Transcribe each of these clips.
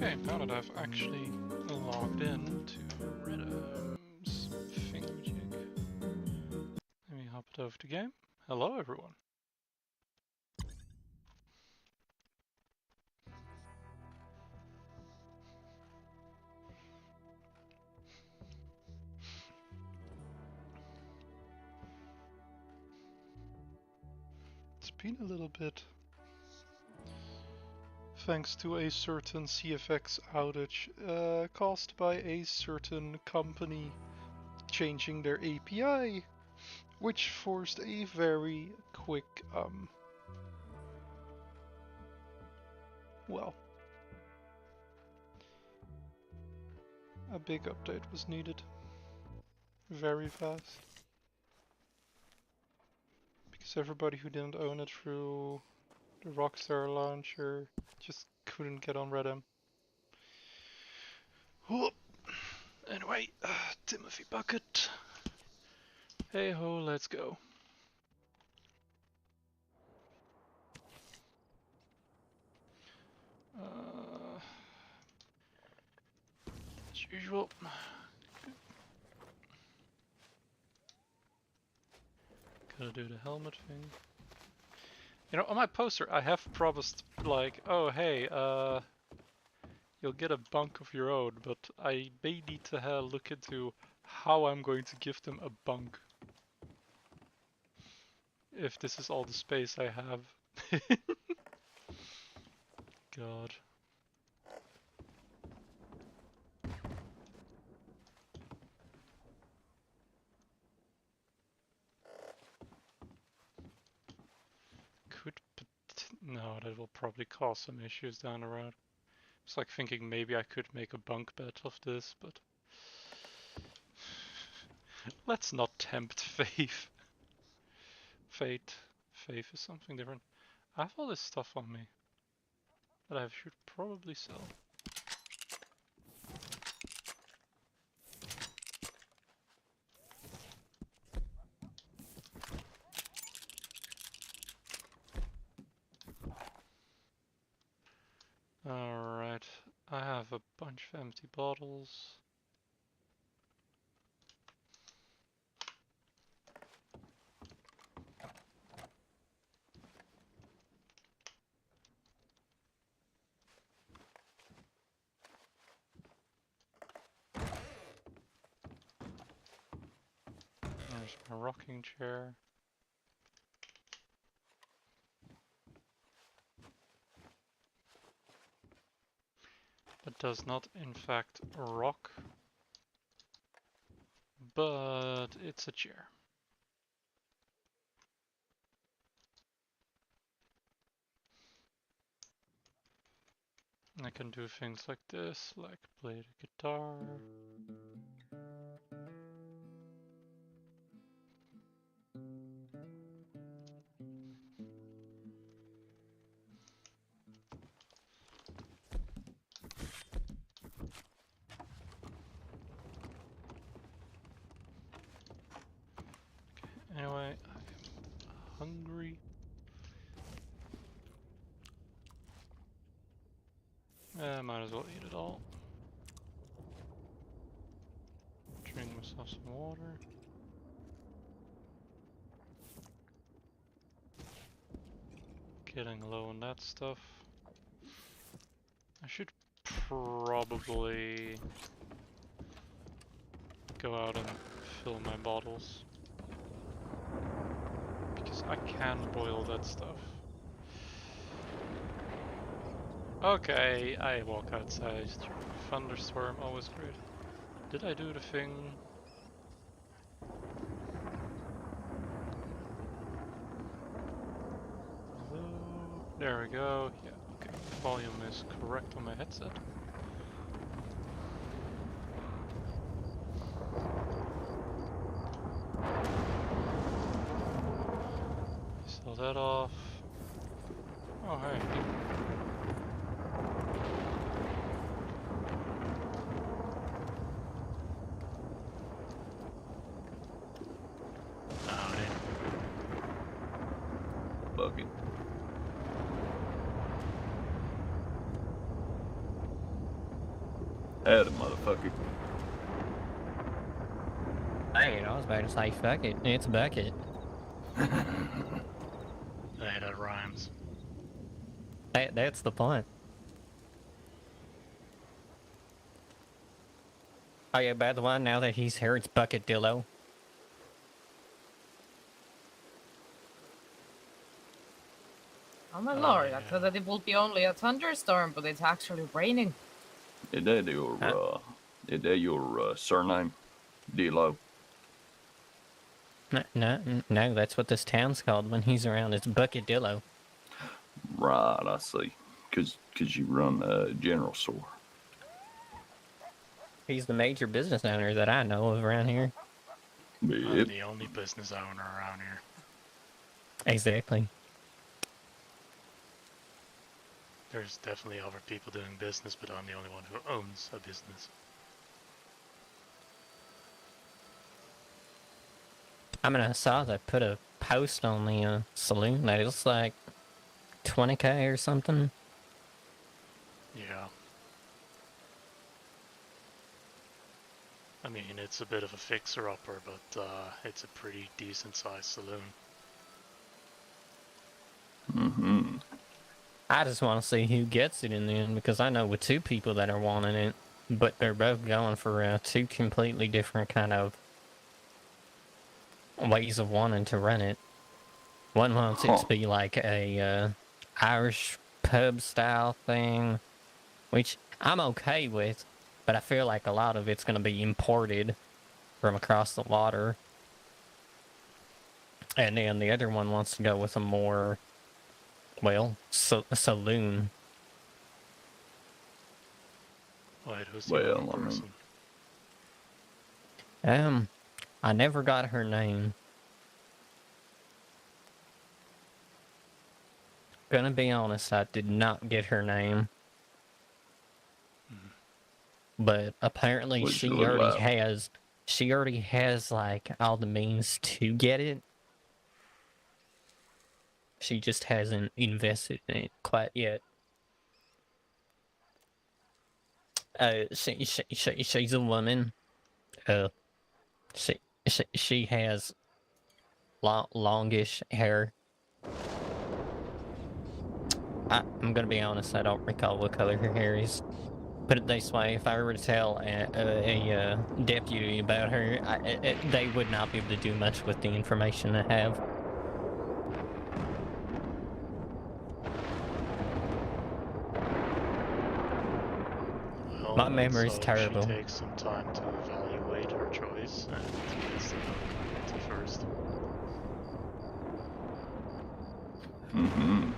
Okay, now that I've actually logged in to Redham's thingamajig, let me hop it over to game. Hello everyone. It's been a little bit thanks to a certain CFX outage caused by a certain company changing their API, which forced a very quick, well, a big update was needed very fast. Because everybody who didn't own it through the Rockstar launcher just couldn't get on Redham. Anyway, Timothy Buckett. Hey ho, let's go. As usual. Gotta do the helmet thing. You know, on my poster I have promised, like, oh hey, you'll get a bunk of your own, but I may need to look into how I'm going to give them a bunk. If this is all the space I have. God. No, that will probably cause some issues down the road. It's like thinking maybe I could make a bunk bed of this, but let's not tempt faith. Fate. Faith is something different. I have all this stuff on me that I should probably sell. Alright, I have a bunch of empty bottles. There's my rocking chair. That does not in fact rock, but it's a chair. I can do things like this, like play the guitar. Anyway, I am hungry. Might as well eat it all. Drink myself some water. Getting low on that stuff. I should probably go out and fill my bottles. Because I can boil that stuff. Okay, I walk outside. Thunderstorm, always great. Did I do the thing? Hello? There we go. Yeah, okay. Volume is correct on my headset. Sell that off. Oh, hey. Bucket. Howdy, motherfucker. Hey, I was about to say, fuck it, it's Bucket. Hey, that rhymes. That's the point. Oh yeah, by the way, now that he's here, it's Bucket Dillo. Oh my Oh, lord, yeah. I thought that it would be only a thunderstorm, but it's actually raining. Is that your surname? D-Lo? No, that's what this town's called when he's around. It's Bucket Dillo. Right, I see. Cause you run a general store. He's the major business owner that I know of around here. I'm Yep. the only business owner around here. Exactly. There's definitely other people doing business, but I'm the only one who owns a business. I mean, I saw they put a post on the saloon that it was like $20K or something. Yeah. I mean, it's a bit of a fixer-upper, but it's a pretty decent-sized saloon. Mm-hmm. I just want to see who gets it in the end, because I know with two people that are wanting it, but they're both going for two completely different kind of ways of wanting to run it. One wants it to be like a Irish pub style thing, which I'm okay with, but I feel like a lot of it's going to be imported from across the water. And then the other one wants to go with a more, well, saloon. Wait, who's the other person? I never got her name. Gonna be honest, I did not get her name. But apparently What'd she she look already like? has like all the means to get it. She just hasn't invested in it quite yet. She's a woman. She has longish hair. I'm gonna be honest, I don't recall what color her hair is. Put it this way, if I were to tell a deputy about her, they would not be able to do much with the information I have. Well, My memory's so terrible. She takes some time to evaluate her choice and gets to know the community first. Mm-hmm.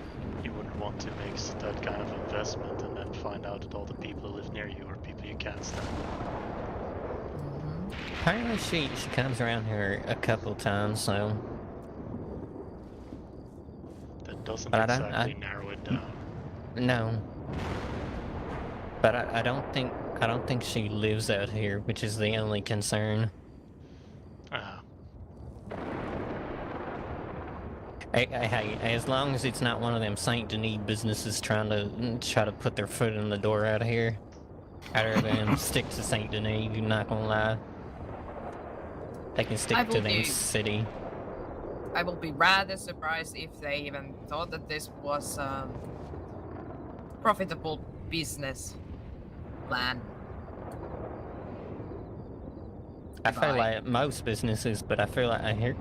You wouldn't want to make that kind of investment and then find out that all the people who live near you are people you can't stand. Apparently she comes around here a couple times, so... That doesn't exactly narrow it down. No. But I don't think she lives out here, which is the only concern. Hey, as long as it's not one of them Saint Denis businesses trying to put their foot in the door out of here. I'd rather stick to Saint Denis, you're not gonna lie. They can stick to their city. I will be rather surprised if they even thought that this was a profitable business plan. I feel like most businesses, but I feel like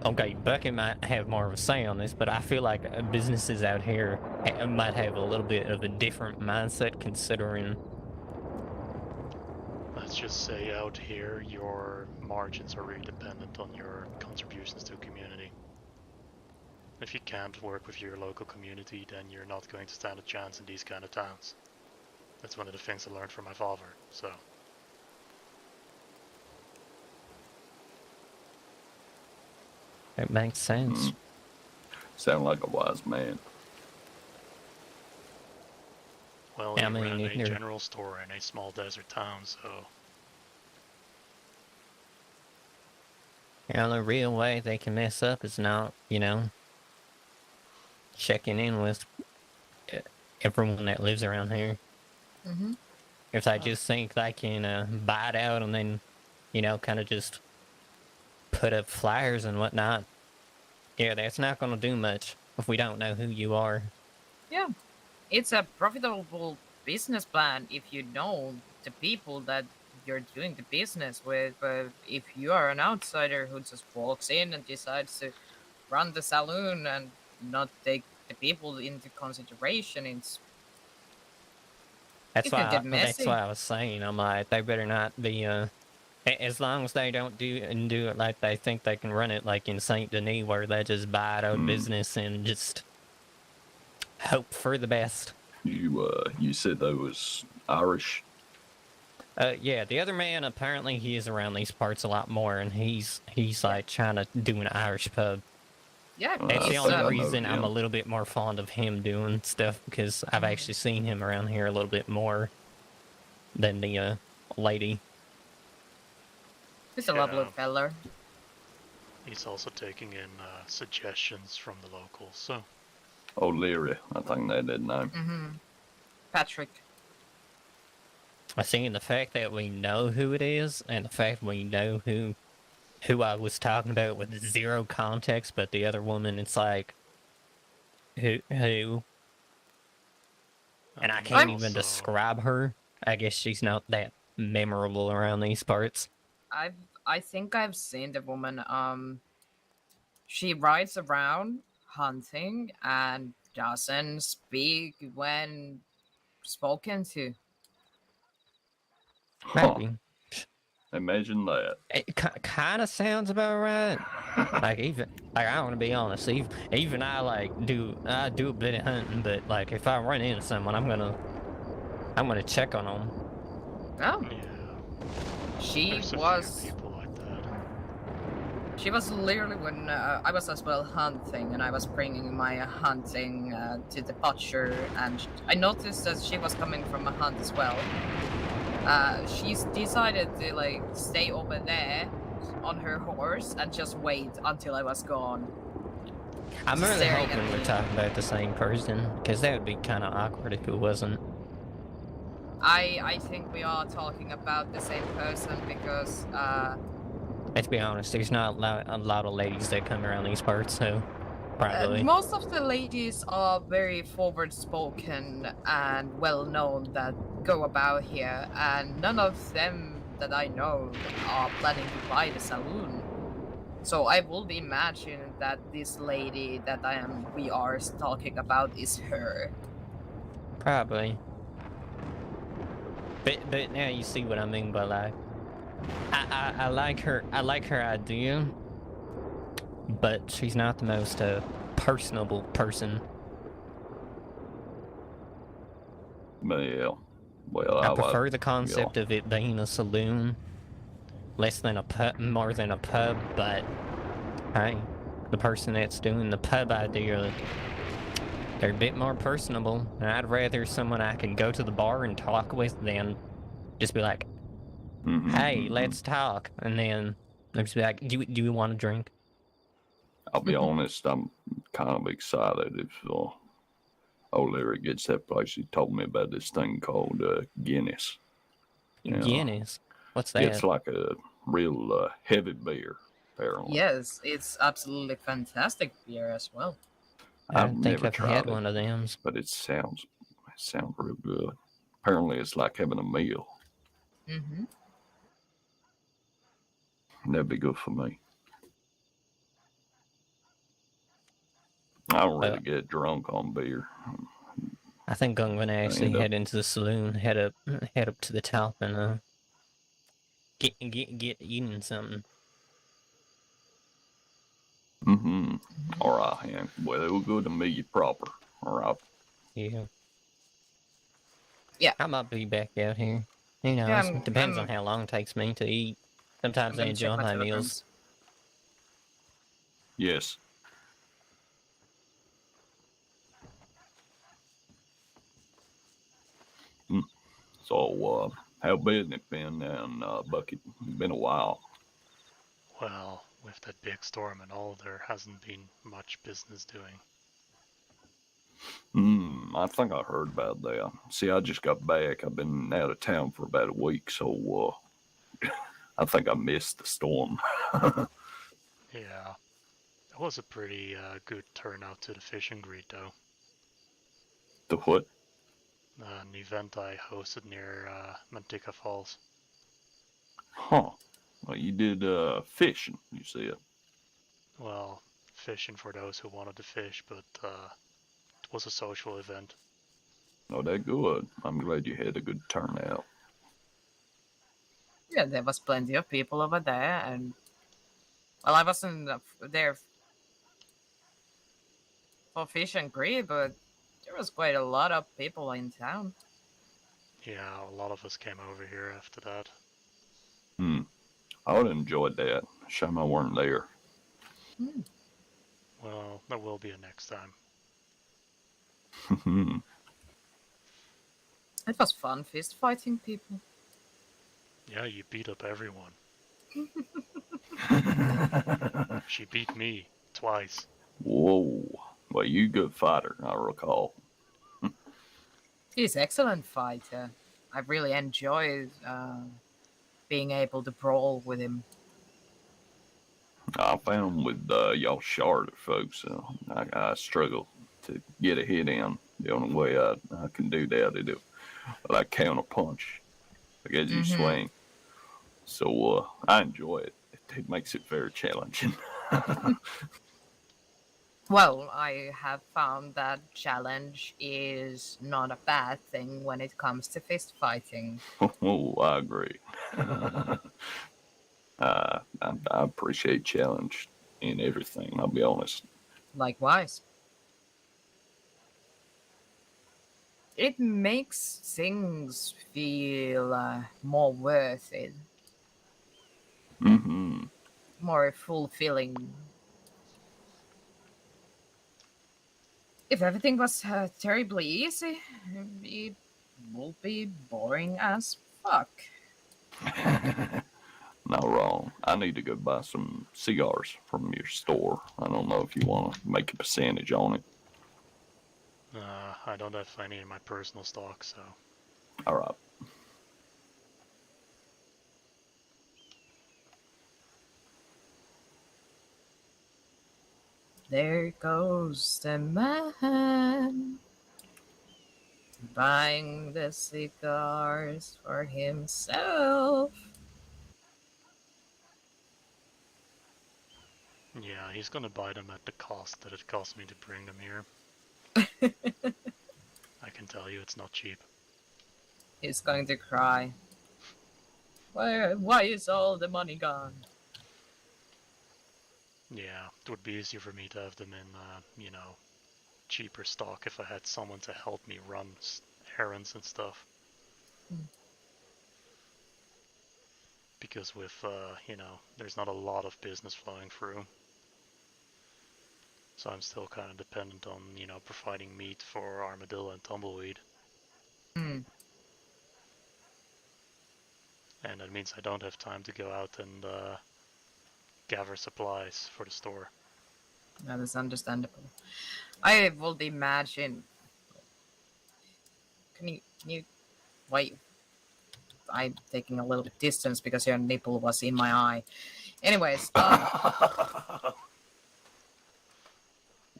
okay, Bucket might have more of a say on this, but I feel like businesses out here might have a little bit of a different mindset considering... Let's just say out here, your margins are really dependent on your contributions to the community. If you can't work with your local community, then you're not going to stand a chance in these kind of towns. That's one of the things I learned from my father, so... It makes sense. Sound like a wise man. Well, he ran a general store in a small desert town, so... The only real way they can mess up is not, checking in with everyone that lives around here. If they just think they can buy it out and then, kind of just put up flyers and whatnot, yeah, that's not going to do much if we don't know who you are. Yeah, it's a profitable business plan if you know the people that you're doing the business with. But if you are an outsider who just walks in and decides to run the saloon and not take the people into consideration, That's it could why get that's messy. why I was saying, I'm like, they better not be as long as they don't do it like they think they can run it like in Saint Denis, where they just buy it out business and just hope for the best. You said they was Irish. Yeah, the other man, apparently he is around these parts a lot more, and he's like trying to do an Irish pub. Yeah, That's I the it's only think I know reason I'm a him. little bit more fond of him doing stuff, because I've actually seen him around here a little bit more than the lady. he's a lovely Yeah. feller. He's also taking in suggestions from the locals, so. O'Leary, I think they did name. Patrick. I see, the fact that we know who it is, and the fact we know who I was talking about with zero context, but the other woman, it's like, who? And I can't even describe her. I guess she's not that memorable around these parts. I think I've seen the woman. She rides around hunting and doesn't speak when spoken to. Huh. Maybe. Imagine that. It kind of sounds about right. Like I want to be honest, even I do a bit of hunting, but like if I run into someone, I'm gonna check on them. Oh, Yeah. she There's a was. few people like that. She was literally when I was as well hunting, and I was bringing my hunting to the butcher, and I noticed that she was coming from a hunt as well. She's decided to like stay over there on her horse and just wait until I was gone. I'm Just really staring hoping at we're me. talking about the same person, because that would be kind of awkward if it wasn't. I think we are talking about the same person because Let's be honest, there's not a lot of ladies that come around these parts, so probably. most of the ladies are very forward spoken and well known that go about here, and none of them that I know are planning to buy the saloon. So I will be imagining that this lady that we are talking about is her. Probably. But now you see what I mean by like, I like her idea, but she's not the most personable person. Well, well, I prefer the concept of it being a saloon, less than a pub, more than a pub. But hey, the person that's doing the pub idea, they're a bit more personable, and I'd rather someone I can go to the bar and talk with than just be like, hey, let's talk, and then they'll just be like, do you want a drink? I'll be honest, I'm kind of excited if O'Leary gets that place. He told me about this thing called Guinness. Guinness? What's that? It's like a real heavy beer, apparently. Yes, it's absolutely fantastic beer as well. I I've don't think never I've tried had it, one of them. but it sounds real good. Apparently, it's like having a meal. Mm-hmm. That'd be good for me. I don't really get drunk on beer. I think I'm gonna actually head into the saloon, head up to the top, and get eating something. All right, Hank. Well, it was good to meet you proper. All right. Yeah. Yeah. I might be back out here. Who knows? Yeah, It depends on how long it takes me to eat. Sometimes I enjoy my meals. Yes. So, how business been down Buckett? Been a while. Well, with that big storm and all, there hasn't been much business doing. I think I heard about that. See, I just got back. I've been out of town for about a week, so I think I missed the storm. Yeah, that was a pretty good turnout to the fishing greet, though. The what? An event I hosted near Mantica Falls. Huh. Well, you did fishing, you said. Well, fishing for those who wanted to fish, but it was a social event. Oh, that good. I'm glad you had a good turnout. Yeah, there was plenty of people over there, and well, I wasn't there for fish and greed, but there was quite a lot of people in town. Yeah, a lot of us came over here after that. Hmm. I would have enjoyed that. Shame I weren't there. Hmm. Well, there will be a next time. It was fun fist fighting people. Yeah, you beat up everyone. She beat me twice. Whoa. Well, you good fighter, I recall. He's an excellent fighter. I really enjoyed being able to brawl with him. I found with y'all Charlotte folks, I struggle to get a hit in. The only way I can do that is if I counter punch, like as you swing. So I enjoy it. It makes it very challenging. Well, I have found that challenge is not a bad thing when it comes to fist fighting. Oh, I agree. I appreciate challenge in everything. I'll be honest. Likewise. It makes things feel more worth it, Mm-hmm. more fulfilling. If everything was terribly easy, it would be boring as fuck. Not wrong. I need to go buy some cigars from your store. I don't know if you want to make a percentage on it. I don't have any in my personal stock, so. All right. There goes the man buying the cigars for himself. Yeah, he's gonna buy them at the cost that it cost me to bring them here. I can tell you it's not cheap. He's going to cry. Why is all the money gone? Yeah, it would be easier for me to have them in, cheaper stock if I had someone to help me run errands and stuff. Because with, there's not a lot of business flowing through. So I'm still kind of dependent on, providing meat for armadillo and tumbleweed. Hmm. And that means I don't have time to go out and gather supplies for the store. That is understandable. I would imagine. Can you wait? I'm taking a little bit distance because your nipple was in my eye. Anyways,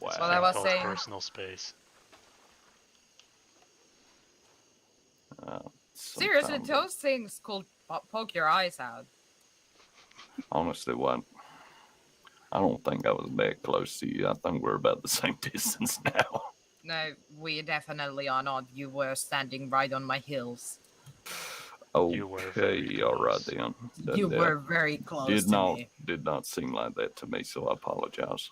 Wow. What I was saying. Personal space. Seriously, those things could poke your eyes out. Honestly, what? I don't think I was that close to you. I think we're about the same distance now. No, we definitely are not. You were standing right on my heels. Okay, all right then. You were very close to me. Did not seem like that to me, so I apologize.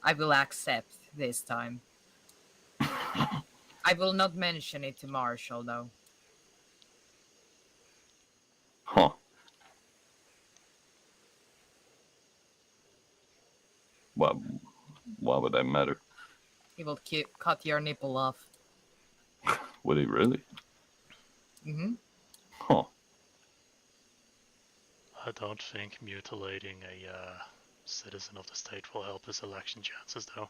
I will accept this time. I will not mention it to Marshall, though. Huh. Why would that matter? He will cut your nipple off. Would he really? Mm-hmm. Huh. I don't think mutilating a citizen of the state will help his election chances, though.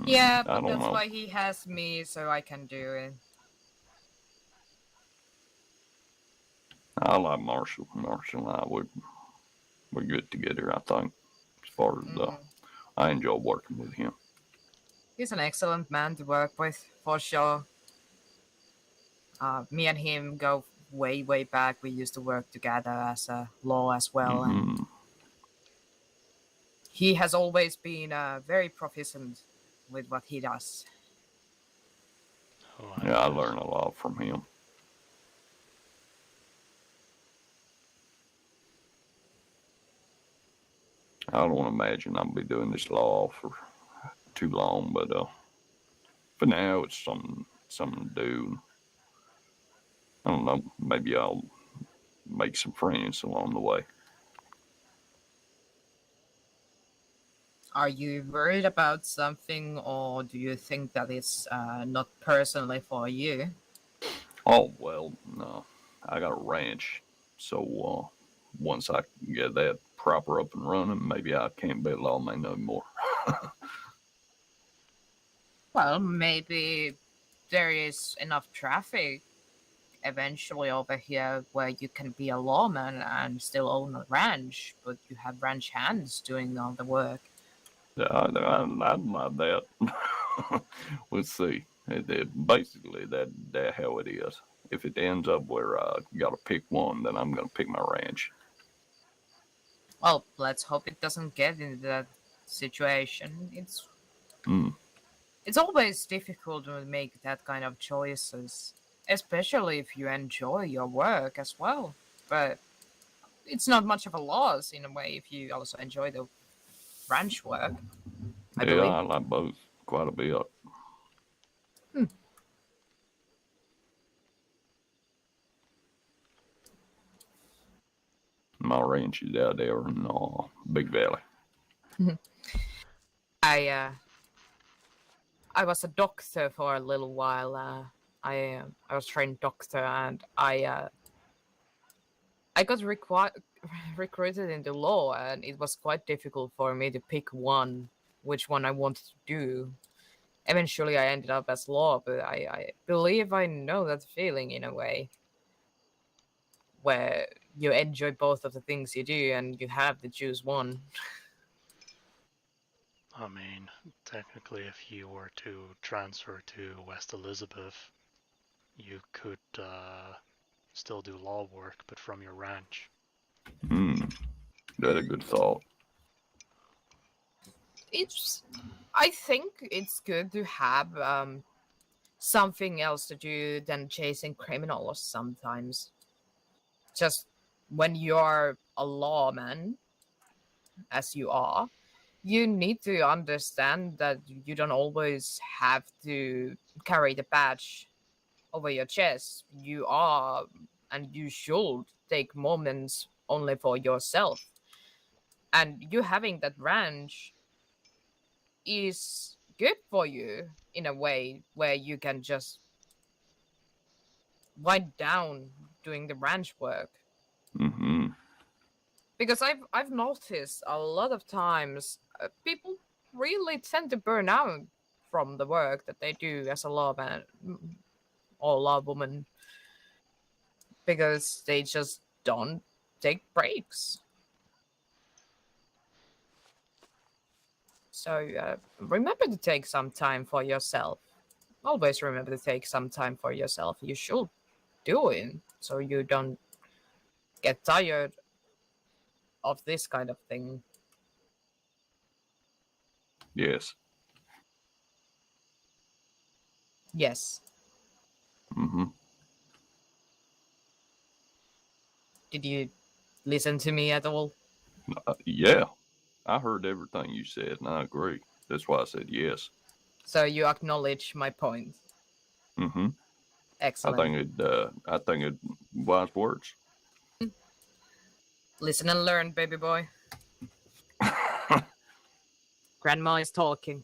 Yeah, I but don't that's know. why he has me, so I can do it. I like Marshall. Marshall and I we're good together. I think as far as I enjoy working with him. He's an excellent man to work with, for sure. Me and him go way, way back. We used to work together as a law as well, and Mm-hmm. he has always been very proficient with what he does. Oh, Yeah, I bet. learn a lot from him. I don't imagine I'll be doing this law for too long, but for now it's something to do. I don't know. Maybe I'll make some friends along the way. Are you worried about something, or do you think that it's not personally for you? Oh well, no, I got a ranch, so once I get that proper up and running, maybe I can't be a lawman no more. Well, maybe there is enough traffic eventually over here where you can be a lawman and still own a ranch, but you have ranch hands doing all the work. Yeah, I'd like that. We'll see. Basically, that how it is. If it ends up where I got to pick one, then I'm gonna pick my ranch. Well, let's hope it doesn't get into that situation. Mm. It's always difficult to make that kind of choices, especially if you enjoy your work as well. But it's not much of a loss in a way if you also enjoy the ranch work, I Yeah, believe. I like both quite a bit. Hmm. My ranch is out there in Big Valley. I uh, I was a doctor for a little while. I was trained doctor, and I got recruited into law, and it was quite difficult for me to pick which one I wanted to do. Eventually, I ended up as law, but I believe I know that feeling in a way where you enjoy both of the things you do, and you have to choose one. I mean, technically, if you were to transfer to West Elizabeth, you could still do law work, but from your ranch. That's a good thought. It's I think it's good to have something else to do than chasing criminals sometimes. Just when you're a lawman, as you are, you need to understand that you don't always have to carry the badge over your chest. You are, and you should take moments only for yourself. And you having that ranch is good for you in a way where you can just wind down doing the ranch work. Mm-hmm. Because I've noticed a lot of times people really tend to burn out from the work that they do as a lawman or lawwoman because they just don't take breaks. So remember to take some time for yourself. Always remember to take some time for yourself. You should do it so you don't get tired of this kind of thing. Yes. Yes. Mm-hmm. Did you listen to me at all? Yeah, I heard everything you said, and I agree. That's why I said yes. So you acknowledge my point. Mm-hmm. Excellent. I think it wise words. Listen and learn, baby boy. Grandma is talking.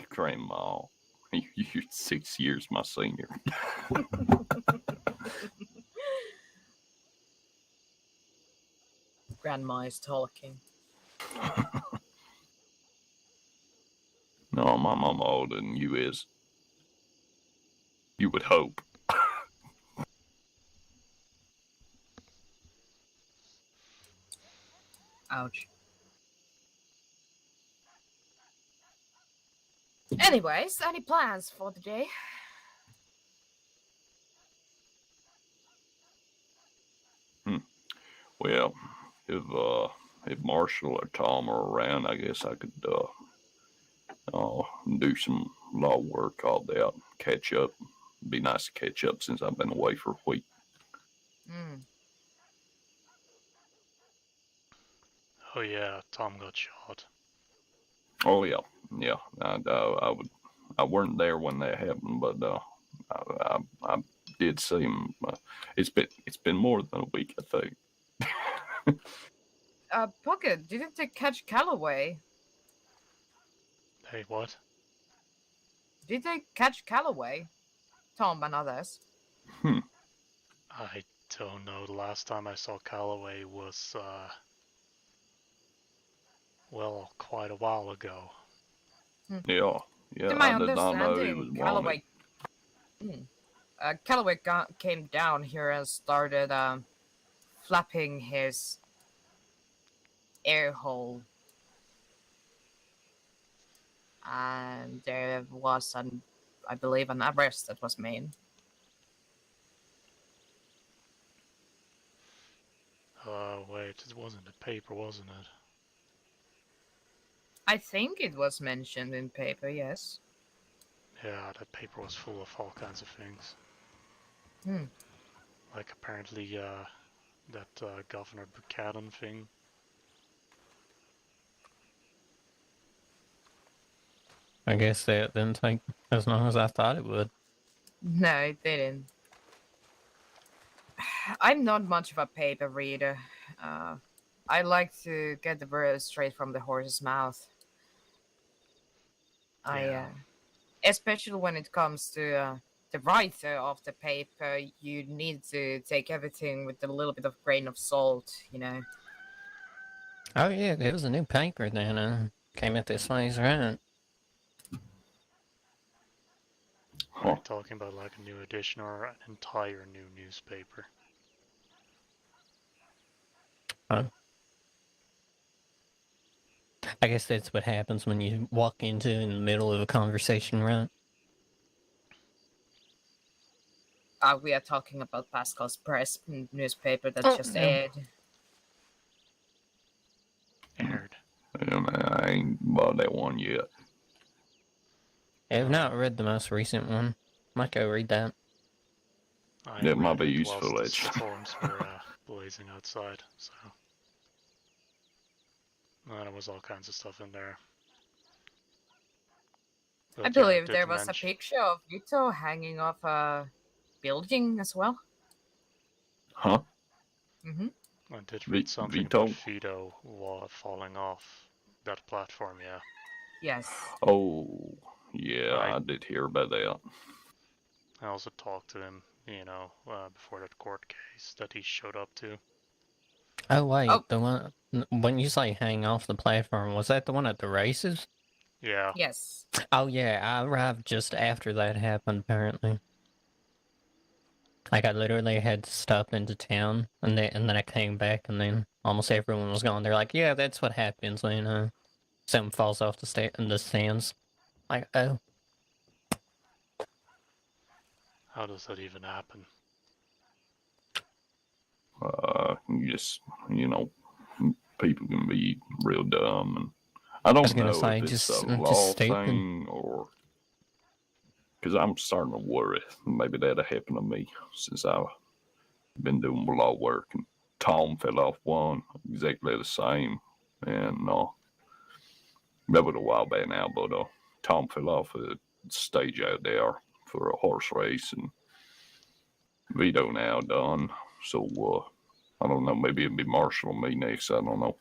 Grandma, you're 6 years my senior. Grandma is talking. No, my mama older than you is. You would hope. Ouch. Anyways, any plans for the day? Well, if Marshall or Tom are around, I guess I could do some law work all day out, catch up. It'd be nice to catch up since I've been away for a week. Hmm. Oh yeah, Tom got shot. Oh yeah. I weren't there when that happened, but I did see him. It's been more than a week, I think. Bucket, didn't they catch Calloway? Hey, what? Did they catch Calloway? Tom and others. I don't know. The last time I saw Calloway was, well, quite a while ago. Yeah. To my I did not know he was understanding, wanted. Calloway came down here and started flapping his air hole. And there was, I believe, an arrest that was made. Wait, it wasn't the paper, wasn't it? I think it was mentioned in paper, yes. Yeah, that paper was full of all kinds of things. Hmm. Like apparently, that Governor Buchanan thing. I guess that didn't take as long as I thought it would. No, it didn't. I'm not much of a paper reader. I like to get the words straight from the horse's mouth. Yeah. Especially when it comes to the writer of the paper, you need to take everything with a little bit of grain of salt, you know. Oh yeah, it was a new paper then. Came at this place, right? Are you talking about like a new edition or an entire new newspaper? Huh? I guess that's what happens when you walk into in the middle of a conversation, right? We are talking about Pascal's Press newspaper that Oh, just yeah. aired. Aired. Yeah, man, I ain't bought that one yet. I have not read the most recent one. Might go read that. I It might read be it useful, whilst the actually. storms were blazing outside, so... there was all kinds of stuff in there. But, I believe did there was a mention... picture of Vito hanging off a building as well. Huh? Mm-hmm. I did read something Vito? about Vito falling off that platform, yeah. Yes. Oh, yeah, I did hear about that. I also talked to him, before that court case that he showed up to. Oh wait, Oh. the one when you say hang off the platform, was that the one at the races? Yeah. Yes. Oh yeah, I arrived just after that happened. Apparently, like I literally had to stop into town, and then I came back, and then almost everyone was gone. They're like, "Yeah, that's what happens when someone falls off the stands." Like, oh, How does that even happen? You just, people can be real dumb, and I I was don't gonna know say if it's a just law stupid. thing or because I'm starting to worry maybe that'll happen to me since I've been doing law work and Tom fell off one exactly the same, and that was a while back now, but Tom fell off a stage out there for a horse race, and Vito now done. So I don't know. Maybe it'll be Marshall and me next. I don't know.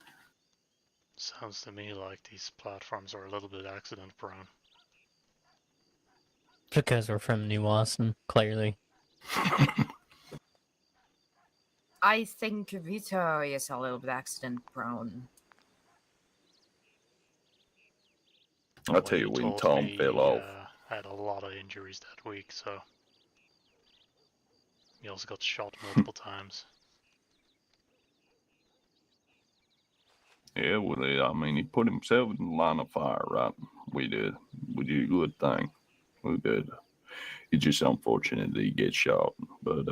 Sounds to me like these platforms are a little bit accident prone. Because we're from New Austin, clearly. I think Vito is a little bit accident prone. I tell He you, when told Tom me fell he off, had a lot of injuries that week, so he also got shot multiple times. yeah, well, I mean, he put himself in the line of fire, right? We did a good thing. We did. It's just unfortunate that he gets shot, but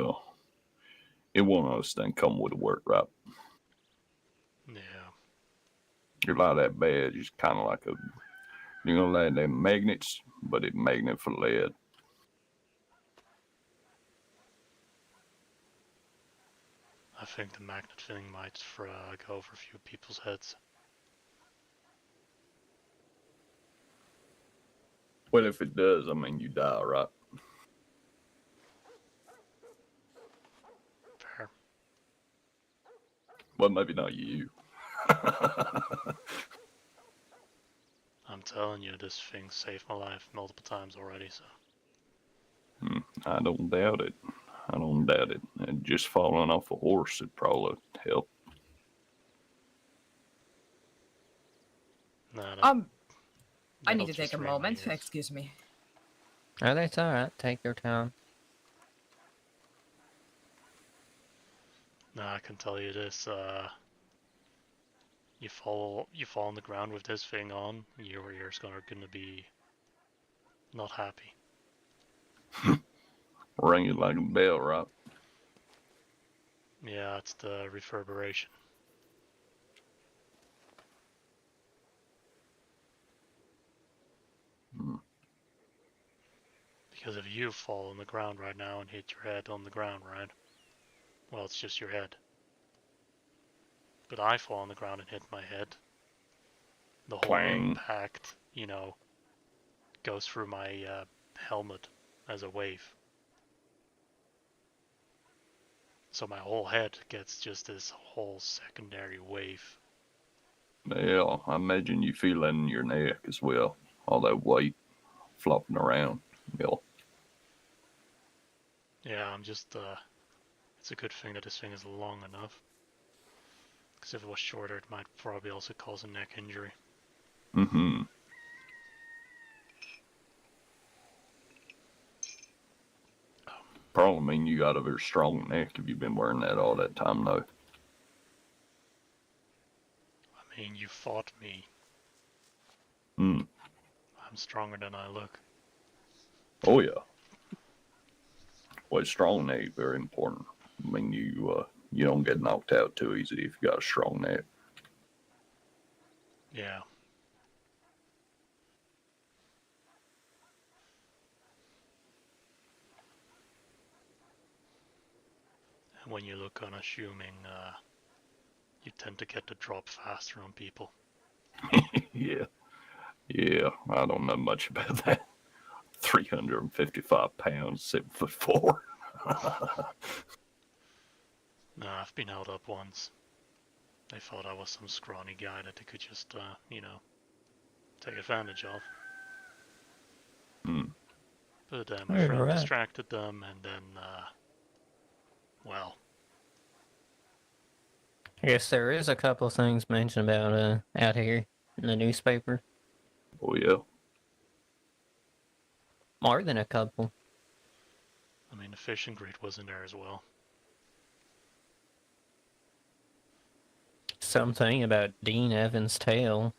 it one of those things come with the work, right? Yeah. You're like that bad, just kind of like like them magnets, but it magnet for lead. I think the magnet thing might go over a few people's heads. Well, if it does, I mean, you die, right? Fair. Well, maybe not you. I'm telling you, this thing saved my life multiple times already, so. I don't doubt it. I don't doubt it. And just falling off a horse would probably help. Nah, I need that'll to take just a ring my moment. ears. Excuse me. Oh, that's alright. Take your time. Nah, I can tell you this, you fall on the ground with this thing on, your ears are gonna be not happy. Ring it like a bell, right? Yeah, it's the reverberation. Because if you fall on the ground right now and hit your head on the ground, right? Well, it's just your head. But I fall on the ground and hit my head. The whole Clang. impact, goes through my helmet as a wave. So my whole head gets just this whole secondary wave. Yeah, I imagine you feel that in your neck as well. All that weight flopping around. Yeah. Yeah, I'm just, it's a good thing that this thing is long enough. Because if it was shorter, it might probably also cause a neck injury. Mm-hmm. Probably mean you got a very strong neck if you've been wearing that all that time, though. I mean, you fought me. Mm. I'm stronger than I look. Oh, yeah. Well, strong neck very important. I mean, you don't get knocked out too easy if you got a strong neck. Yeah. And when you look unassuming, you tend to get the drop faster on people. Yeah. Yeah, I don't know much about that. 355 pounds, 7'4". Nah, I've been held up once. They thought I was some scrawny guy that they could just, take advantage of. Hmm. But my friend Alright. distracted them, and then, well, I guess there is a couple things mentioned about out here in the newspaper. Oh, yeah. More than a couple. I mean, the fishing grid was in there as well. Something about Dean Evans' tail.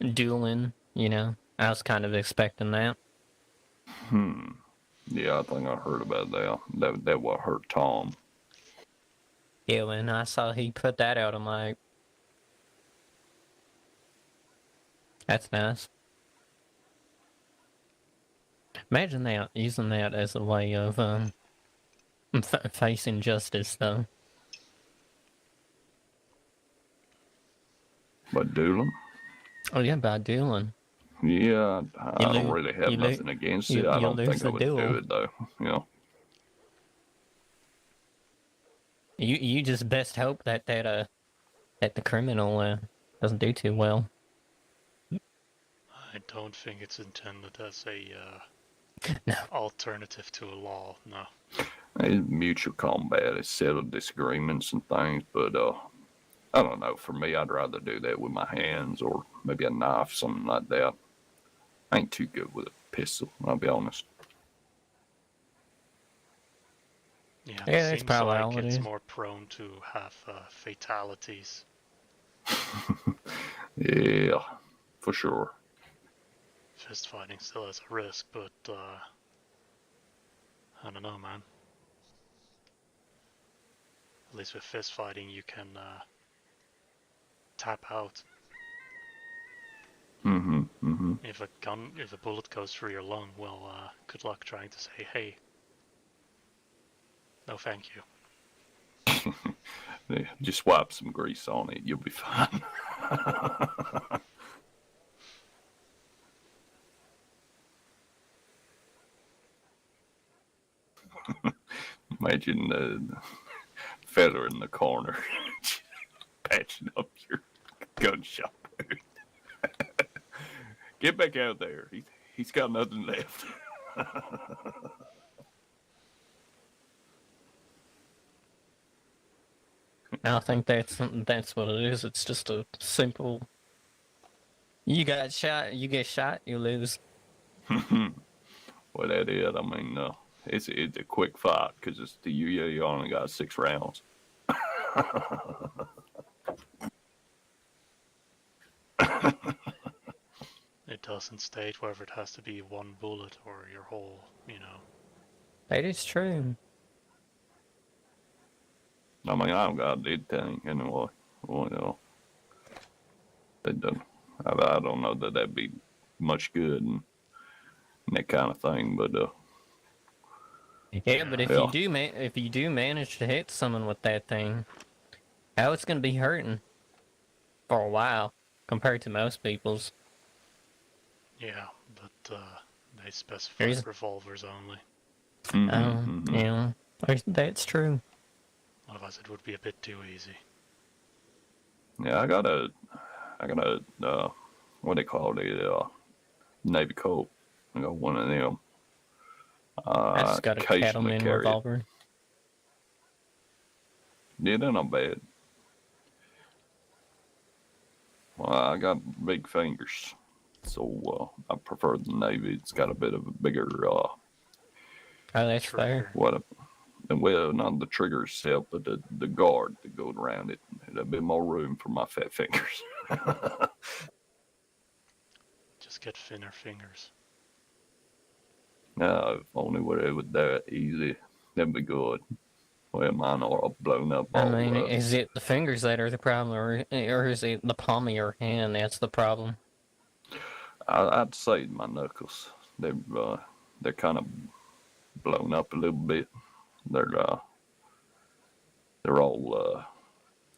Dueling, I was kind of expecting that. Yeah, I think I heard about that. That what hurt Tom. Yeah, when I saw he put that out, I'm like, that's nice. Imagine that, using that as a way of facing justice, though. But dueling? Oh yeah, by dueling. Yeah, I don't really have you nothing against it. you I you don't lose think I the would do duel. it, though. You just best hope that the criminal doesn't do too well. I don't think it's intended as a No. alternative to a law, no. It's mutual combat. It's settled disagreements and things, but I don't know. For me, I'd rather do that with my hands or maybe a knife, something like that. I ain't too good with a pistol, I'll be honest. Yeah, Yeah, it that's seems probably like all it it's is. more prone to have fatalities. Yeah, for sure. Fist fighting still has a risk, but I don't know, man. At least with fist fighting, you can tap out. If a bullet goes through your lung, well, good luck trying to say, hey, no thank you. Yeah, just wipe some grease on it, you'll be fine. Imagine the fella in the corner patching up your gunshot wound. Get back out there. He's got nothing left. I think that's what it is. It's just a simple. You got shot. You get shot. You lose. Well, that is. I mean, it's a quick fight because it's you only got 6 rounds. It doesn't state whether it has to be one bullet or your whole, That is true. I mean, I don't got a dead thing anyway. Well, it don't. I don't know that that'd be much good and that kind of thing, but Yeah, but if yeah. you do manage to hit someone with that thing, how it's gonna be hurting for a while compared to most people's. Yeah, but they specify revolvers only. Yeah, that's true. Otherwise, it would be a bit too easy. Yeah, I got a what they call it, Navy Colt. I got one of them. I just got a cattleman revolver. Yeah, they're not bad. Well, I got big fingers, so I prefer the Navy. It's got a bit of a bigger. Oh, that's fair. Well, not the trigger itself, but the guard that goes around it. There's a bit more room for my fat fingers. Just get thinner fingers. No, if only it was that easy, that'd be good. Well, mine are all blown up. I mean, is it the fingers that are the problem, or is it the palm of your hand that's the problem? I'd say my knuckles. They're kind of blown up a little bit. They're all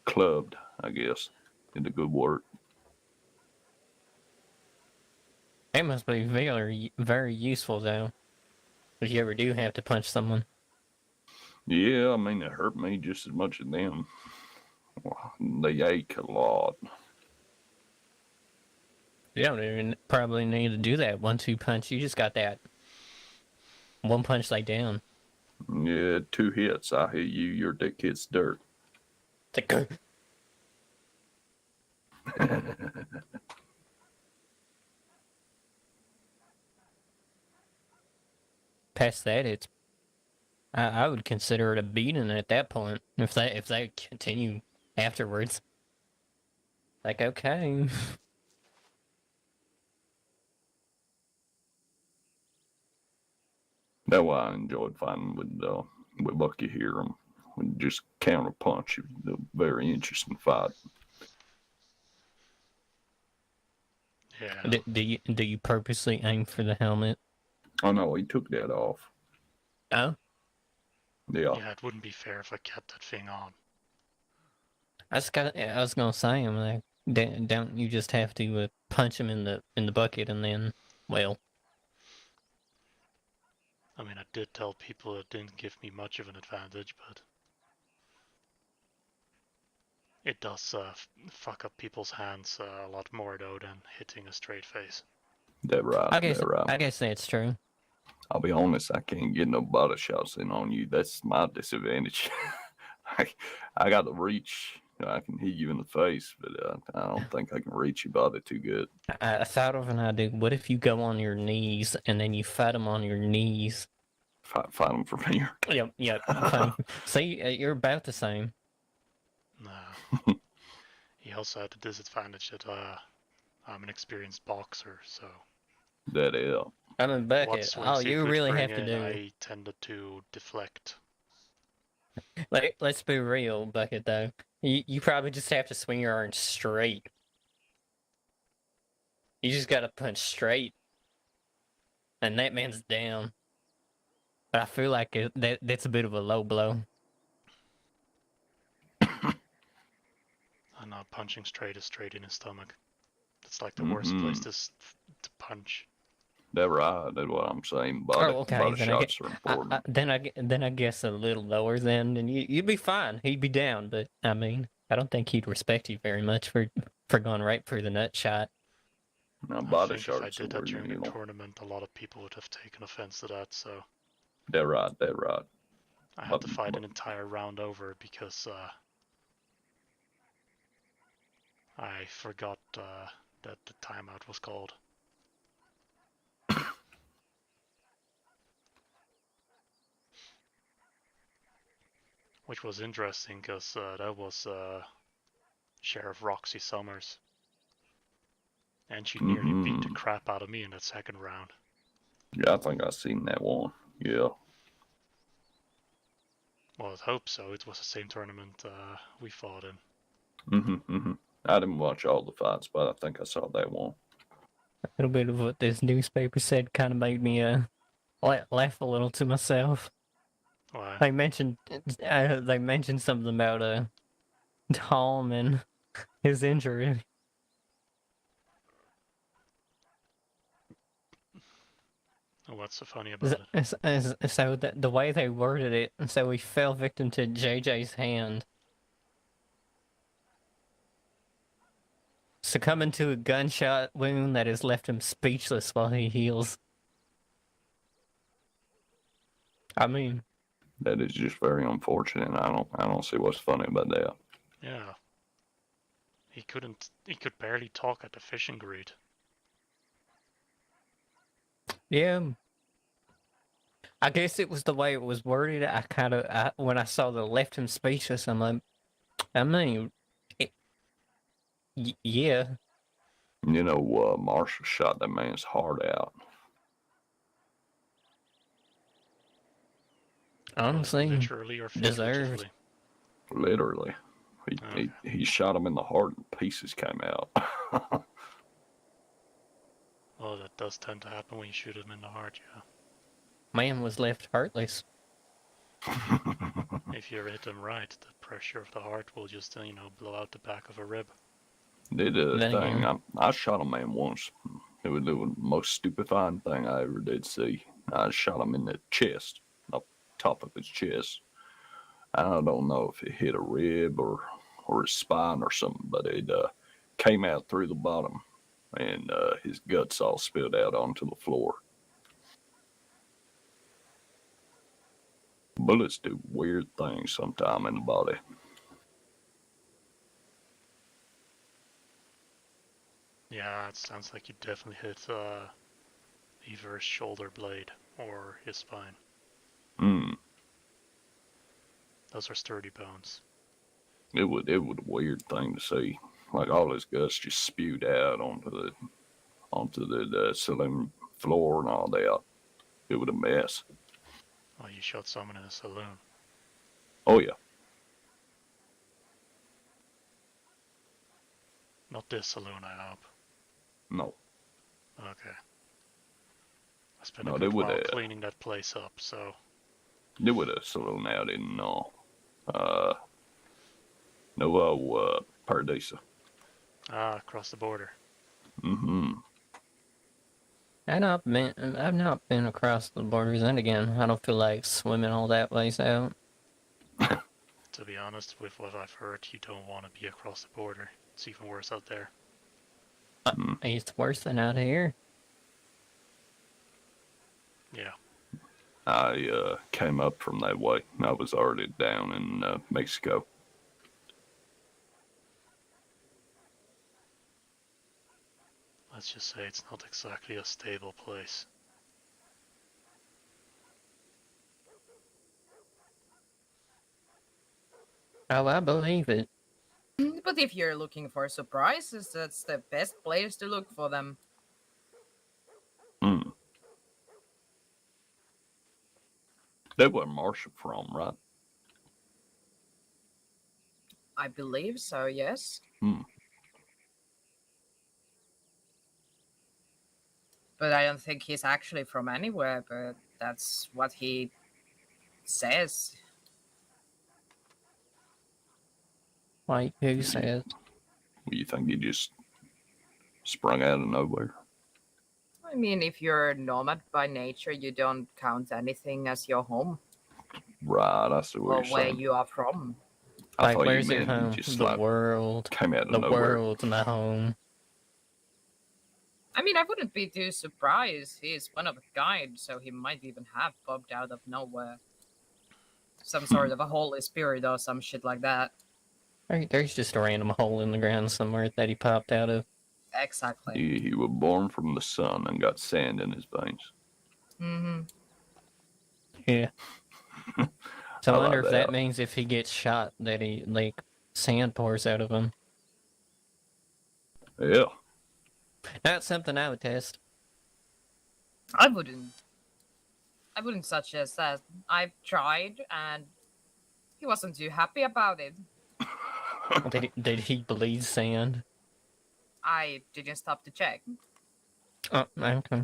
clubbed, I guess, into good work. It must be very, very useful though, if you ever do have to punch someone. Yeah, I mean, it hurt me just as much as them. They ache a lot. You don't even probably need to do that 1-2 punch. You just got that one punch like down. Yeah, 2 hits. I hit you. Your dick hits dirt. Past that, it's I would consider it a beating at that point if they continue afterwards. Like, okay. That's why I enjoyed fighting with Bucky here. We just counter punch. It was a very interesting fight. Yeah. Do you purposely aim for the helmet? Oh no, he took that off. Oh. Yeah. Yeah, it wouldn't be fair if I kept that thing on. I was gonna say, I'm like, don't you just have to punch him in the bucket and then, well. I mean, I did tell people it didn't give me much of an advantage, but it does fuck up people's hands a lot more though than hitting a straight face. That right. I guess that's true. I'll be honest, I can't get no body shots in on you. That's my disadvantage. I, I got the reach. I can hit you in the face, but I don't think I can reach your body too good. I thought of an idea. What if you go on your knees and then you fight them on your knees? Fight them from here. Yep. See, you're about the same. Nah. He also had the disadvantage that I'm an experienced boxer, so That is. I mean, what Buckett, swings all he you could really bring have to in, do. I tended to deflect. Let's be real, Bucket, though. You probably just have to swing your arm straight. You just gotta punch straight. And that man's down. But I feel like that's a bit of a low blow. And punching straight is straight in his stomach. It's like the worst place to punch. That's right. That's what I'm saying. Oh, okay. Body Then shots are important. then I guess a little lower then, and you'd be fine. He'd be down, but I mean, I don't think he'd respect you very much for going right for the nut shot. Now, I body think if I shots did are that during you the know. tournament, a lot of people would have taken offense to that, so That's right. That's right. I had to fight an entire round over because I forgot that the timeout was called. Which was interesting because that was Sheriff Roxy Summers. And she nearly beat the crap out of me in that second round. Yeah, I think I seen that one. Yeah. Well, I'd hope so. It was the same tournament we fought in. I didn't watch all the fights, but I think I saw that one. A little bit of what this newspaper said kind of made me laugh a little to myself. Why? They mentioned something about Tom and his injury. What's so funny about it? So the way they worded it, so he fell victim to JJ's hand. Succumbing to a gunshot wound that has left him speechless while he heals. I mean, That is just very unfortunate. I don't see what's funny about that. Yeah. He could barely talk at the fishing grid. yeah. I guess it was the way it was worded. When I saw the left him speechless, I'm like, I mean, yeah. You know, Marshall shot that man's heart out. Honestly, Literally or deserved. figuratively? Literally. Okay. He shot him in the heart and pieces came out. Well, that does tend to happen when you shoot him in the heart, yeah. Man was left heartless. If you hit him right, the pressure of the heart will just, blow out the back of a rib. Did a Then thing. again. I shot a man once. It was the most stupefying thing I ever did see. I shot him in the chest, up top of his chest. I don't know if it hit a rib or his spine or something, but it came out through the bottom, and his guts all spilled out onto the floor. Bullets do weird things sometime in the body. Yeah, it sounds like you definitely hit either his shoulder blade or his spine. Those are sturdy bones. It was a weird thing to see. Like all his guts just spewed out onto the saloon floor and all that. It was a mess. Oh, you shot someone in a saloon. Oh yeah. Not this saloon, I hope. No. Okay. I spent a good while cleaning that place up, so... There was a saloon out in Paradisa. Ah, across the border. I've not been across the borders, and again, I don't feel like swimming all that ways out. To be honest, with what I've heard, you don't want to be across the border. It's even worse out there. It's worse than out here. Yeah. I came up from that way. I was already down in Mexico. Let's just say it's not exactly a stable place. Oh, I believe it. But if you're looking for surprises, that's the best place to look for them. Hmm. That where Marshall from, right? I believe so, yes. Hmm. But I don't think he's actually from anywhere, but that's what he says. Like who says? You think he just sprung out of nowhere? I mean, if you're a nomad by nature, you don't count anything as your home Right, I see what or you're where saying. you are from. I Like, thought you where's your meant he home? just The like world. came out of The nowhere. world's my home. I mean, I wouldn't be too surprised. He's one of a kind, so he might even have popped out of nowhere. Some sort of a Holy Spirit or some shit like that. There's just a random hole in the ground somewhere that he popped out of. Exactly. He was born from the sun and got sand in his veins. Mm-hmm. Yeah. So I I wonder like if that that. means if he gets shot that he, like, sand pours out of him. Yeah. That's something I would test. I wouldn't suggest that. I've tried, and he wasn't too happy about it. Did he bleed sand? I didn't stop to check. Oh, okay.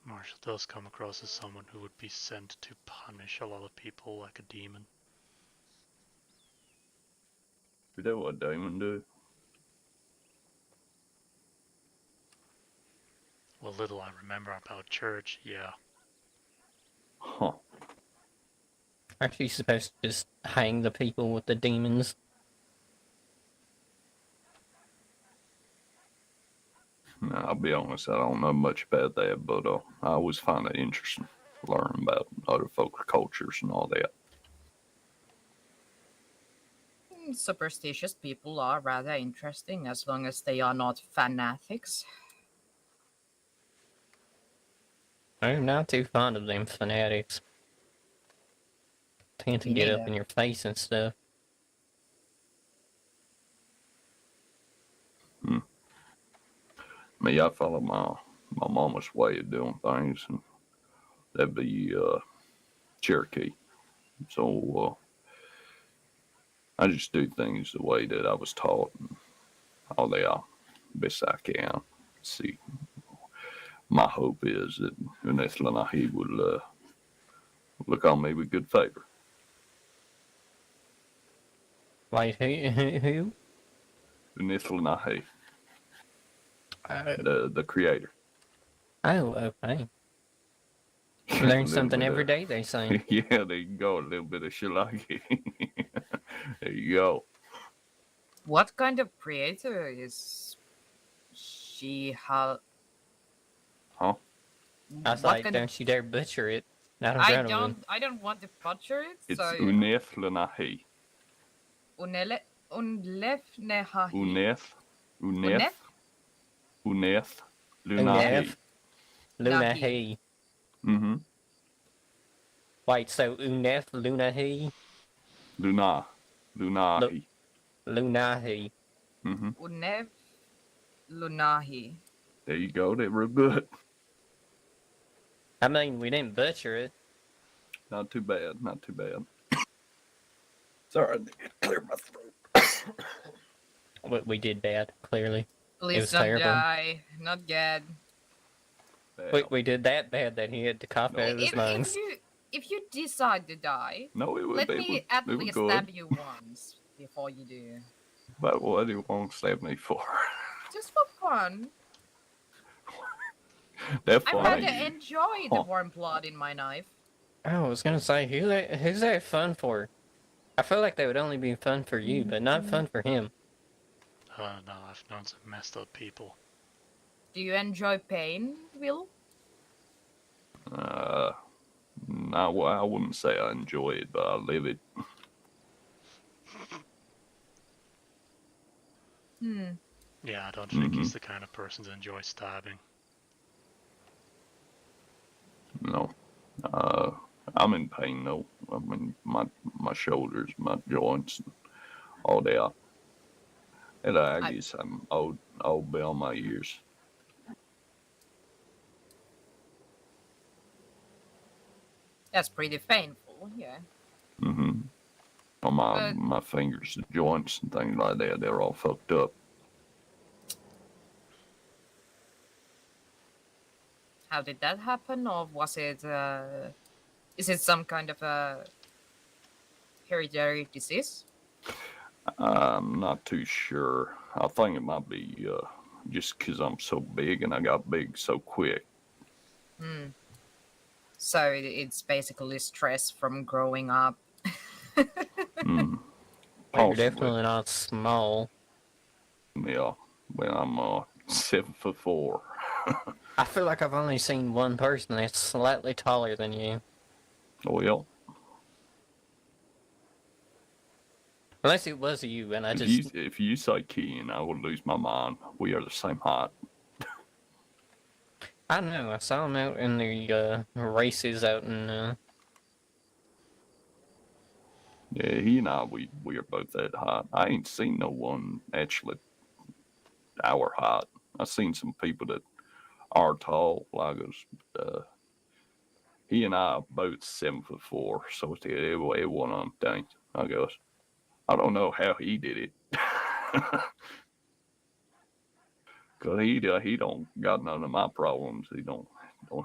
Marshall does come across as someone who would be sent to punish a lot of people like a demon. Is that what Damon do? Well, little I remember about church, yeah. Huh. Aren't you supposed to just hang the people with the demons? No, I'll be honest, I don't know much about that, but I always find it interesting learning about other folks' cultures and all that. Superstitious people are rather interesting as long as they are not fanatics. I'm not too fond of them fanatics. Tend to Me get up neither. in your face and stuff. Me, I follow my mama's way of doing things, and that'd be Cherokee. So I just do things the way that I was taught, and all that best I can. See, my hope is that Uneslanahi will look on me with good favor. Like who? Uneslanahi, Uh, the creator. oh, okay. A Learn little something bit every of- day, they say. Yeah, there you go. A little bit of shilagi. There you go. What kind of creator is she? Huh? I was What like, kind of? don't you dare butcher it. Not in I front of him. don't. I don't want to butcher it. It's So Uneslanahi. unele unlefnehahi. Uneth. Uneth? Uneth. Unef. Lunahi. Luna Nahi. he. Mm-hmm. Wait, so Unef, Luna he? Lunahi. Luna he. Mm-hmm. Unev lunahi. There you go. They're real good. I mean, we didn't butcher it. Not too bad. Not too bad. Sorry, I need to clear my throat. We did bad, clearly. Please was don't terrible. die. Not yet. We did that bad that he had to cough No, out of his lungs. If you decide to die, No, it would let be. me at It would least good. stab you once before you do. But what do you want to stab me for? Just for fun. That's I funny. rather enjoy the warm blood in my knife. I was gonna say, who's that fun for? I feel like they would only be fun for you, but not fun for him. No, I've known some messed up people. Do you enjoy pain, Will? No, well, I wouldn't say I enjoy it, but I live it. Yeah, I don't think he's the kind of person that enjoys stabbing. No. I'm in pain though. I mean, my shoulders, my joints, all that. And I guess I'm old beyond my years. That's pretty painful, yeah. My fingers, the joints, and things like that, they're all fucked up. How did that happen, or was it? Is it some kind of a hereditary disease? I'm not too sure. I think it might be just because I'm so big and I got big so quick. So it's basically stress from growing up. Well, you're definitely not small. Yeah. Well, I'm 7'4". I feel like I've only seen one person that's slightly taller than you. Well, Unless it was you, and I just... if you say Kean, I will lose my mind. We are the same height. I know, I saw him out in the races out in... Yeah, he and I, we are both that height. I ain't seen no one actually our height. I've seen some people that are tall like us. He and I are both 7'4", so it's the way one of them things, I guess. I don't know how he did it. Cause he don't got none of my problems. He don't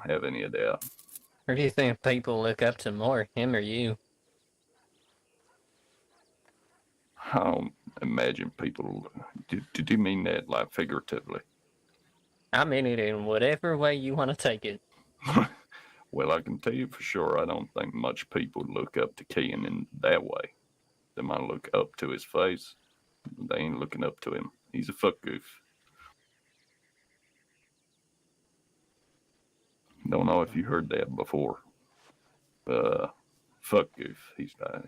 have any of that. Or do you think people look up to more, him or you? I don't imagine people. Did you mean that like figuratively? I mean it in whatever way you want to take it. Well, I can tell you for sure, I don't think much people look up to Kean in that way. They might look up to his face. They ain't looking up to him. He's a fuck goof. Don't know if you heard that before. Fuck goof. He's a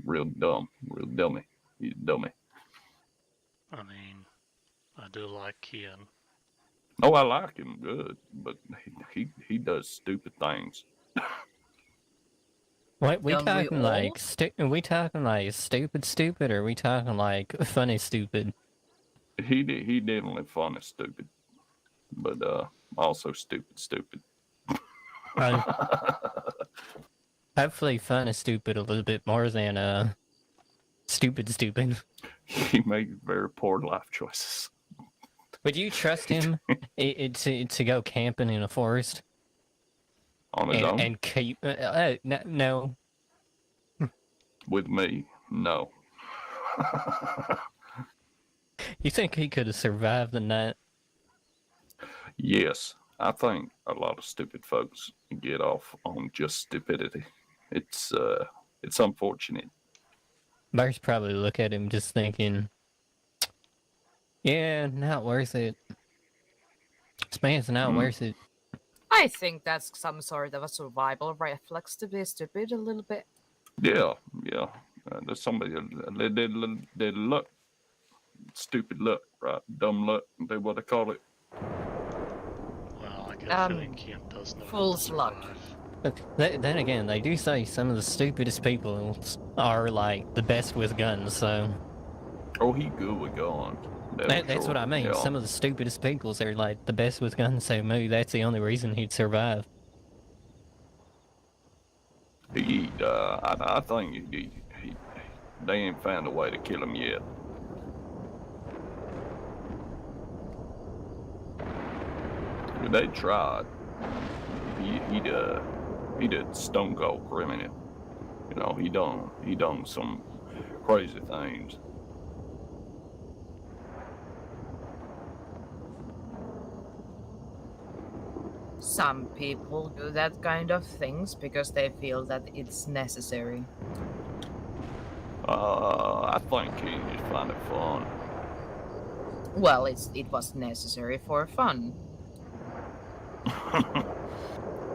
real dumb, real dummy. He's a dummy. I mean, I do like Kian. Oh, I like him good, but he does stupid things. What we Don't we talking all? like? Are we talking like stupid, or are we talking like funny stupid? He definitely fun and stupid, but also stupid. Hopefully fun is stupid a little bit more than stupid. He makes very poor life choices. Would you trust him to go camping in a forest? On his own? And keep... no. With me, no. You think he could have survived the night? Yes, I think a lot of stupid folks get off on just stupidity. It's unfortunate. Bars probably look at him just thinking, yeah, not worth it. This man's not worth it. I think that's some sort of a survival reflex to be stupid a little bit. Yeah. There's somebody they luck, stupid luck, right? Dumb luck. That's what they call it. Well, I get a feeling Kian does know. Fool's luck. But then again, they do say some of the stupidest people are like the best with guns, so... Oh, he good with guns. That's what I mean. Yeah. Some of the stupidest people are like the best with guns, so maybe that's the only reason he'd survive. I think they ain't found a way to kill him yet. If they tried, he did stone cold criminal. You know, he done some crazy things. Some people do that kind of things because they feel that it's necessary. I think he just find it fun. Well, it was necessary for fun.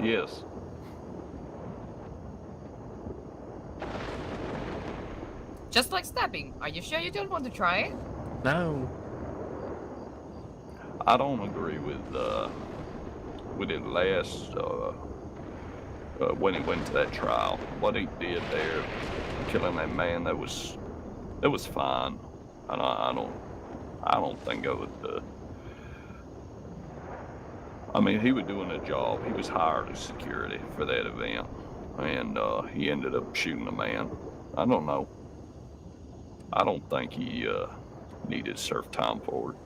Yes. Just like stabbing. Are you sure you don't want to try it? No. I don't agree with it last when he went to that trial. What he did there, killing that man, that was fine. And I don't think I would. I mean, he was doing a job. He was hired as security for that event, and he ended up shooting a man. I don't know. I don't think he needed to serve time for it.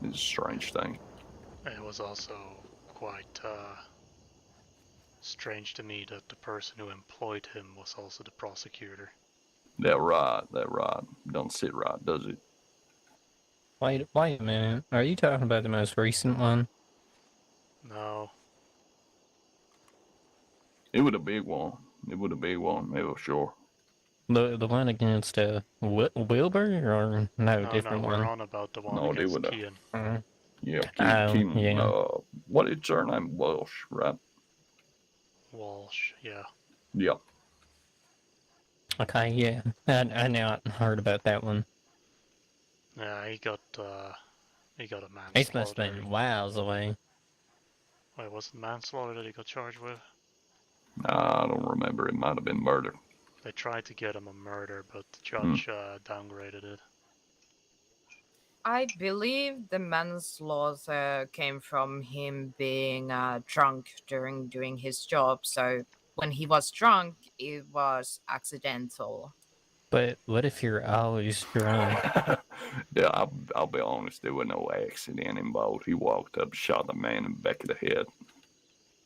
It's a strange thing. It was also quite strange to me that the person who employed him was also the prosecutor. That right. Don't sit right, does it? Wait a minute. Are you talking about the most recent one? No. It was a big one. It was sure. The one against Wilbur, or no, different we're one? on about the one No, they against would have. Kian. Yeah, Oh, Keen. yeah. What is her name? Welsh, right? Walsh, yeah. Yeah. Okay, yeah. I now heard about that one. Yeah, he got a It must manslaughter. have been miles away. Wait, was it manslaughter that he got charged with? I don't remember. It might have been murder. They tried to get him a murder, but the judge downgraded it. I believe the manslaughter came from him being drunk during doing his job. So when he was drunk, it was accidental. But what if you're always drunk? Yeah, I'll be honest. There was no accident involved. He walked up, shot the man in the back of the head.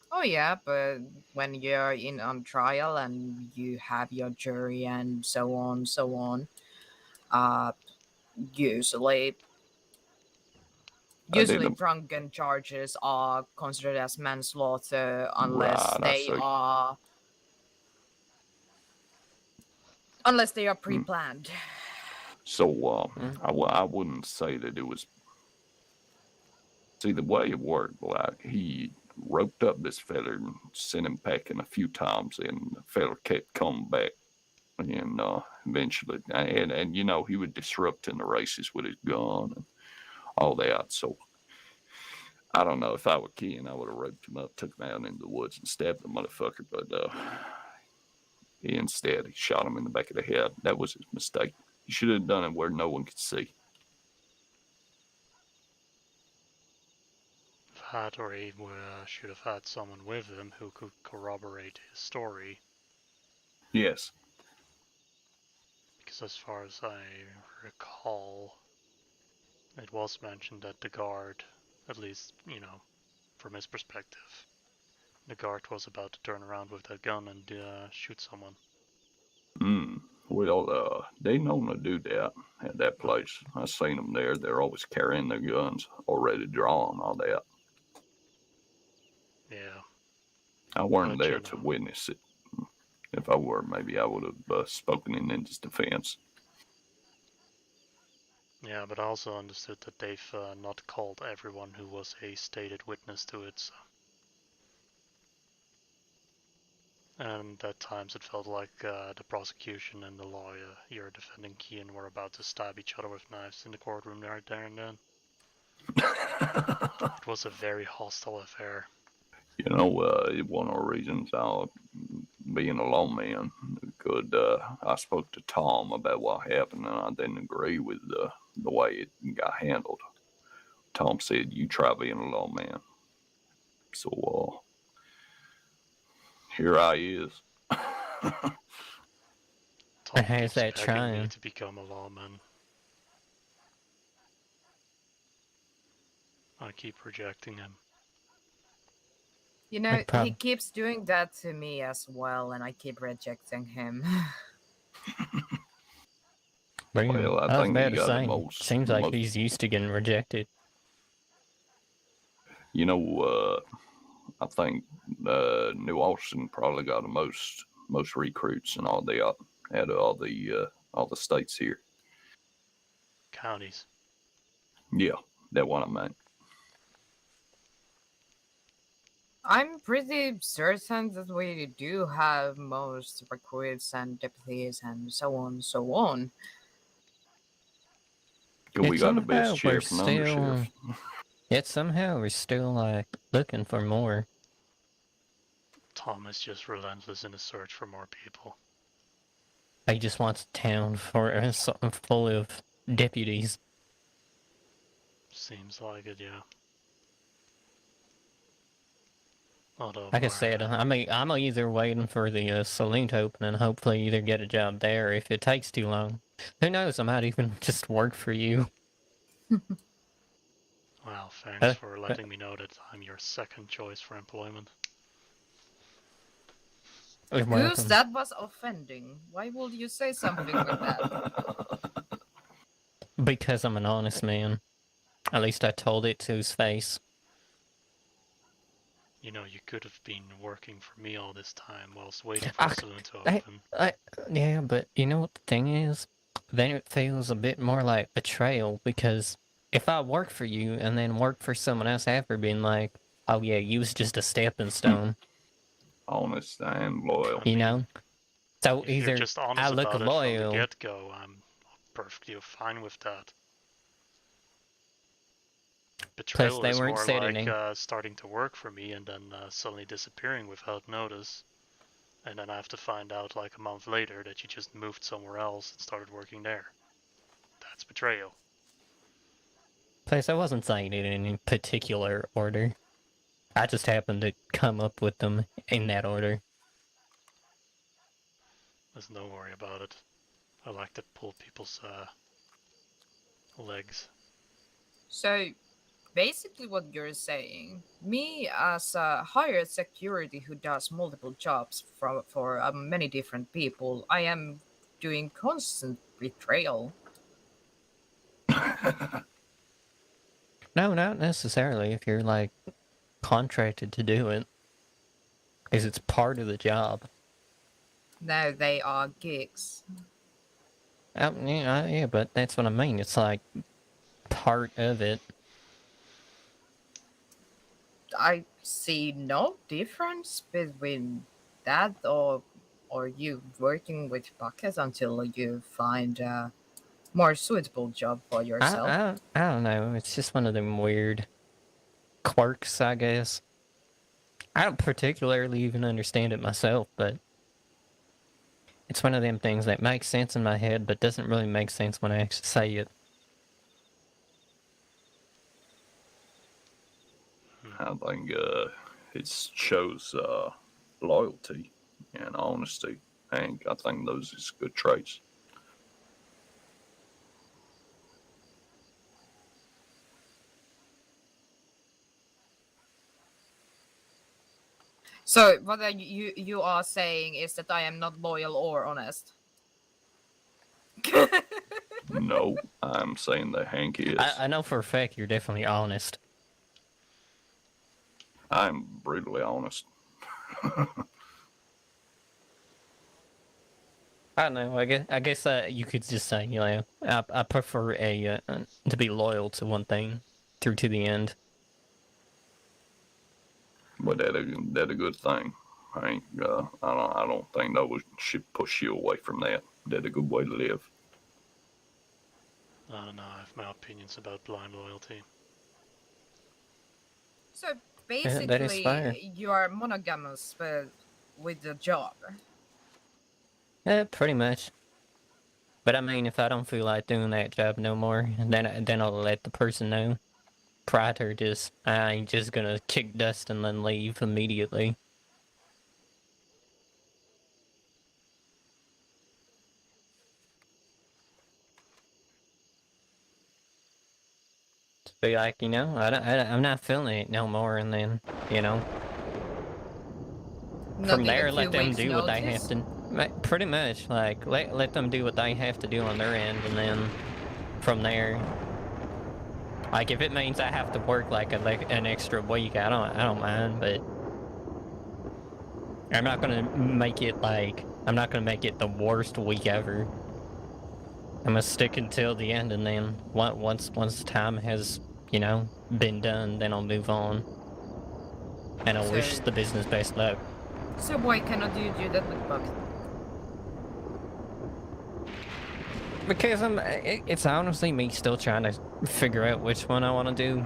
Oh yeah, but when you're in on trial and you have your jury and so on, uh, usually I didn't. drunken charges are considered as manslaughter Right, I see. Unless they are pre-planned. So I wouldn't say that it was. See, the way it worked, like he roped up this fella and sent him packing a few times, and the fella kept coming back. And eventually, and you know, he was disrupting the races with his gun and all that. So I don't know, if I were Ken, I would have roped him up, took him out into the woods, and stabbed the motherfucker. But instead, he shot him in the back of the head. That was his mistake. He should have done it where no one could see. That, or he should have had someone with him who could corroborate his story. Yes. Because as far as I recall, it was mentioned that the guard, at least, you know, from his perspective, the guard was about to turn around with that gun and shoot someone. Well, they known to do that at that place. I seen them there. They're always carrying their guns already drawn, all that. Yeah. I weren't But, there to witness it. If I were, maybe I would have spoken in his defense. Yeah, but I also understood that they've not called everyone who was a stated witness to it, so. And at times it felt like the prosecution and the lawyer you're defending Kian were about to stab each other with knives in the courtroom right there and then. It was a very hostile affair. You know, one of the reasons I'll being a lawman, I spoke to Tom about what happened, and I didn't agree with the way it got handled. Tom said, "You try being a lawman." So here I is. Tom How's that keeps begging me trying? to become a lawman. I keep rejecting him. You know, he keeps doing that to me as well, and I keep rejecting him. Well, I think he got the most. Seems like he's used to getting rejected. You know, I think New Austin probably got the most recruits and all the out of all the states here. Counties. Yeah, that one I meant. I'm pretty certain that we do have most recruits and deputies and so on, so on. Yeah, we Yet got the best somehow we're sheriff and undersheriff. still like looking for more. Tom is just relentless in his search for more people. He just wants a town full of deputies. Seems like it, yeah. Although Like I said, I'm either waiting for the saloon to open and hopefully either get a job there. If it takes too long, who knows? I might even just work for you. well, thanks for uh, letting me know that I'm your second choice for employment. Goose, that was offending. Why would you say something like that? Because I'm an honest man. At least I told it to his face. You know, you could have been working for me all this time whilst waiting for the saloon to open. Yeah, but you know what the thing is? Then it feels a bit more like betrayal, because if I work for you and then work for someone else after, being like, oh yeah, you was just a stepping stone. Honest and loyal. You know? So if either you're just honest I look about it loyal... from the get-go, I'm perfectly fine with that. Betrayal is more like starting to work for me and then suddenly disappearing without notice. And then I have to find out like a month later that you just moved somewhere else and started working there. That's betrayal. Plus, I wasn't saying it in any particular order. I just happened to come up with them in that order. There's no worry about it. I like to pull people's legs. So, basically what you're saying, me as a hired security who does multiple jobs for many different people, I am doing constant betrayal. No, not necessarily if you're, like, contracted to do it. Because it's part of the job. No, they are gigs. Yeah, but that's what I mean. It's, like, part of it. I see no difference between that or you working with Buckett until you find a more suitable job for yourself. I don't know. It's just one of them weird quirks, I guess. I don't particularly even understand it myself, but it's one of them things that makes sense in my head, but doesn't really make sense when I actually say it. I think it shows loyalty and honesty, and I think those is good traits. So what you are saying is that I am not loyal or honest. No, I'm saying that Hank is. I know for a fact you're definitely honest. I'm brutally honest. I don't know. I guess you could just say, you know, I prefer to be loyal to one thing through to the end. But that's a good thing. I don't think that should push you away from that. That's a good way to live. I don't know. I have my opinions about blind loyalty. So basically, fair. you are monogamous with the job. Yeah, pretty much. But I mean, if I don't feel like doing that job no more, then I'll let the person know. Prior to just, I ain't just gonna kick dust and then leave immediately. Just be like, you know, I'm not feeling it no more, and then, you know. From there, let them do what they have to. Pretty much, like, let them do what they have to do on their end, and then from there, like, if it means I have to work like an extra week, I don't mind, but I'm not gonna make it the worst week ever. I'm gonna stick until the end, and then once time has, you know, been done, then I'll move on. And I wish So- the business best luck. So why cannot you do that with Buckett? Because it's honestly me still trying to figure out which one I want to do.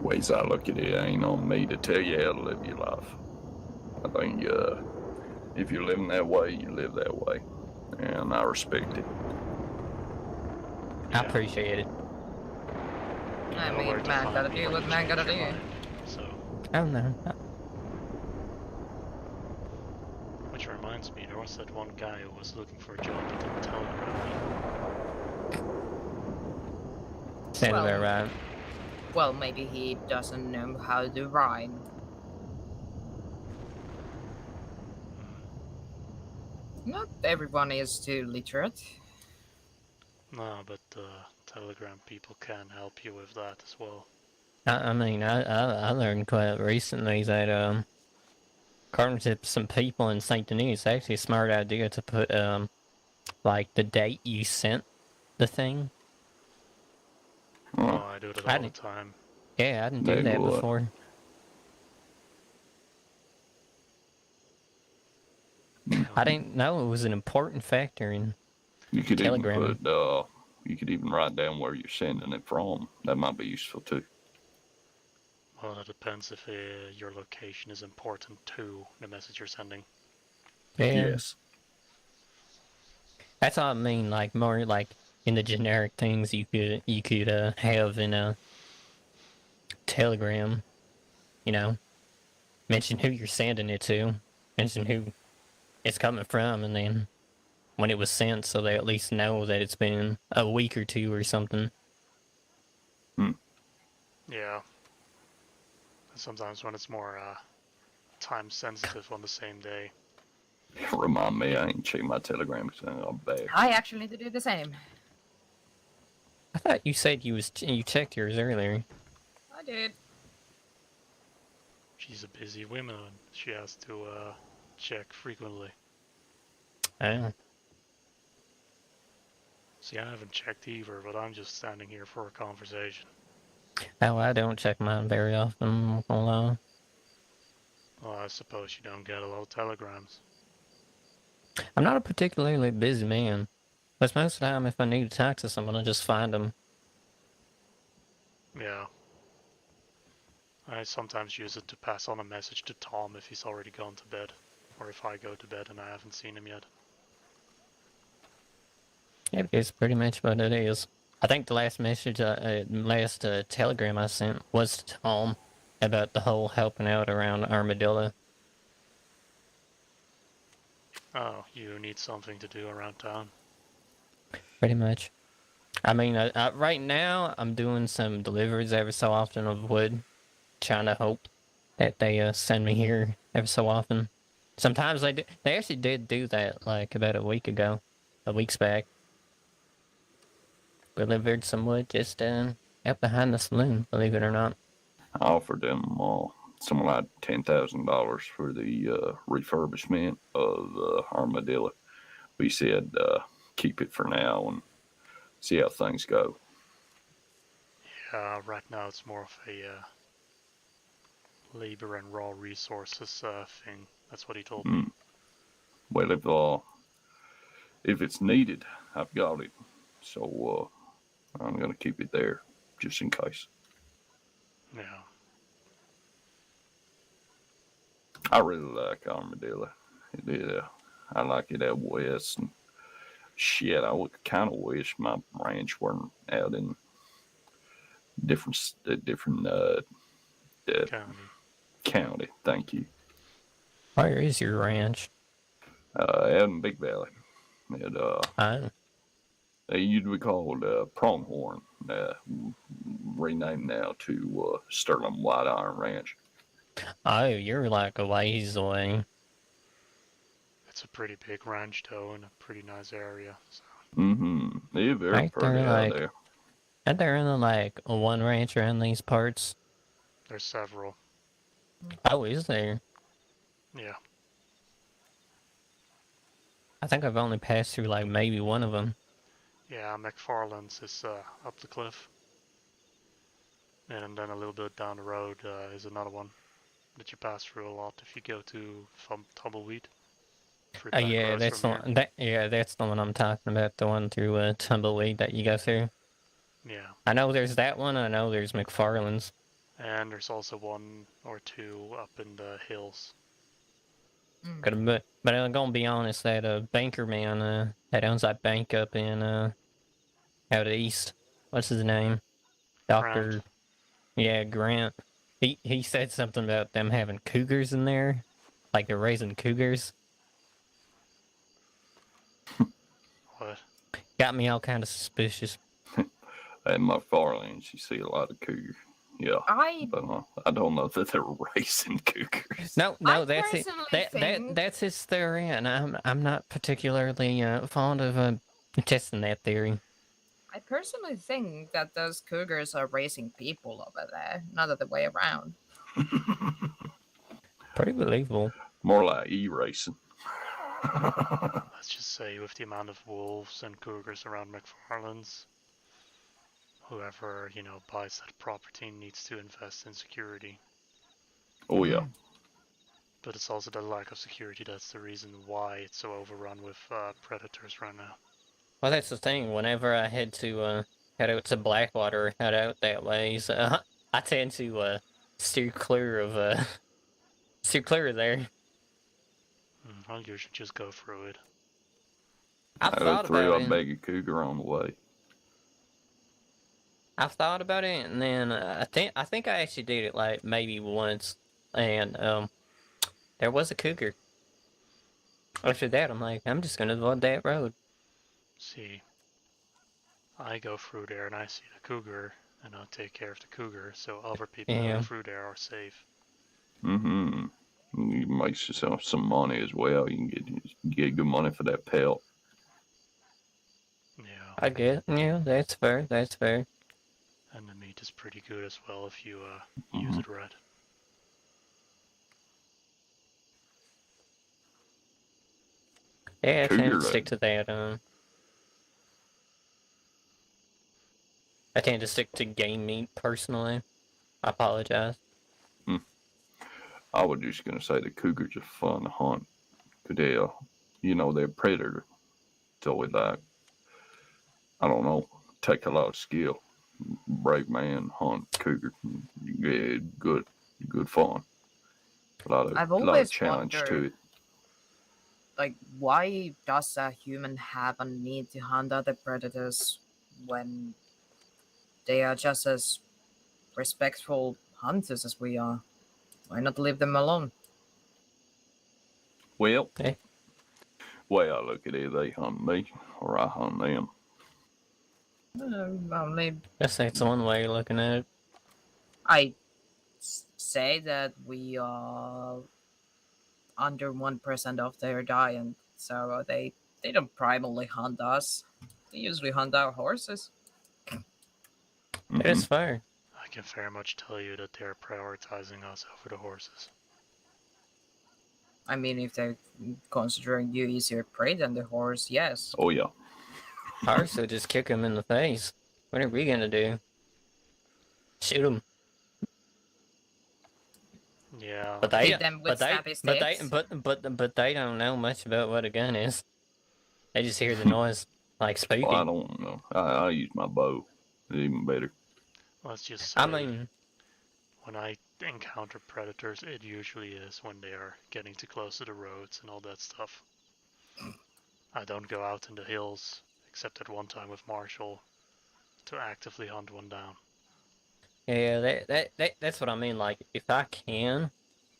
Ways I look at it, ain't on me to tell you how to live your life. I think if you're living that way, you live that way, and I respect it. I appreciate it. I know mean, where to man find gotta me do when what you man change gotta your do. mind. So, I don't know. which reminds me, there was that one guy who was looking for a job at the Telegram. Sounds Well- about right. Well, maybe he doesn't know how to ride. Not everyone is too literate. No, but Telegram people can help you with that as well. I mean, I learned quite recently that according to some people in St. Denis, it's actually a smart idea to put like the date you sent the thing. Oh, I do that I all the didn't- time. Yeah, I didn't do They that would. before. I didn't know it was an important factor in. You could Telegram. even put, you could even write down where you're sending it from. That might be useful too. Well, it depends if your location is important to the message you're sending. Yeah, Yes. that's all I mean. Like more like in the generic things you could have in a Telegram. You know, mention who you're sending it to, mention who it's coming from, and then when it was sent, so they at least know that it's been a week or two or something. Yeah. Sometimes when it's more time sensitive on the same day. Remind me, I ain't checked my Telegram because I'm bad. I actually need to do the same. I thought you said you checked yours earlier. I did. She's a busy woman. She has to check frequently. Oh, See, I haven't checked either, but I'm just standing here for a conversation. oh, I don't check mine very often. I'm not gonna lie. Well, I suppose you don't get a lot of telegrams. I'm not a particularly busy man. But most of the time, if I need to talk to someone, I just find them. Yeah. I sometimes use it to pass on a message to Tom if he's already gone to bed. Or if I go to bed and I haven't seen him yet. Yeah, it's pretty much what it is. I think the last message, last telegram I sent was to Tom about the whole helping out around Armadillo. Oh, you need something to do around town? Pretty much. I mean, right now I'm doing some deliveries every so often of wood, trying to hope that they send me here every so often. Sometimes they actually did do that like about a weeks back. Delivered some wood just out behind the saloon, believe it or not. I offered them something like $10,000 for the refurbishment of the Armadillo. We said keep it for now and see how things go. Yeah, right now it's more of a labor and raw resources thing. That's what he told me. Well, if it's needed, I've got it. So I'm gonna keep it there just in case. Yeah. I really like Armadillo. I like it out west. And shit, I would kind of wish my ranch weren't out in different County. county. Thank you. Where is your ranch? Out in Big Valley. I It used to be called Pronghorn. Renamed now to Sterling White Iron Ranch. Oh, you're like a ways away. It's a pretty big ranch though, in a pretty nice area. So. They're very Right there, pretty out like- there. And there isn't like one ranch around these parts. There's several. Oh, is there? Yeah. I think I've only passed through like maybe one of them. Yeah, McFarland's is up the cliff. And then a little bit down the road is another one that you pass through a lot if you go to Tumbleweed. Through back Yeah, roads that's from the here. one. That's the one I'm talking about. The one through Tumbleweed that you go through. Yeah. I know there's that one. I know there's McFarland's. And there's also one or two up in the hills. But I'm gonna be honest, that banker man that owns that bank up in out east. What's his name? Grant. Doctor. Yeah, Grant. He said something about them having cougars in there, like they're raising cougars. What? Got me all kind of suspicious. In my farlands, you see a lot of cougar. Yeah, but I don't know that they're racing cougars. No, I that's it. personally think- That's his theory, and I'm not particularly fond of testing that theory. I personally think that those cougars are raising people over there, not the other way around. Pretty believable. More like e-racing. Let's just say with the amount of wolves and cougars around McFarland's, whoever, buys that property needs to invest in security. Oh yeah. But it's also the lack of security that's the reason why it's so overrun with predators right now. Well, that's the thing. Whenever I head out to Blackwater, head out that way, so I tend to steer clear of there. I'll usually just go through it. I've I thought threw about a it. mega cougar on the way. I've thought about it, and then I think I actually did it like maybe once, and there was a cougar. After that, I'm like, I'm just gonna avoid that road. See, I go through there and I see the cougar, and I'll take care of the cougar, so other people going through there are safe. Mm-hmm. You make yourself some money as well. You can get good money for that pelt. Yeah. I get, yeah, that's fair. That's fair. And the meat is pretty good as well if you use it right. Yeah, I tend to Cougar stick to that. I tend to stick to game meat personally. I apologize. I was just gonna say the cougars are fun to hunt. Cause they're a predator. So with that, I don't know, take a lot of skill. Brave man hunt cougar. You get good fun. I've A lot of always challenge to wondered, it. like, why does a human have a need to hunt other predators when they are just as respectful hunters as we are? Why not leave them alone? Well, Okay. way I look at it, they hunt me or I hunt them. Only Guess that's one way of looking at it. I say that we are under 1% of their diet, so they don't primarily hunt us. They usually hunt our horses. It's fair. I can very much tell you that they're prioritizing us over the horses. I mean, if they're considering you easier prey than the horse, yes. Oh yeah. Ours will just kick him in the face. What are we gonna do? Shoot him. Yeah. But they, Hit them with snappy sticks. but they don't know much about what a gun is. They just hear the noise, like spooky. Well, I don't know. I use my bow. It's even better. Let's just say, I mean, when I encounter predators, it usually is when they are getting too close to the roads and all that stuff. I don't go out in the hills, except at one time with Marshall, to actively hunt one down. yeah, that's what I mean. Like, if I can,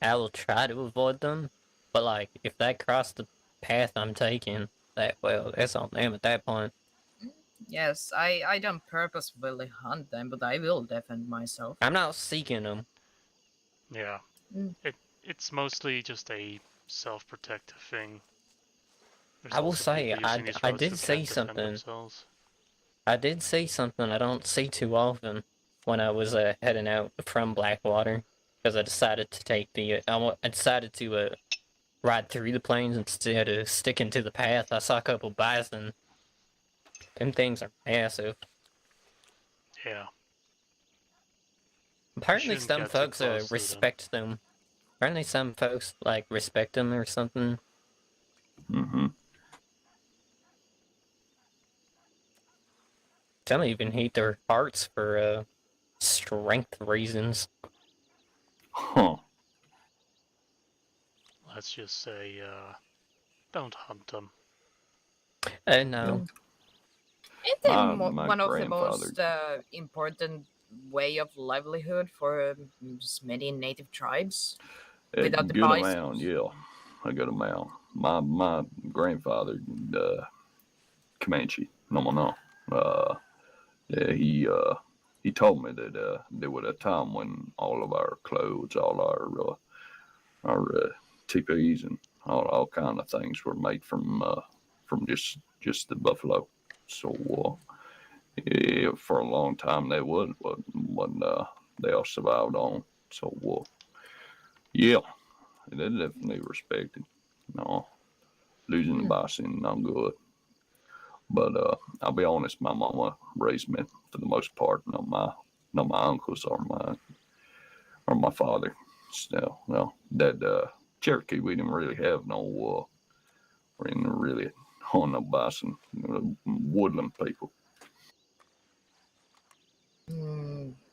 I will try to avoid them. But like, if they cross the path I'm taking, that's on them at that point. Yes, I don't purposefully hunt them, but I will defend myself. I'm not seeking them. Yeah. It's mostly just a self-protective thing. There's I will also say, people using these I roads did who see can't defend something. themselves. I did see something I don't see too often. when I was heading out from Blackwater because I decided to take the I decided to ride through the plains instead of sticking to the path. I saw a couple bison. Them things are massive. Yeah. Apparently, shouldn't some get too folks close to them. respect them. Apparently, some folks like respect them or something. Mm-hmm. Some even hate their hearts for strength reasons. Huh. Let's just say, don't hunt them. No. Isn't it My one of the grandfather- most important way of livelihood for many native tribes? Without the good bison? amount, yeah. A good amount. My grandfather, Comanche, no. Yeah, he told me that there was a time when all of our clothes, all our teepees and all kind of things were made from just the buffalo. So yeah, for a long time they was what they all survived on. So yeah, they're definitely respected. No, losing the bison not good. But I'll be honest, my mama raised me for the most part. Not my uncles or my father. So, well, that Cherokee, we didn't really have no. We didn't really hunt no bison. Woodland people.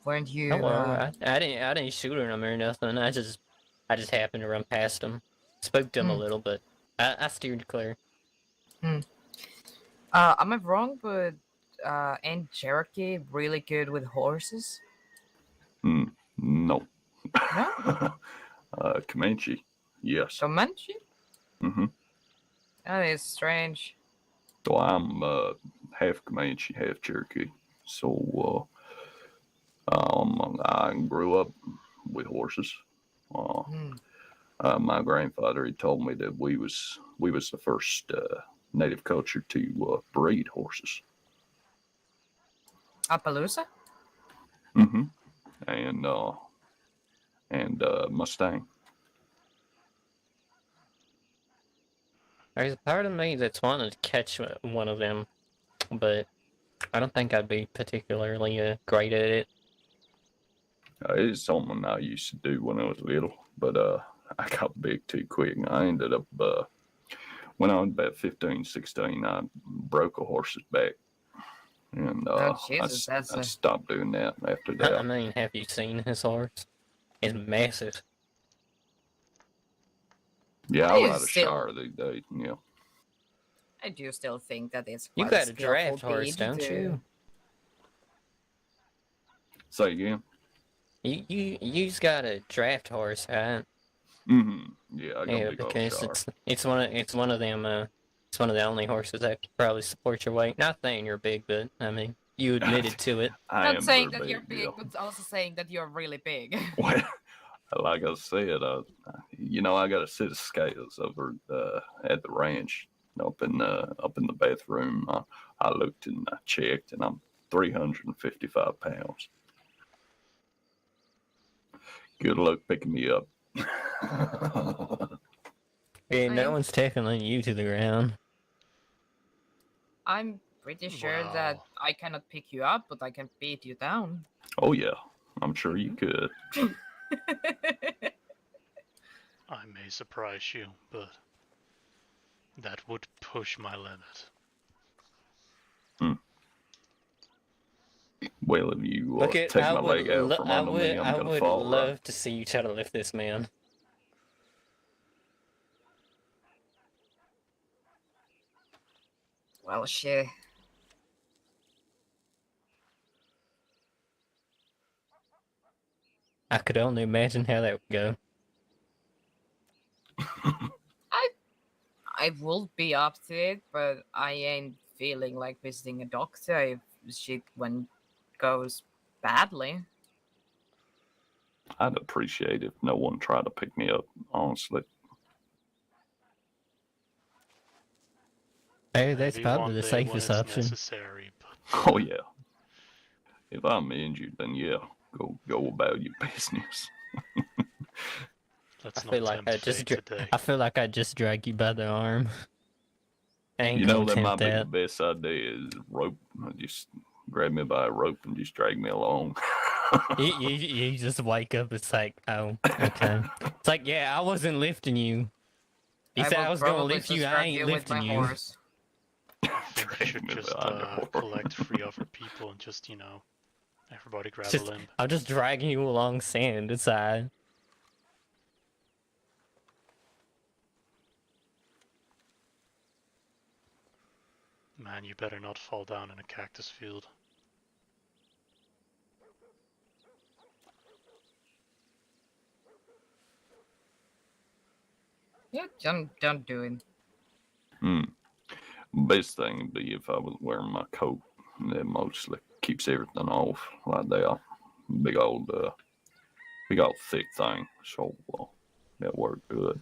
Weren't you? Oh well, I didn't shoot them or nothing. I just happened to run past them, spooked them a little, but I steered clear. Am I wrong? But ain't Cherokee really good with horses? No. No, Comanche, yes. Comanche. Mm-hmm. That is strange. So I'm half Comanche, half Cherokee. So I grew up with horses. My grandfather, he told me that we was the first native culture to breed horses. Appaloosa? Mm-hmm. And Mustang. There's a part of me that's wanted to catch one of them, but I don't think I'd be particularly great at it. It's something I used to do when I was little, but I got big too quick. I ended up, when I was about 15, 16, I broke a horse's back. And Jesus, I stopped doing that after that. I mean, have you seen his horse? It's massive. Yeah, I I ride a still- Shire these days. Yeah. I do still think that it's You quite got a skillful draft horse, breed don't to- you? Say again. You've got a draft horse, right? Mm-hmm. Yeah, I got Yeah, a big old because Shire. it's one of them. It's one of the only horses that could probably support your weight. Not saying you're big, but I mean, you admitted to it. I Not am saying very that you're big, yeah. but also saying that you're really big. Well, like I said, I got a set of scales over at the ranch up in the bathroom. I looked and I checked, and I'm 355 pounds. Good luck picking me up. Yeah, no Right. one's tackling you to the ground. I'm pretty sure that Wow. I cannot pick you up, but I can beat you down. Oh yeah, I'm sure you could. I may surprise you, but that would push my limit. Well, if you Look at, take I my would, leg out from under me, I'm I gonna would fall. love Right? to see you try to lift this man. Well, shit. I could only imagine how that would go. I will be up to it, but I ain't feeling like visiting a doctor if shit goes badly. I'd appreciate if no one tried to pick me up. Honestly. Hey, that's Maybe probably one the day safest when it's option. necessary, but Oh yeah. If I'm injured, then yeah, go about your business. Let's I not feel like tempt fate today. I feel like I just drag you by the arm. I ain't You know, gonna that might tempt be the that. best idea is rope. Just grab me by a rope and just drag me along. You just wake up. It's like, oh, okay. It's like, yeah, I wasn't lifting you. You I said will I was gonna probably lift you. just I drag ain't you with my lifting you. horse. I think you Drag should me just behind a horse. collect 3 other people and just, everybody grab a limb. I'm just dragging you along sand. It's alright. Man, you better not fall down in a cactus field. Yeah, don't do it. Best thing would be if I was wearing my coat. That mostly keeps everything off like that. Big old thick thing. So that worked good.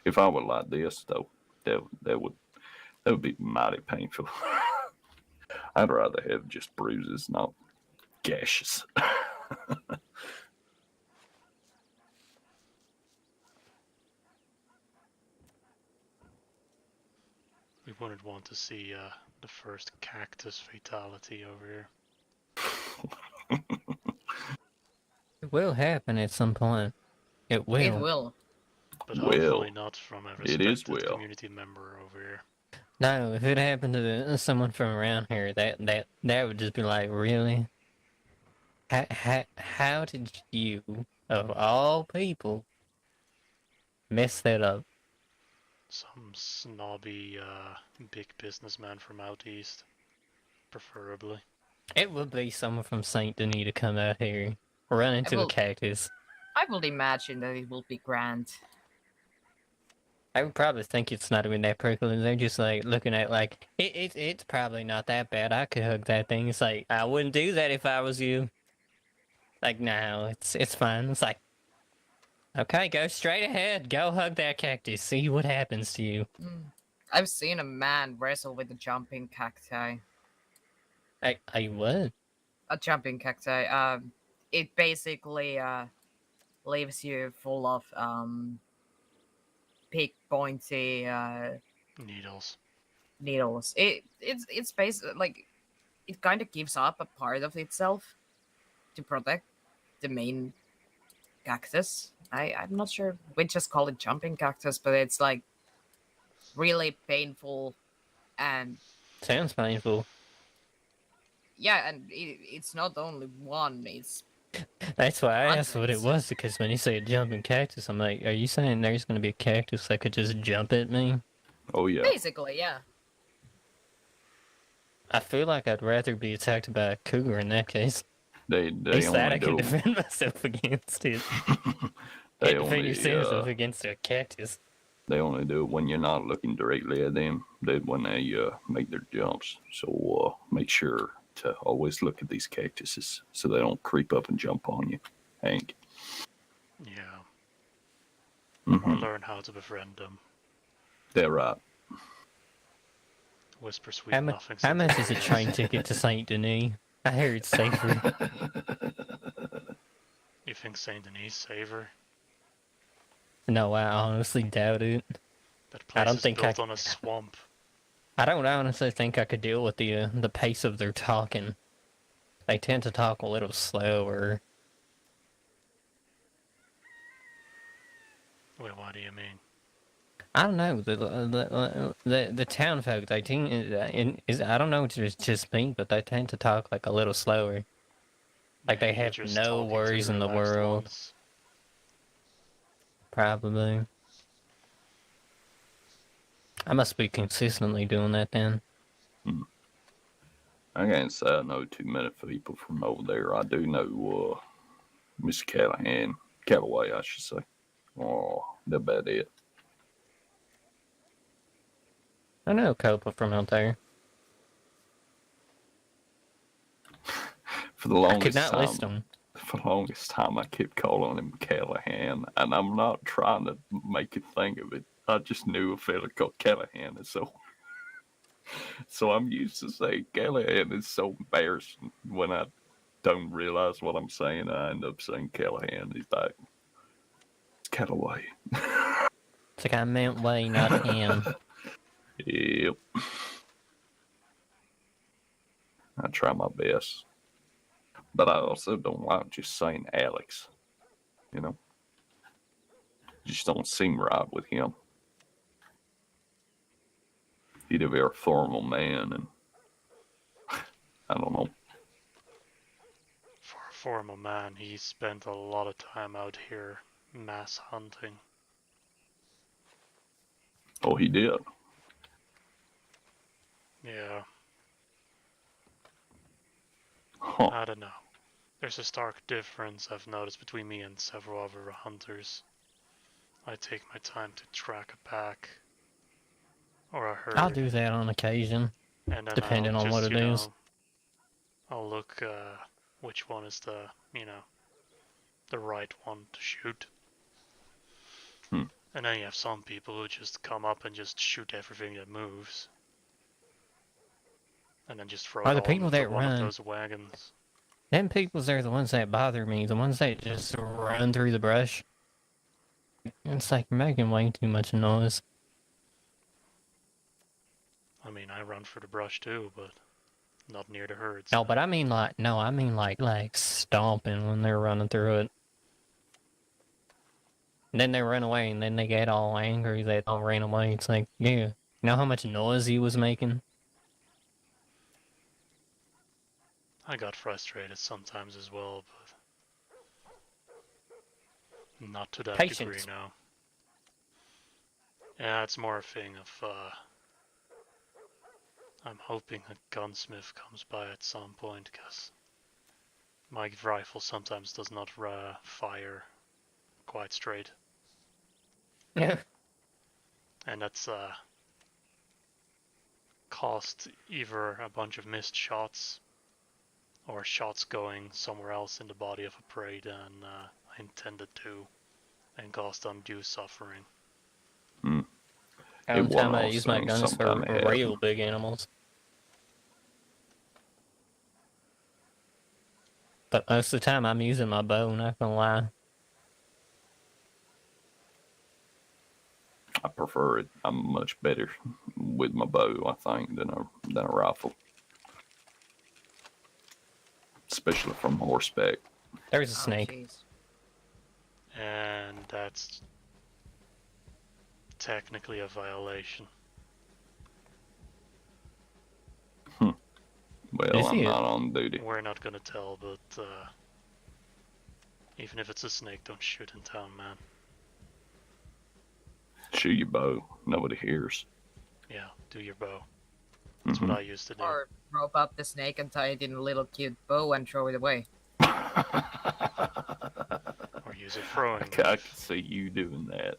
If I were like this though, that would be mighty painful. I'd rather have just bruises, not gashes. We wouldn't want to see the first cactus fatality over here. It will happen at some point. It will. It will. But Well, hopefully not from a it is respected will. community member over here. No, if it happened to someone from around here, that would just be like, really? How did you, of all people, mess that up? Some snobby big businessman from out east, preferably. It would be someone from Saint Denis to come out here, run into a cactus. I will imagine that it will be grand. I would probably think it's not even that prickly. They're just like looking at like it's probably not that bad. I could hug that thing. It's like I wouldn't do that if I was you. Like no, it's fine. It's like okay, go straight ahead. Go hug that cactus. See what happens to you. I've seen a man wrestle with a jumping cacti. I what? A jumping cacti. It basically leaves you full of big pointy Needles. It's basically like it kind of gives up a part of itself to protect the main cactus. I'm not sure we just call it jumping cactus, but it's like really painful and Sounds painful. yeah, and it's not only one. It's That's why I asked what it hundreds. was because when you say a jumping cactus, I'm like, are you saying there's gonna be a cactus that could just jump at me? Oh yeah. Basically, yeah. I feel like I'd rather be attacked by a cougar in that case. They At least that I only can do. defend myself against it. They Defend only yourself against a cactus. they only do it when you're not looking directly at them. When they make their jumps. So make sure to always look at these cactuses so they don't creep up and jump on you, Hank. Yeah. Or Mm-hmm. learn how to befriend them. They're right. Whisper sweet How nothings. much is a train ticket to Saint Denis? I hear it's safer. You think Saint Denis safer? No, I honestly doubt it. That place don't is think built on a swamp. I don't honestly think I could deal with the pace of their talking. They tend to talk a little slower. Wait, what do you mean? I don't know the town folk. They tend I don't know if it's just me, but they tend to talk like a little slower. Like they Maybe you're have just no talking to worries in the relaxed world. ones. Probably. I must be consistently doing that then. I can't say I know too many people from over there. I do know Mr. Callaway, I should say. Oh, that's about it. I know a couple from out there. For the I could longest not time, list them. for the longest time, I kept calling him Callahan, and I'm not trying to make you think of it. I just knew a fella called Callahan, and so I'm used to saying Callahan. It's so embarrassing when I don't realize what I'm saying. I end up saying Callahan. He's like, it's Callaway. It's like I meant way, not him. Yep. I try my best. But I also don't like just saying Alex. You know? Just don't seem right with him. He's a very formal man, and I don't know. For a formal man, he spent a lot of time out here mass hunting. Oh, he did. Yeah, Huh. I don't know. There's a stark difference I've noticed between me and several other hunters. I take my time to track a pack or a herd. I'll do that on occasion, and then depending I'll on what just, it is. I'll look which one is the, the right one to shoot. And then you have some people who just come up and just shoot everything that moves. And then just throw Are it the all people into that one of run- those wagons. Them peoples are the ones that bother me, the ones that just run through the brush. It's like you're making way too much noise. I mean, I run through the brush too, but not near the herds. No, but I mean like stomping when they're running through it. And then they run away, and then they get all angry they all ran away. It's like, yeah, you know how much noise he was making? I got frustrated sometimes as well, but not to that degree Patience. now. Yeah, it's more a thing of, I'm hoping a gunsmith comes by at some point, because my rifle sometimes does not fire quite straight. Yeah. And that's caused either a bunch of missed shots or shots going somewhere else in the body of a prey than I intended to, and caused undue suffering. All the time I was use my saying guns for sometime it happened. real big animals. But most of the time I'm using my bow, not gonna lie. I prefer it. I'm much better with my bow, I think, than a rifle. Especially from horseback. There's a Oh, snake. jeez. And that's technically a violation. Well, Is I'm he? not on duty. We're not gonna tell, but even if it's a snake, don't shoot in town, man. Shoot your bow. Nobody hears. Yeah, do your bow. That's what I used to do. Or rope up the snake and tie it in a little cute bow and throw it away. Or use a throwing I can knife. see you doing that.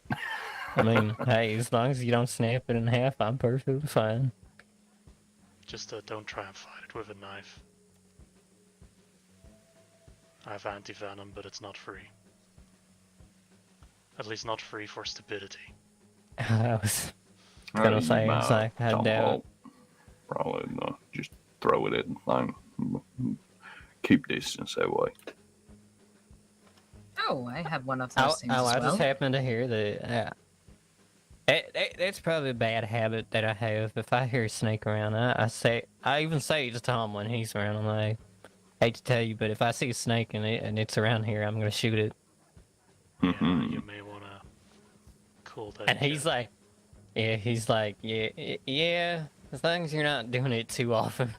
I mean, hey, as long as you don't snap it in half, I'm perfectly fine. Just don't try and fight it with a knife. I have anti-venom, but it's not free. At least not free for stupidity. I was gonna say, it's like, I doubt. Probably just throw it at the thing. Keep distance that way. Oh, I have one of those things as I well. just happened to hear that. That's probably a bad habit that I have. If I hear a snake around, I even say it to Tom when he's around. I'm like, hate to tell you, but if I see a snake and it's around here, I'm gonna shoot it. Yeah, you may want to cool that. And he's like, yeah. As long as you're not doing it too often.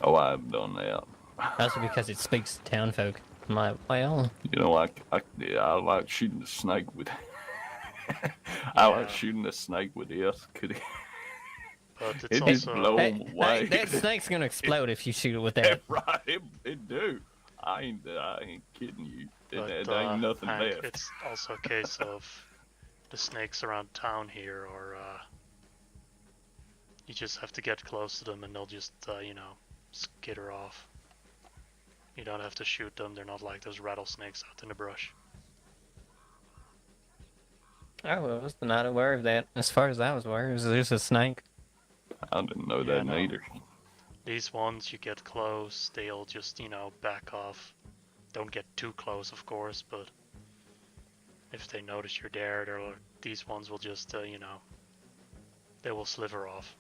Oh, I've done that. Also because it speaks to town folk. I'm like, well, You know, I like shooting the snake with. I like Yeah. shooting the snake with this. Could but it's it just also blow hey, them away? that snake's gonna explode if you shoot it with that. Right, it do. I ain't kidding you. but, It ain't nothing Hank, left. it's also a case of the snakes around town here, or you just have to get close to them and they'll just skitter off. You don't have to shoot them. They're not like those rattlesnakes out in the brush. I was not aware of that. As far as I was aware, it was just a snake. I didn't know Yeah, that no. neither. These ones, you get close, they'll just, back off. Don't get too close, of course, but if they notice you're there, these ones will just, they will sliver off.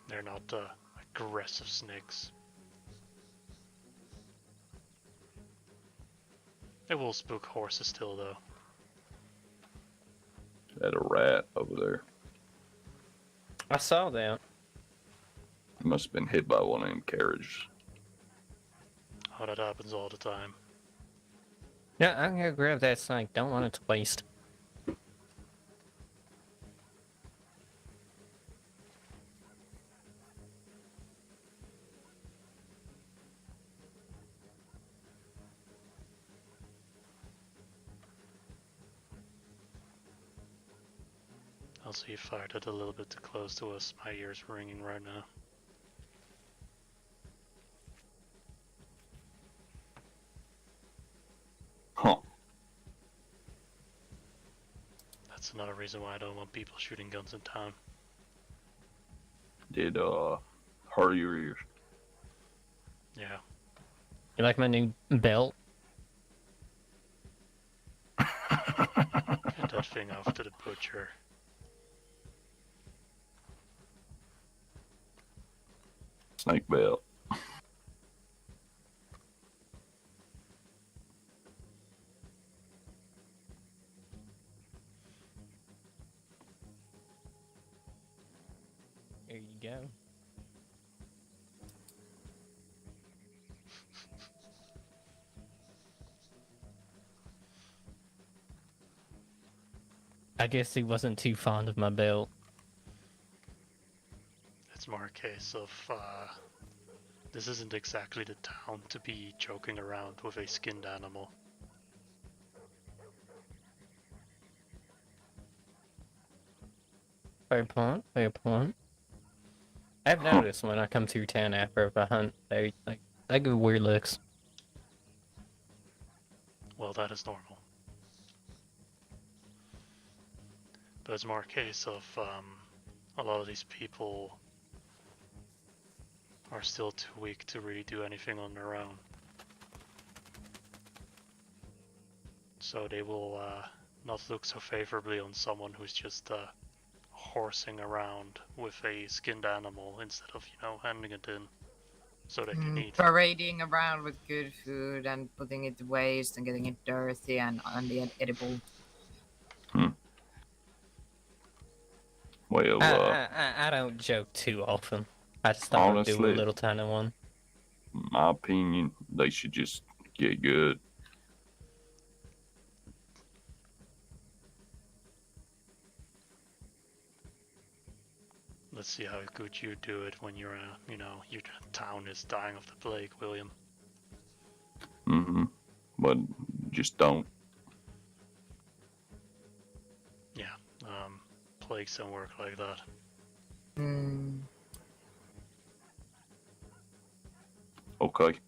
They're not aggressive snakes. They will spook horses still, though. Had a rat over there. I saw that. He must have been hit by one of them carriages. Oh, that happens all the time. Yeah, I'm gonna grab that snake. Don't want it to waste. Also, you fired it a little bit too close to us. My ear's ringing right now. Huh. That's another reason why I don't want people shooting guns in town. Did hurt your ears? Yeah. You like my new belt? Get that thing off to the butcher. Snake belt. There you go. I guess he wasn't too fond of my belt. It's more a case of, this isn't exactly the town to be joking around with a skinned animal. Fair point, fair point. I've noticed when I come through town after a hunt, they give weird looks. Well, that is normal. But it's more a case of, a lot of these people are still too weak to really do anything on their own. So they will not look so favorably on someone who's just horsing around with a skinned animal instead of, handing it in so they can eat. Parading around with good food and putting it to waste and getting it dirty and unedible. Well, I don't joke too often. I just don't want to do a honestly, little tiny one. my opinion, they should just get good. Let's see how good you do it when you're, your town is dying of the plague, William. But just don't. Yeah, plagues don't work like that. Okay.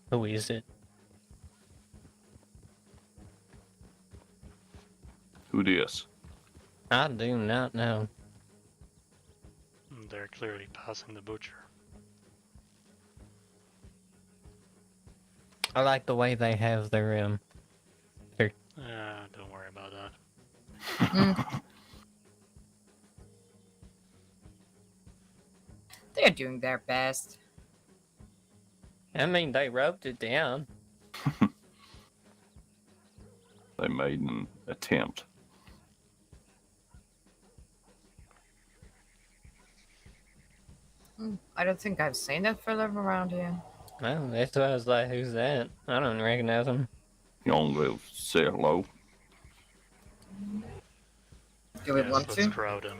Who is it? Who this? I do not know. They're clearly passing the butcher. I like the way they have their Don't worry about that. They're doing their best. I mean, they roped it down. They made an attempt. I don't think I've seen that fella around here. Well, that's why I was like, who's that? I don't recognize him. Young little say hello. Do we Yes, want let's to? crowd him.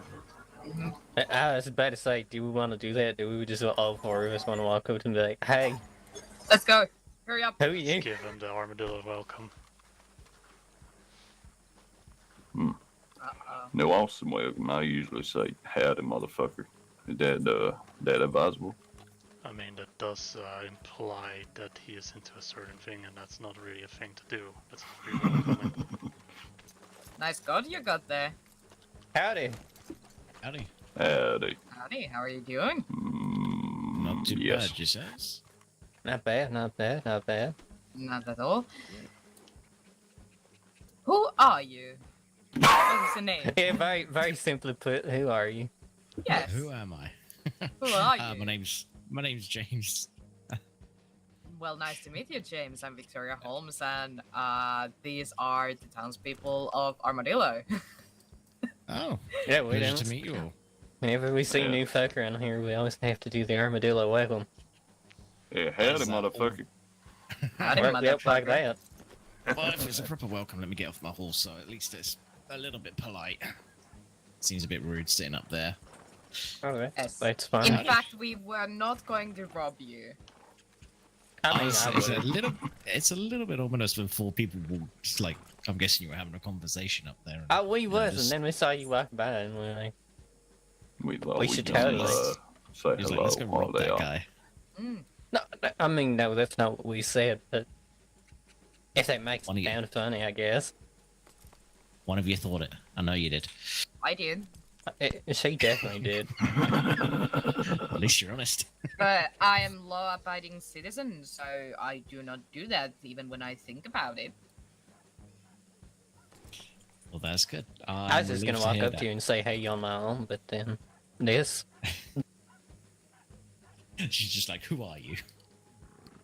I was about to say, do we want to do that? Do we just all four of us want to walk up to him and be like, hey, Let's go. Hurry up. who are you? Give him the armadillo welcome. No awesome welcome. I usually say howdy, motherfucker. Is that advisable? I mean, that does imply that he is into a certain thing, and that's not really a thing to do. That's not really where I'm coming. Nice god you got there. Howdy. Howdy. Howdy. Howdy, how are you doing? Not too Yes. bad, yourselves. Not bad, not bad, not bad. Not at all. Who are you? What is your name? Yeah, very, very simply put, who are you? Yes. Who am I? Who are you? My name's James. Well, nice to meet you, James. I'm Victoria Holmes, and these are the townspeople of Armadillo. Oh, Yeah, we pleasure don't. to meet you all. Whenever we see Yeah. new folk around here, we always have to do the armadillo welcome. Yeah, howdy, Is that all? motherfucker. Howdy, Yep, like motherfucker. that. Well, if it's a proper welcome, let me get off my horse, so at least it's a little bit polite. Seems a bit rude sitting up there. Alright, Yes. that's fine. In fact, we were not going to rob you. I mean, It's, I would. it's a little bit ominous when four people walked, like, I'm guessing you were having a conversation up there. And, Oh, we you know, was, and just- then we saw you walk by, and we're like, We should gonna, tell you. say He's like, hello let's go while rob they that are. guy. Mm. no, I mean, no, that's not what we said, but if that makes One it of you- sound funny, I guess. One of you thought it. I know you did. I did. She definitely did. At least you're honest. But I am law-abiding citizen, so I do not do that even when I think about it. Well, that's good. I was just gonna walk up to you and say, hey, on my own, but then this. She's just like, who are you?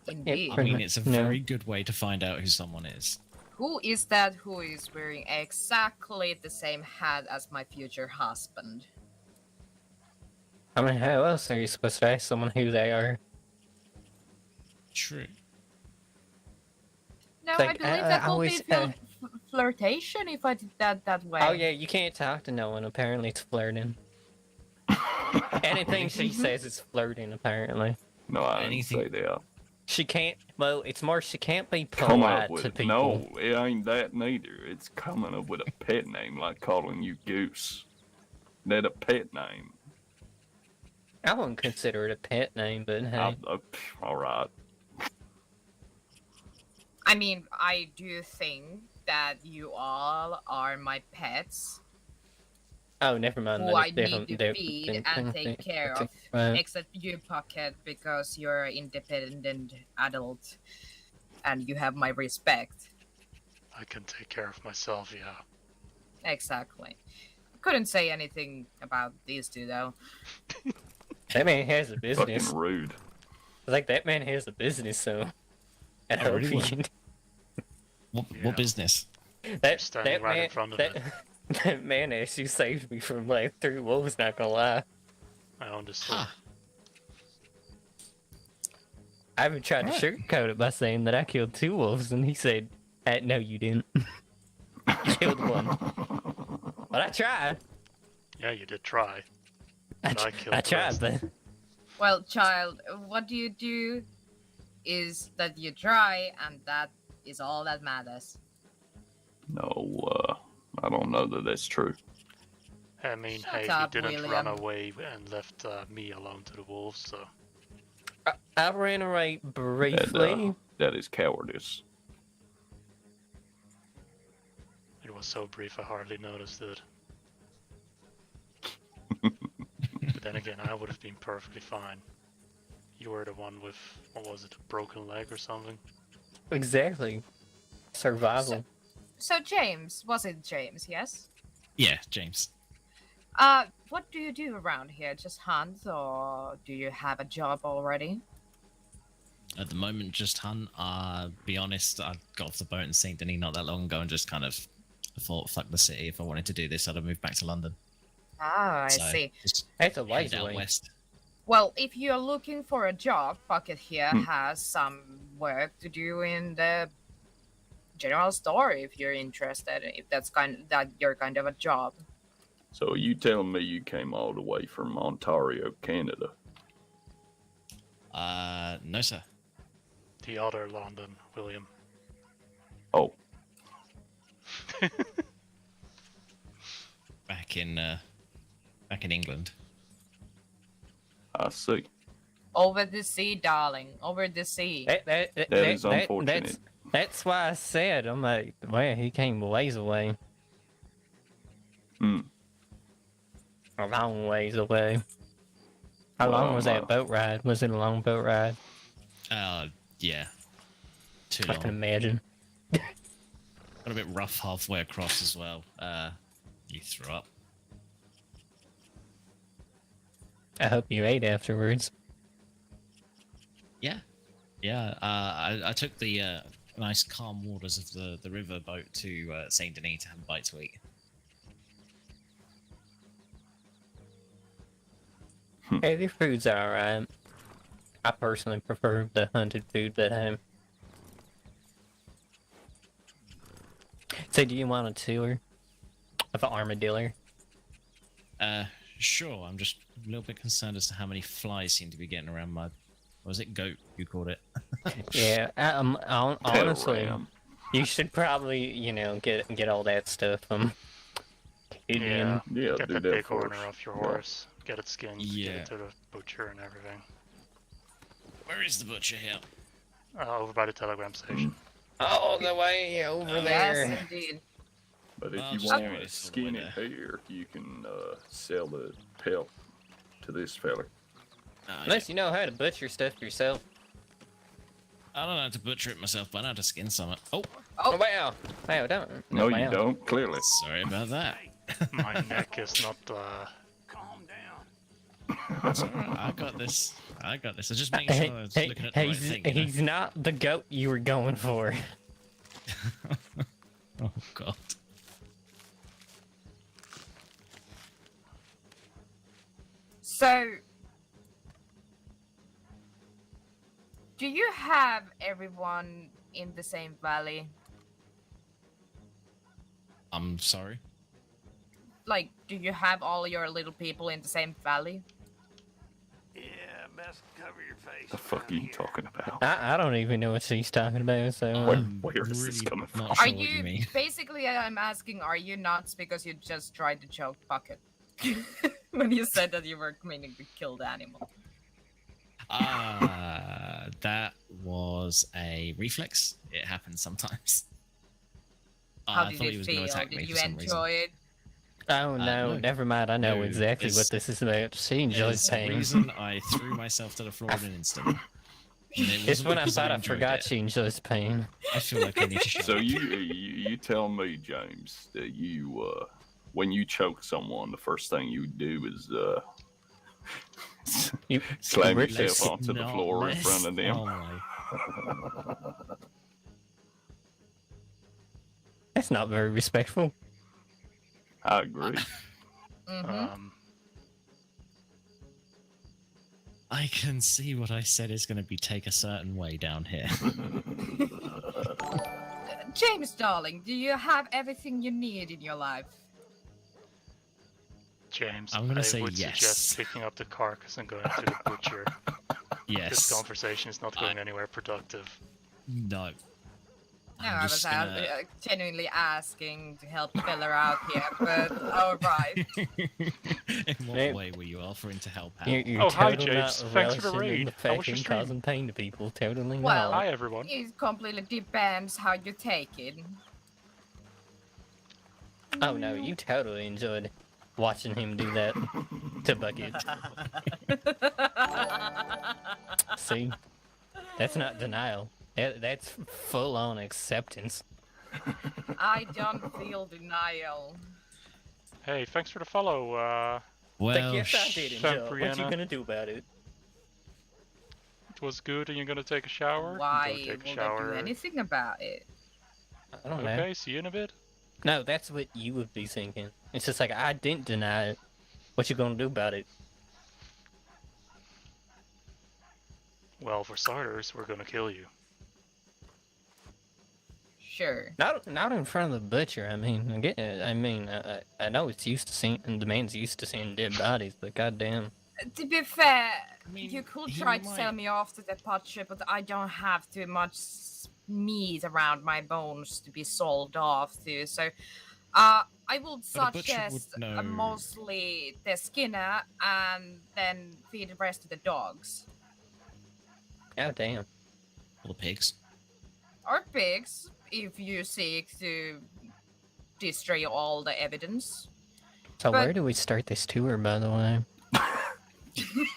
Indeed. I Pretty mean, much, it's a no. very good way to find out who someone is. Who is that who is wearing exactly the same hat as my future husband? I mean, how else are you supposed to ask someone who they are? True. No, Like, I believe I that will always, be flirtation if I did that way. Oh, yeah, you can't talk to no one, apparently it's flirting. Anything she says is flirting, apparently. No, I didn't Anything- say that. She can't, well, it's more she can't be Come up polite with to it. people. No, it ain't that neither. It's coming up with a pet name like calling you Goose. That a pet name. I wouldn't consider it a pet name, but hey. All right. I mean, I do think that you all are my pets, Oh, never mind. who that I is need different- to different- feed different- and take care of. Right. Except you, Buckett, because you're an independent adult and you have my respect. I can take care of myself, yeah. Exactly. Couldn't say anything about these two, though. That man has a business. Fucking rude. Like, that man has a business, so. I Oh, hope really? he can. What Yeah. business? That, Standing that right in man, front of that, it. that man actually saved me from like 3 wolves, not gonna lie. I understood. Huh. I even tried to sugarcoat it by saying that I killed 2 wolves, and he said, no, you didn't. You killed 1. But I tried. Yeah, you did try. But I killed I the tried, rest. but Well, child, what you do is that you try, and that is all that matters. No, I don't know that that's true. I mean, Shut hey, up, you didn't William. run away and left me alone to the wolves, so I ran away briefly. That is cowardice. it was so brief I hardly noticed it. But then again, I would have been perfectly fine. You were the one with, what was it, a broken leg or something? Exactly. Survival. So, James, was it James, yes? Yeah, James. What do you do around here? Just hunt, or do you have a job already? At the moment, just hunt. Be honest, I got off the boat in St. Denis not that long ago and just kind of thought, fuck the city. If I wanted to do this, I'd have moved back to London. Ah, I So, see. just That's a head ways out away. west. Well, if you're looking for a job, Bucket here Hmm. has some work to do in the general store if you're interested, if that's your kind of a job. So you telling me you came all the way from Ontario, Canada? No, sir. The other London, William. Oh, Back in England. I see. Over the sea, darling. Over the sea. That is unfortunate. That's why I said, I'm like, well, he came a ways away. Hmm. A long ways away. How long was that boat ride? Was it a long boat ride? Yeah. Too I can long. imagine. Got a bit rough halfway across as well. You threw up. I hope you ate afterwards. Yeah. Yeah. I took the nice calm waters of the river boat to Saint Denis to have a bite to eat. Hey, the food's alright. I personally prefer the hunted food at home. So, do you want a tour of an armadillo? Sure. I'm just a little bit concerned as to how many flies seem to be getting around my. What was it? Goat, you called it? Yeah, honestly, Ram. you should probably, get all that stuff Yeah. Yeah, Get do the that big horn first. off your Yeah. horse. Get it skinned. Get Yeah. it to the butcher and everything. Where is the butcher here? Over by the telegram station. all the way over Yes, there. indeed. But if I'll you just want carry to this all the skin way it there. here, you can sell the pelt to this fella. Unless you know how to butcher stuff yourself. I don't know how to butcher it myself, but I know how to skin some. Oh, Oh, wow. Wow, don't. No, you wow. don't. Clearly. sorry about that. My neck is not. Calm down. It's alright, I got this. I got this. I just make sure I was looking at the right thing. You know? He's not the goat you were going for. Oh god. So, do you have everyone in the same valley? I'm sorry. Like, do you have all your little people in the same valley? Yeah, best cover your face. The fuck are around you here. talking about? I don't even know what she's talking about, so... Where is this coming from? Not Are sure what you you mean. basically? I'm asking, are you nuts because you just tried to choke Bucket when you said that you were meaning to kill the animal? That was a reflex. It happens sometimes. How I did thought he it was going feel? to attack me Did you for some reason. enjoy it? Oh, no, no. never mind. I know No, exactly it's- what this is about. She enjoys There's a pain. reason I threw myself to the floor in an instant. And it It's wasn't when I because thought I enjoyed forgot it. she enjoys pain. I feel like I need to shut So up. you tell me, James, that you when you choke someone, the first thing you do is You slam rip yourself this- onto the Not floor in less. front of them. Oh my. That's not very respectful. I agree. Mm-hmm. I can see what I said is going to be take a certain way down here. James, darling, do you have everything you need in your life? James, I'm gonna I say would yes. suggest picking up the carcass and going to the butcher. This Yes. conversation is not going anywhere productive. No. No, I'm I was just gonna- genuinely asking to help fill her out here, but alright. In what Hey. way were you offering to help out? You're Oh, hi, totally James. not Thanks for the relishing in raid. the How fact was your you're stream? causing pain to people. Totally Well, not. Hi, everyone. It completely depends how you take it. Oh no, you totally enjoyed watching him do that to Bucket. See? That's not denial. That's full-on acceptance. I don't feel denial. Hey, thanks for the follow. Well, But yes, I did enjoy. What you Brianna. gonna do about it? It was good, and you're gonna take a shower? Why Go take a would I shower. do anything about it? I don't know. Okay, see you in a bit. No, that's what you would be thinking. It's just like, I didn't deny it. What you gonna do about it? Well, for starters, we're gonna kill you. Sure. Not in front of the butcher. I mean, I know it's used to seeing, and the man's used to seeing dead bodies, but goddamn. To be fair, mean, you could he try to sell might- me off to the butcher, but I don't have too much meat around my bones to be sold off to. So, I would But a butcher would suggest know- mostly the skinner and then feed the rest of the dogs. Oh, damn. All the pigs. Or pigs, if you seek to destroy all the evidence. So But- where do we start this tour, by the way?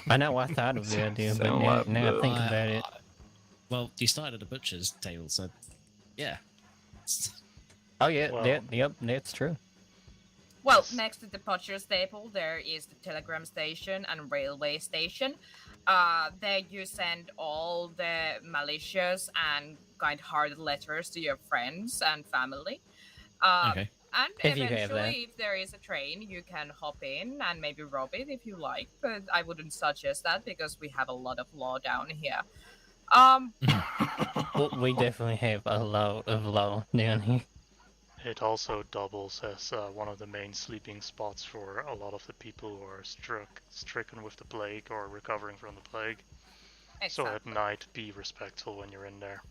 I know I thought of the idea, but Sound now, like now I the- think about it. Well, you started at a butcher's table, so yeah. Oh, yeah, Well- yep, that's true. Well, next to the butcher's table, there is the telegram station and railway station. There you send all the malicious and kind-hearted letters to your friends and family. Okay. And If you have eventually, that. if there is a train, you can hop in and maybe rob it if you like. But I wouldn't suggest that because we have a lot of law down here. Well, we definitely have a lot of law down here. It also doubles as one of the main sleeping spots for a lot of the people who are stricken with the plague or recovering from the plague. So at exactly. night, be respectful when you're in there.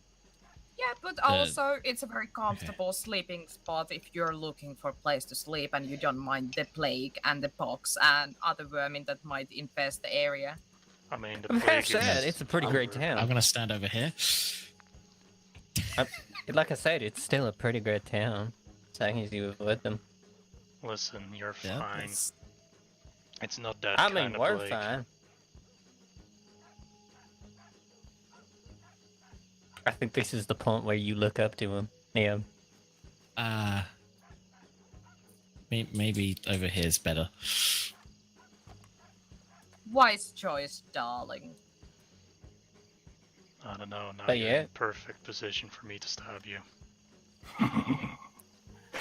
Yeah, but also it's a very comfortable sleeping spot if you're looking for a place to sleep and you don't mind the plague and the pox and other vermin that might infest the area. I mean, the I'm plague half sad. is It's a pretty great over. I'm town. gonna stand over here. Like I said, it's still a pretty great town. As long as you avoid them. Listen, you're Yeah, fine. that's- It's not that I kind mean, of we're plague. fine. I think this is the point where you look up to him. Yeah. Maybe over here's better. Wise choice, darling. I don't know. Now But you're yeah. in perfect position for me to stab you.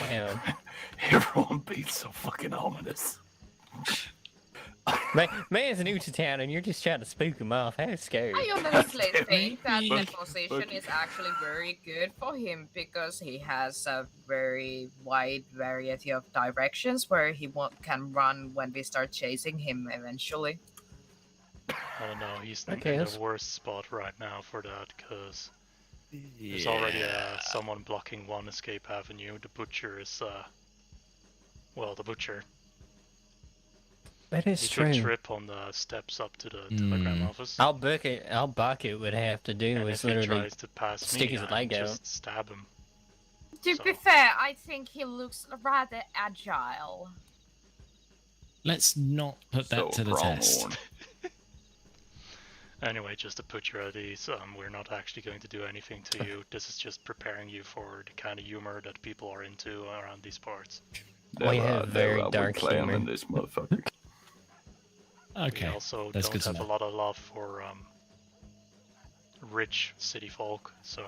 Yeah. Everyone beats so fucking ominous. Man's new to town and you're just trying to spook him off. How scary. I honestly Damn it. think that the But- position is actually very good for him because he has a very wide variety of directions where he can run when we start chasing him eventually. I don't know. He's I in guess. the worst spot right now for that because there's already someone blocking one escape avenue. The butcher is, well, the butcher. That is He true. could trip on the steps up to the telegram office. All Buckett would have to do and is if he literally tries to pass stick me, his I'd leg out. just stab him. To be So- fair, I think he looks rather agile. Let's not put that So to the test. pronghorn. Anyway, just to put you at ease, we're not actually going to do anything to you. This is just preparing you for the kind of humor that people are into around these parts. We have very we're dark clamming humor. this motherfucker. Okay. We also that's don't good to have a know. lot of love for rich city folk, so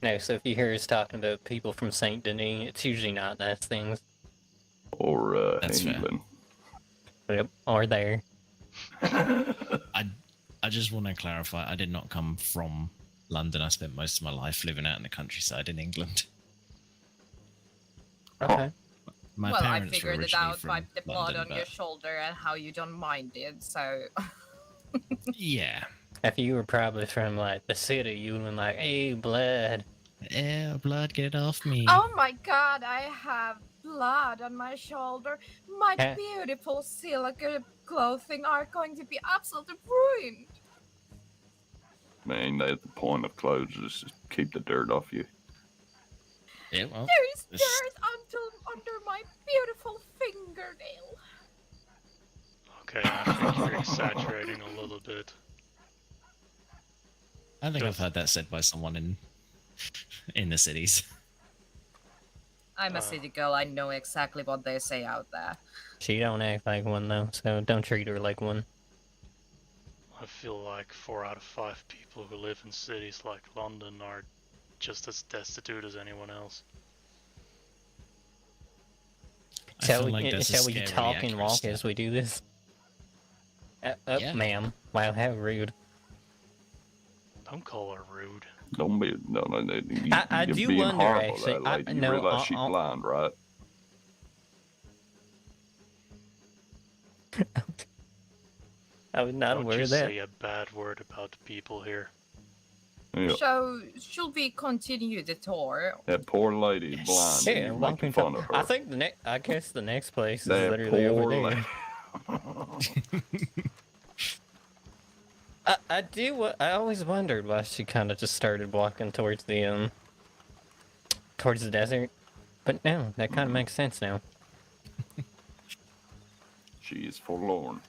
No, so if you hear us talking about people from Saint Denis, it's usually not nice things. Or That's fair. England. Yep. Or there. I just want to clarify. I did not come from London. I spent most of my life living out in the countryside in England. Okay. My well, I parents were figured it originally out from by the blood London, on your but shoulder and how you don't mind it, so... yeah. If you were probably from like the city, you would have been like, "Hey, blood." Yeah, blood, get off me. Oh my god, I have blood on my shoulder. My Eh. beautiful silica clothing are going to be absolutely ruined. Man, that's the point of clothes is just keep the dirt off you. Yeah, well, There is This- dirt under my beautiful fingernail. okay, I think you're exaggerating a little bit. I think I've Just- heard that said by someone in the cities. I'm a city girl, I know exactly what they say out there. She don't act like one though, so don't treat her like one. I feel like 4 out of 5 people who live in cities like London are just as destitute as anyone else. I Shall feel we, like that's a shall we scary talk and accurate walk stat. as we do this? Yeah. Ma'am. Wow, how rude. Don't call her rude. Don't be no. You, I you're do being wonder, horrible to actually. that lady. You No, realize she's I'll- blind, right? I was not Don't aware you of that. say a bad word about the people here. Yeah. So, should we continue the tour? That poor lady is blind. Yeah, and you're walking making fun of her. I think I guess the next place is that literally over poor there. lady. I always wondered why she kind of just started walking towards the desert, but no, that kind of makes sense now. She is forlorn.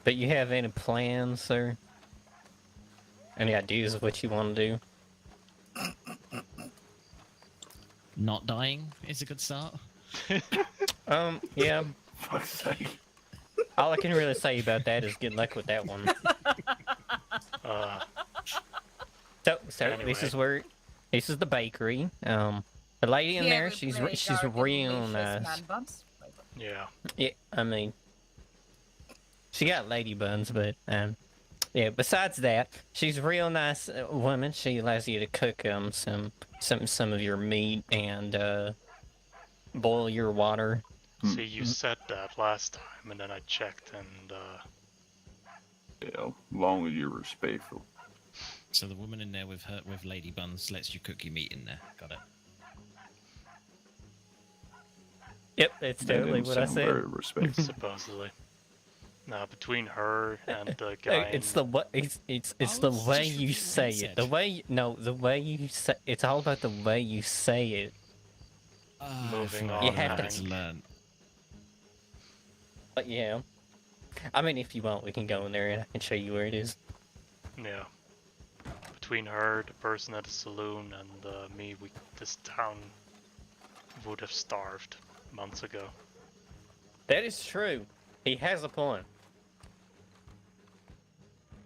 But you have any plans, sir? Any ideas of what you want to do? Not dying is a good start. Yeah. Fuck's sake. All I can really say about that is good luck with that one. So Anyway. this is the bakery. The lady in Yeah, there, we she's play she's dark and real delicious nice. man buns. Yeah. Yeah, I mean, she got lady buns, but yeah. Besides that, she's a real nice woman. She allows you to cook some of your meat and boil your water. See, you said that last time, and then I checked, and Yeah, long as you're respectful. So the woman in there with lady buns lets you cook your meat in there. Got it. Yep, that's That totally didn't what I sound said. very respectful. supposedly. Now, between her and the guy, It's the way it's the was way just you repeating what say he it. The said. way the way you say it's all about the way you say it. Moving I on, You feel like have I to- need learn. But yeah, I mean, if you want, we can go in there and I can show you where it is. yeah. Between her, the person at the saloon, and me, this town would have starved months ago. That is true. He has a point.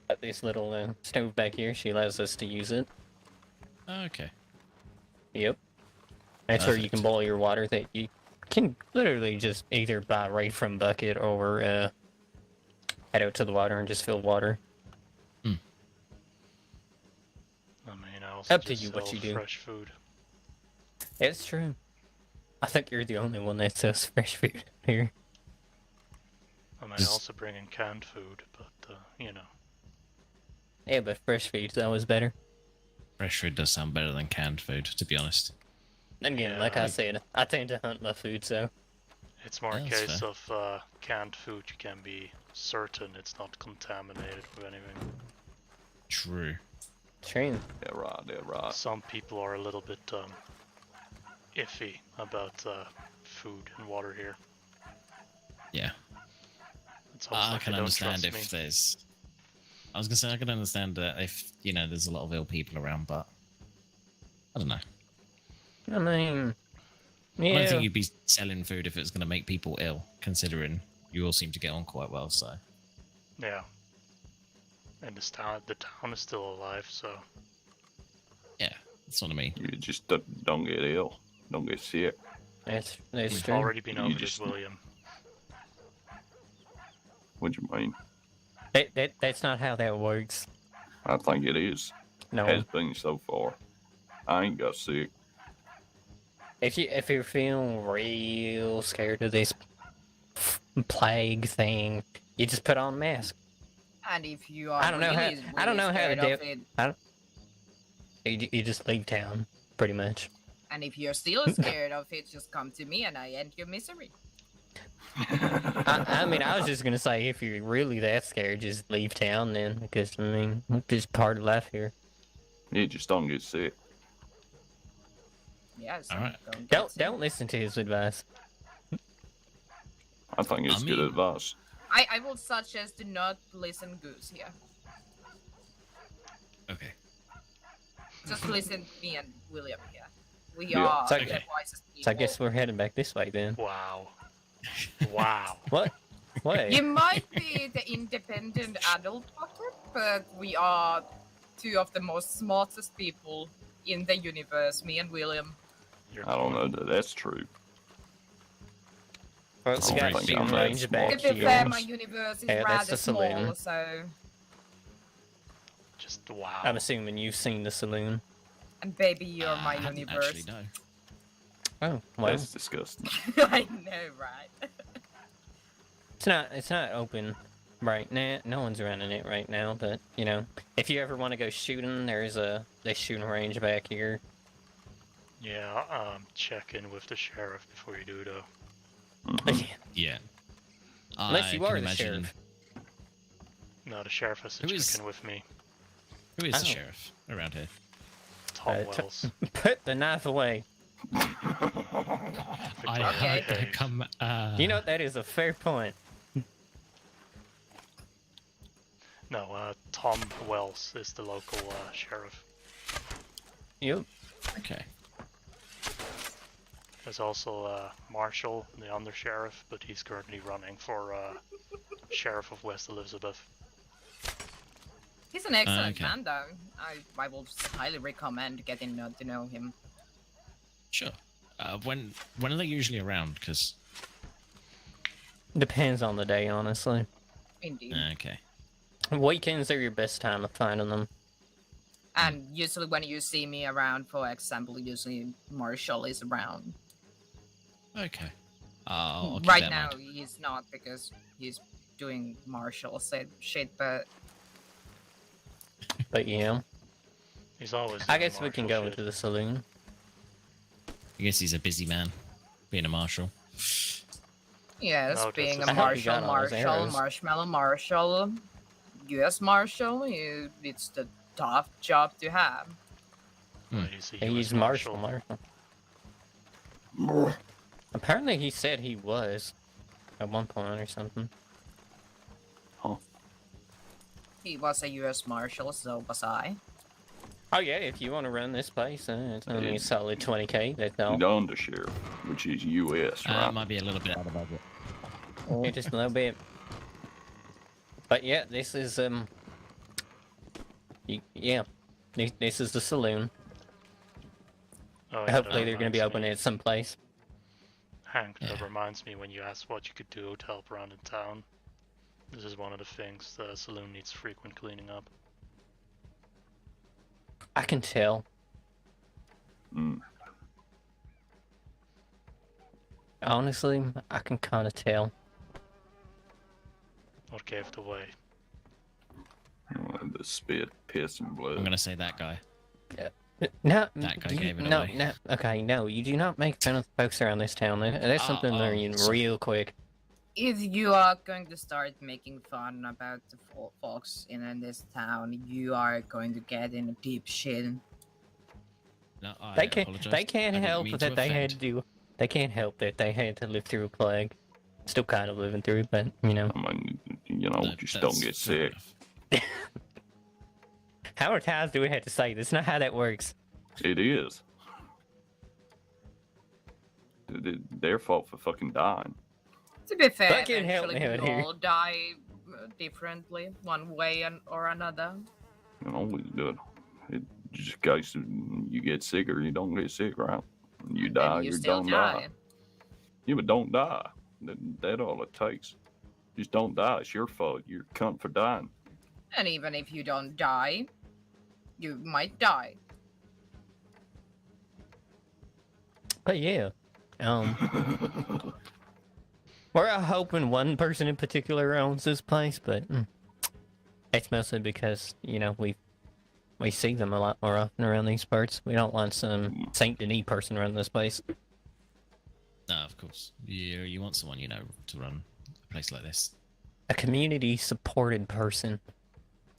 Got this little stove back here. She allows us to use it. Okay. Yep. That's where you Perfect. can boil your water that you can literally just either buy right from Buckett or head out to the water and just fill water. I mean, I also Up to just you what sell you do. fresh food. It's true. I think you're the only one that sells fresh food here. I mean, I Just- also bring in canned food, but you know. Yeah, but fresh food's always better. Fresh food does sound better than canned food, to be honest. And again, Yeah, like I I- said, I tend to hunt my food, so It's more a Yeah, that's case fair. of canned food. You can be certain it's not contaminated with anything. True. true. Yeah, right. Some people are a little bit iffy about food and water here. Yeah. It's almost I like can they don't understand trust if me. there's. I was gonna say I can understand if there's a lot of ill people around, but I don't know. I mean, I don't yeah. think you'd be selling food if it's gonna make people ill, considering you all seem to get on quite well. So Yeah. And the town is still alive, so yeah, that's what I mean. You just don't get ill. Don't get sick. That's we've true. already been You over just- this, William. What you mean? That's not how that works. I think it is. No. Has been so far. I ain't got sick. If you're feeling real scared of this plague thing, you just put on a mask. And if you are I don't know how- really, I don't know how to scared do- of it, You just leave town, pretty much. and if you're still scared of it, just come to me and I end your misery. I mean, I was just gonna say, if you're really that scared, just leave town then, because I mean, it's just part of life here. You just don't get sick. Yeah, so Alright. Don't listen to his advice. I think it's I good mean- advice. I will suggest do not listen Goose here. Okay. Just listen me and William here. We Yeah. are So- the Okay. wisest people. So I guess we're heading back this way then. Wow. Wow. What? What? You might be the independent adult Bucket, but we are two of the most smartest people in the universe, me and William. You're I don't know that that's true. Well, I we got don't think shooting I'm that range smart. back To be here. fair, my universe is Yeah, that's rather the small, saloon. so... just wow. I'm assuming you've seen the saloon. And baby, you're my I hadn't universe. actually, no. Oh, well, That's disgusting. I know, right? it's not open right now. No one's running it right now, but you know, if you ever want to go shooting, there's a shooting range back here. Yeah, check in with the sheriff before you do, though. Mhm. Yeah. Unless you can are the imagine- sheriff. No, the sheriff has to Who check is- in with me. Who is the Oh. sheriff around here? Tom T- Wells. Put the knife away. I Victoria heard Brigade. that come. You know, that is a fair point. No, Tom Wells is the local sheriff. Yep. Okay. There's also Marshall, the under sheriff, but he's currently running for sheriff of West Elizabeth. He's an excellent okay. man, though. I will highly recommend getting to know him. Sure. When are they usually around? Because Depends on the day, honestly. Indeed. okay. Weekends are your best time of finding them. And usually when you see me around, for example, usually Marshall is around. Okay. I'll keep Right that in now, mind. he's not because he's doing Marshall shit, but But yeah, He's always. I doing guess we can martial go shit. into the saloon. I guess he's a busy man, being a marshal. yes, No, being just- a I hope you got Marshall, all those Marshall, arrows. Marshmallow Marshall, U.S. Marshal, it's the tough job to have. Oh, he's a He's US Marshall. Apparently, he said he was at one point or something. He was a U.S. Marshal, so was I. Oh yeah, if you want to run this place, it's only a solid 20k. That's all. The undersheriff, which is U.S., right? Might be a little bit out of budget. Yeah, just a little bit. But yeah, this is yeah, this is the saloon. Oh, yeah, Hopefully, that they're going to be reminds open me. at some place. Hank, that Yeah. reminds me when you asked what you could do to help around in town. This is one of the things the saloon needs frequent cleaning up. I can tell. Mm. Honestly, I can kind of tell. What gave it away? The spit, piss, and blood. I'm gonna say that guy. No, That guy you- gave it no, away. no. Okay, no, you do not make fun of the folks around this town. That's something learning sorry. real quick. If you are going to start making fun about the folks in this town, you are going to get in deep shit. No, I They can't. apologize. They can't I didn't help mean that to they had offend. to do. They can't help that they had to live through a plague. Still kind of living through it, but you know. I mean, you know, No, just that's don't get fair sick. enough. How many times do we have to say that's not how that works? It is. Their fault for fucking dying. To be fair, Buckett, help eventually me out we here. all die differently, one way or another. You know, we do it. It just in case you get sick or you don't get sick, right? You die, And you you still don't die. die. Yeah, but don't die. That all it takes. Just don't die. It's your fault. You're a cunt for dying. And even if you don't die, you might die. But yeah, we're hoping one person in particular owns this place, but it's mostly because we see them a lot more often around these parts. We don't want some Saint Denis person running this place. No, of course. You want someone to run a place like this. A community-supported person.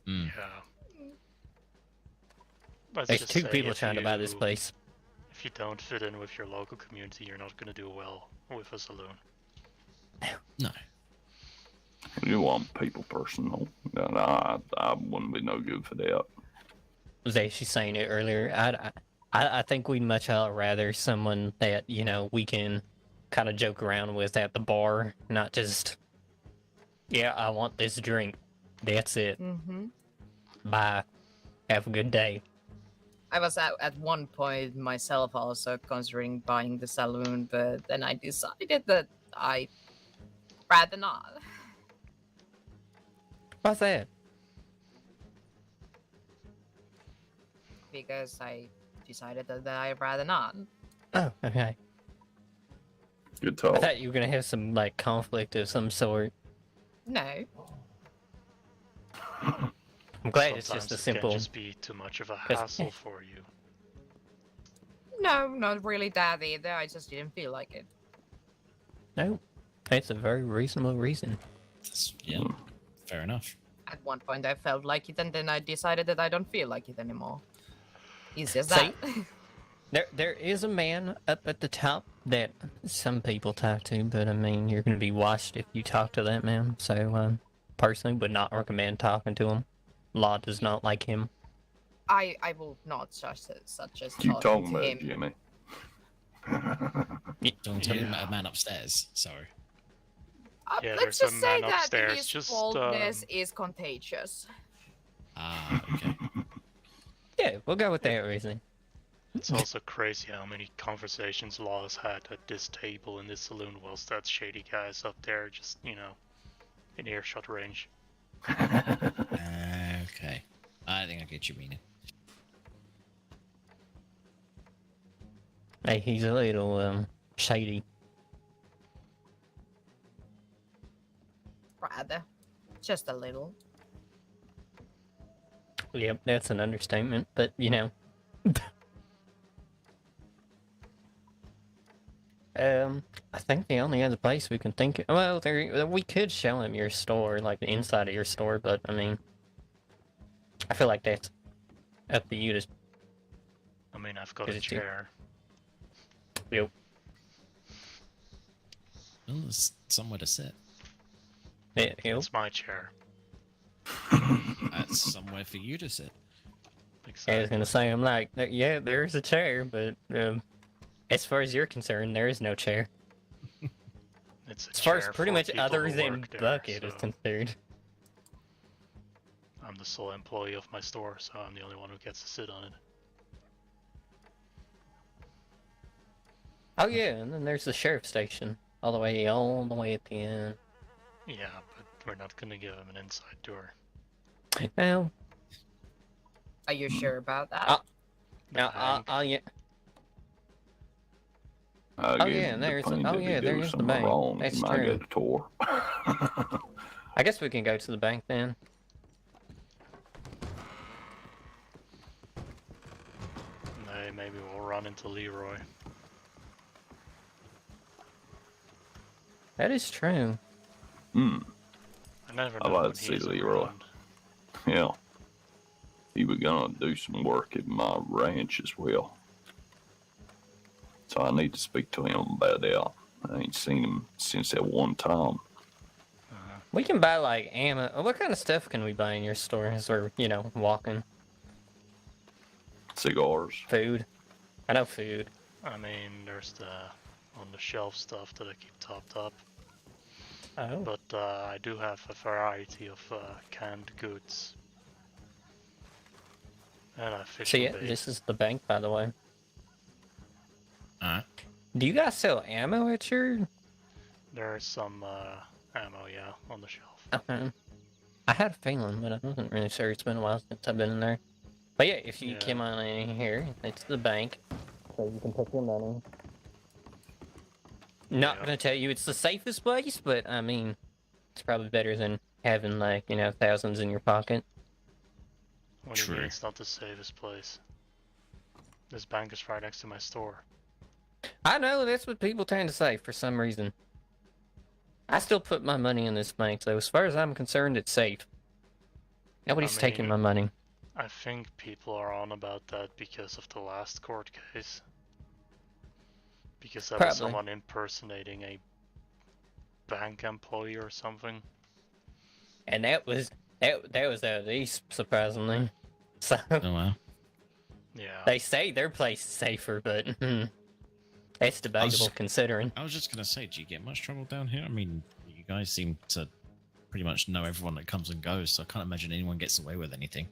Mm. Yeah. Let's There's just two say people if trying to buy this you- place. If you don't fit in with your local community, you're not going to do well with a saloon. No. You want people person, though. No, I wouldn't be no good for that. Was actually saying it earlier. I think we'd much rather someone that we can kind of joke around with at the bar, not just, yeah, I want this drink. That's it. Mm-hmm. Bye. Have a good day. I was at one point myself also considering buying the saloon, but then I decided that I'd rather not. What's that? Because I decided that I'd rather not. Oh, okay. Good I talk. thought you were gonna have some conflict of some sort. No. I'm glad it's Sometimes just a it simple. can just be too much of a 'Cause- hassle for you. No, not really that either. I just didn't feel like it. No. It's a very reasonable reason. Yeah, fair enough. At one point, I felt like it, and then I decided that I don't feel like it anymore. Easy as See? that. There is a man up at the top that some people talk to, but I mean, you're going to be watched if you talk to that man. So, personally, would not recommend talking to him. Law does not like him. I will not such as You talking talking to about, him. Jimmy? Don't tell him a man upstairs. Sorry. Yeah, Let's there's a just say man that upstairs, his just, boldness is contagious. Ah, okay. Yeah, we'll go with that reason. It's also crazy how many conversations Law has had at this table in this saloon whilst that shady guy's up there, just, you know, in earshot range. Okay. I think I get your meaning. Hey, he's a little, shady. Rather. Just a little. Yep, that's an understatement, but, you know. I think the only other place we can think of, well, we could show him your store, like the inside of your store, but, I mean, I feel like that's up to you to... I mean, I've got a Is it you? chair. Yep. Well, there's somewhere to sit. Yep. It's my chair. That's somewhere for you to sit. I was Exactly. gonna say, I'm like, yeah, there's a chair, but, as far as you're concerned, there is no chair. It's a As far as chair pretty for much people other who than work there, Bucket is so concerned. I'm the sole employee of my store, so I'm the only one who gets to sit on it. Oh yeah, and then there's the sheriff station, all the way at the end. Yeah, but we're not gonna give him an inside tour. Well, Are you sure about that? The bank. yeah. I Oh, guess yeah, it there's- depends oh, if yeah, you there do is the something bank. wrong, That's you might true. get a tour. I guess we can go to the bank then. Maybe we'll run into Leroy. That is true. Hmm. I never I'd know like when to see he's Leroy. around. Yeah. He was gonna do some work at my ranch as well. So I need to speak to him about that. I ain't seen him since that one time. We can buy like ammo. What kind of stuff can we buy in your store as we're, you know, walking? Cigars. Food. I know food. I mean, there's the on the shelf stuff that I keep topped up, Oh. but I do have a variety of canned goods. And I fish So and yeah, bait. this is the bank, by the way. Alright. Do you guys sell ammo at your? There's some ammo, yeah, on the shelf. Okay. I had a feeling, but I wasn't really sure. It's been a while since I've been in there. But yeah, if you Yeah. come on in here, it's the bank, so you can put your money. Not Yeah. gonna tell you it's the safest place, but I mean, it's probably better than having like, you know, thousands in your pocket. What do you mean True. it's not the safest place? This bank is right next to my store. I know that's what people tend to say for some reason. I still put my money in this bank, so as far as I'm concerned, it's safe. Nobody's taking mean, my money. I think people are on about that because of the last court case. Because that was Probably. someone impersonating a bank employee or something. And that was out of these, surprisingly. So Oh wow. Yeah. they say their place is safer, but it's debatable considering. I was just gonna say, do you get much trouble down here? I mean, you guys seem to pretty much know everyone that comes and goes, so I can't imagine anyone gets away with anything.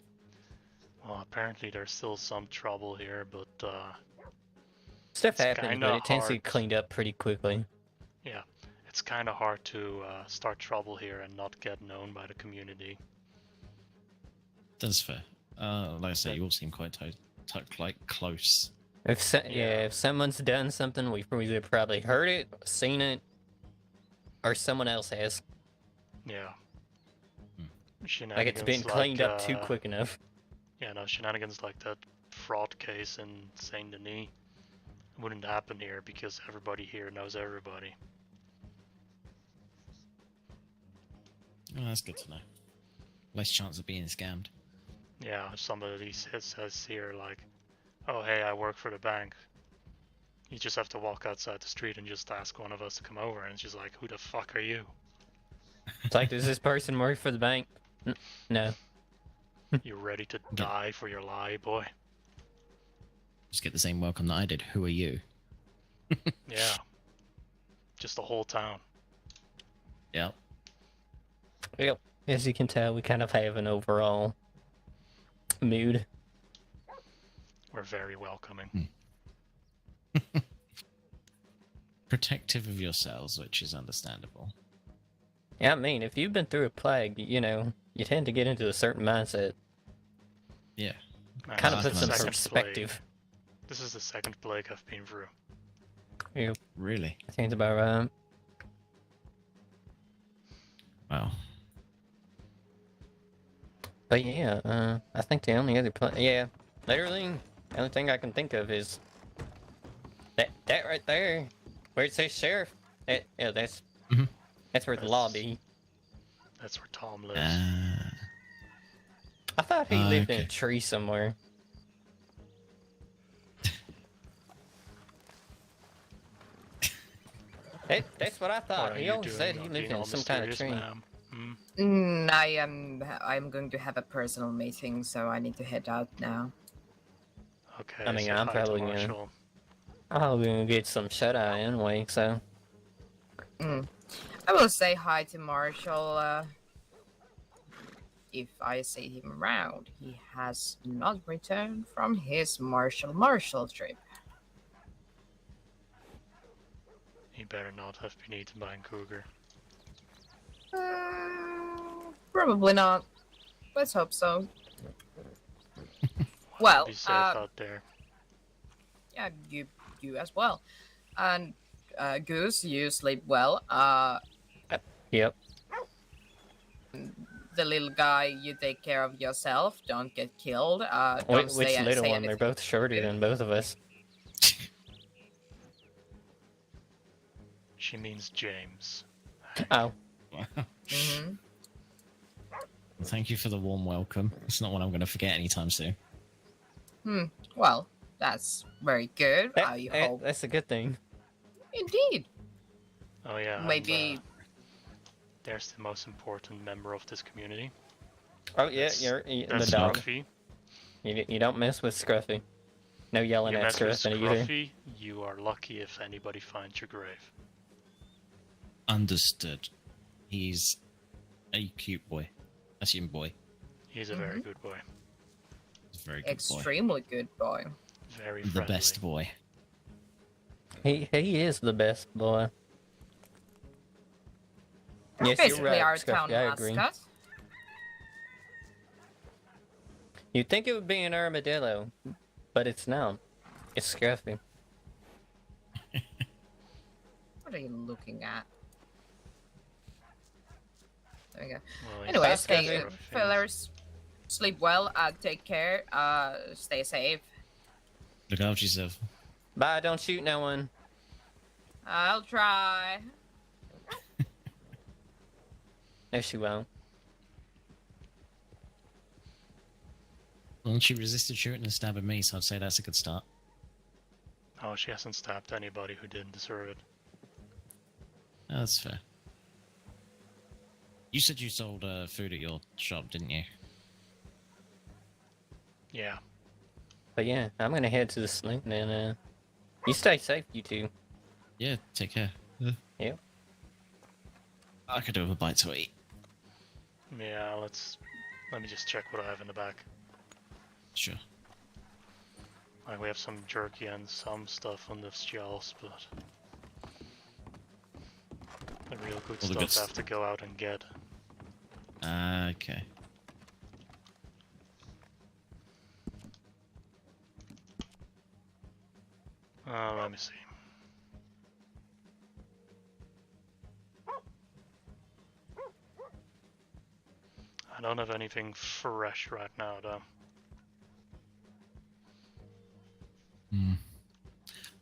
Well, apparently there's still some trouble here, but Stuff It's happens, kinda but it tends to hard. get cleaned up pretty quickly. yeah, it's kind of hard to start trouble here and not get known by the community. That's fair. Like I say, you all seem quite like close. If someone's done something, we've either probably heard it, seen it, or someone else has. Yeah. Hmm. Shenanigans Like it's been cleaned up too uh, quick enough. Yeah, no, shenanigans like that fraud case in Saint Denis wouldn't happen here because everybody here knows everybody. Oh, that's good to know. Less chance of being scammed. Yeah, if somebody says here like, "Oh, hey, I work for the bank," you just have to walk outside the street and just ask one of us to come over, and it's just like, "Who the fuck are you? It's like, does this person work for the bank? No. You ready to die for your lie, boy?" Just get the same welcome that I did. Who are you? Yeah. Just the whole town. Yep. Yep. As you can tell, we kind of have an overall mood. We're very welcoming. Protective of yourselves, which is understandable. Yeah, I mean, if you've been through a plague, you tend to get into a certain mindset. Yeah. Kind of I puts can some understand. perspective. This is the second plague I've been through. Yep. Really? I think it's about right. Wow. But yeah, I think the only other literally, the only thing I can think of is that right there, where it says sheriff. That's Mhm. that's where the lobby. That's where Tom lives. I thought he lived in a Okay. tree somewhere. That's what I What thought. are He you always doing, said he being lived in all some kind of mysterious, tree. ma'am? Hmm? I'm going to have a personal meeting, so I need to head out now. Okay, I mean, say I'm hi to probably gonna- Marshall. I'm gonna get some shut eye anyway, so. I will say hi to Marshall if I see him around. He has not returned from his Marshall trip. He better not have been eaten by a cougar. Probably not. Let's hope so. Be Well, safe out there. yeah, you as well. And Goose, you sleep well. Yep. The little guy, you take care of yourself. Don't get killed. Don't Which say little say one? They're anything. both shorter than both of us. She means James. Oh. Mhm. Thank you for the warm welcome. It's not one I'm going to forget anytime soon. Well, that's very good. I hope. That's a good thing. Indeed. Oh yeah. Maybe. And, there's the most important member of this community. Oh yeah, That's- you're the That's dog. Scruffy. You don't mess with Scruffy. No yelling You at mess with Scruffy either. Scruffy, you are lucky if anybody finds your grave. Understood. He's a cute boy. That's your boy. He's a very good boy. He's a very good boy. Extremely good boy. Very The friendly. best boy. He is the best boy. Yes, Basically, you're right, our Scruffy. town I agree. mascot. You'd think it would be an armadillo, but it's not. It's Scruffy. What are you looking at? There we go. Well, he's Anyways, got hey, Scruffy. fellas, sleep well. Take care. Stay safe. Look after yourself. Bye, don't shoot no one. I'll try. No, she won't. Well, she resisted shooting and stabbing me, so I'd say that's a good start. Oh, she hasn't stabbed anybody who didn't deserve it. Oh, that's fair. You said you sold food at your shop, didn't you? Yeah. But yeah, I'm gonna head to the saloon and you stay safe, you two. Yeah, take care. Yeah. I could do with a bite to eat. Yeah, let me just check what I have in the back. Sure. Like, we have some jerky and some stuff on the shelves, but the real good All the stuff good I have to go out and get. Okay. Let me see. I don't have anything fresh right now, though.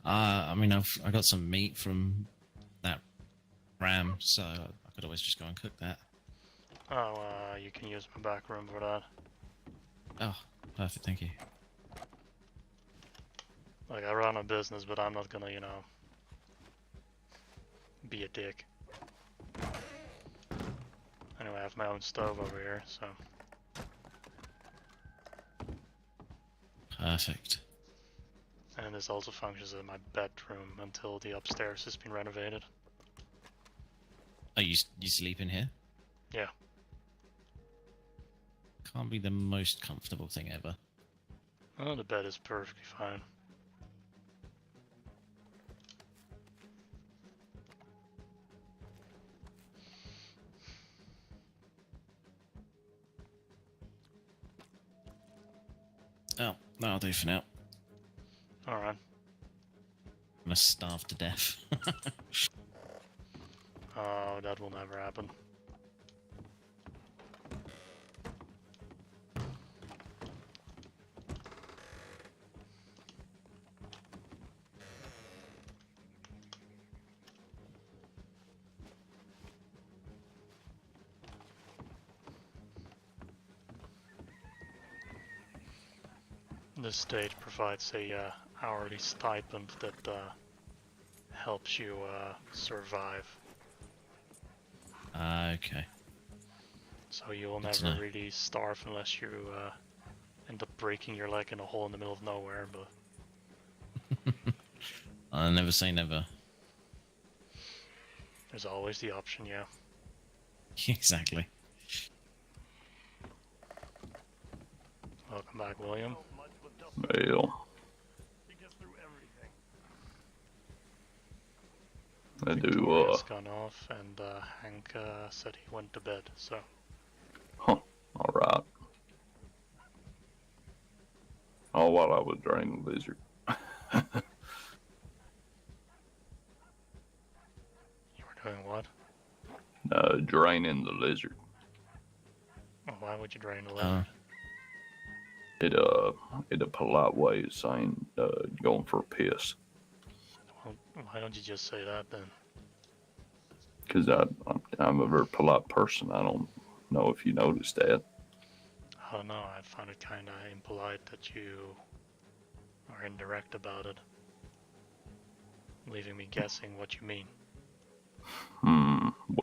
I mean, I got some meat from that ram, so I could always just go and cook that. Oh, you can use my back room for that. Oh, perfect. Thank you. Like, I run a business, but I'm not gonna, you know, be a dick. Anyway, I have my own stove over here, so... Perfect. And this also functions as my bedroom until the upstairs has been renovated. Oh, you sleep in here? Yeah. Can't be the most comfortable thing ever. Oh, the bed is perfectly fine. Oh, that'll do for now. Alright. I'm gonna starve to death. Oh, that will never happen. The state provides a hourly stipend that helps you survive. Okay. So you will Good to never know. really starve unless you end up breaking your leg in a hole in the middle of nowhere, but I'll never say never. there's always the option, yeah. Exactly. Welcome back, William. So much, but just Well, he gets through everything. I do, Victoria's gone off, and Hank said he went to bed, so... alright. Oh, while I was draining the lizard. You were doing what? Draining the lizard. Oh, why would you drain the lizard? It a polite way of saying going for a piss. Well, why don't you just say that then? Because I'm a very polite person. I don't know if you noticed that. I don't know, I find it kinda impolite that you are indirect about it. Leaving me guessing what you mean.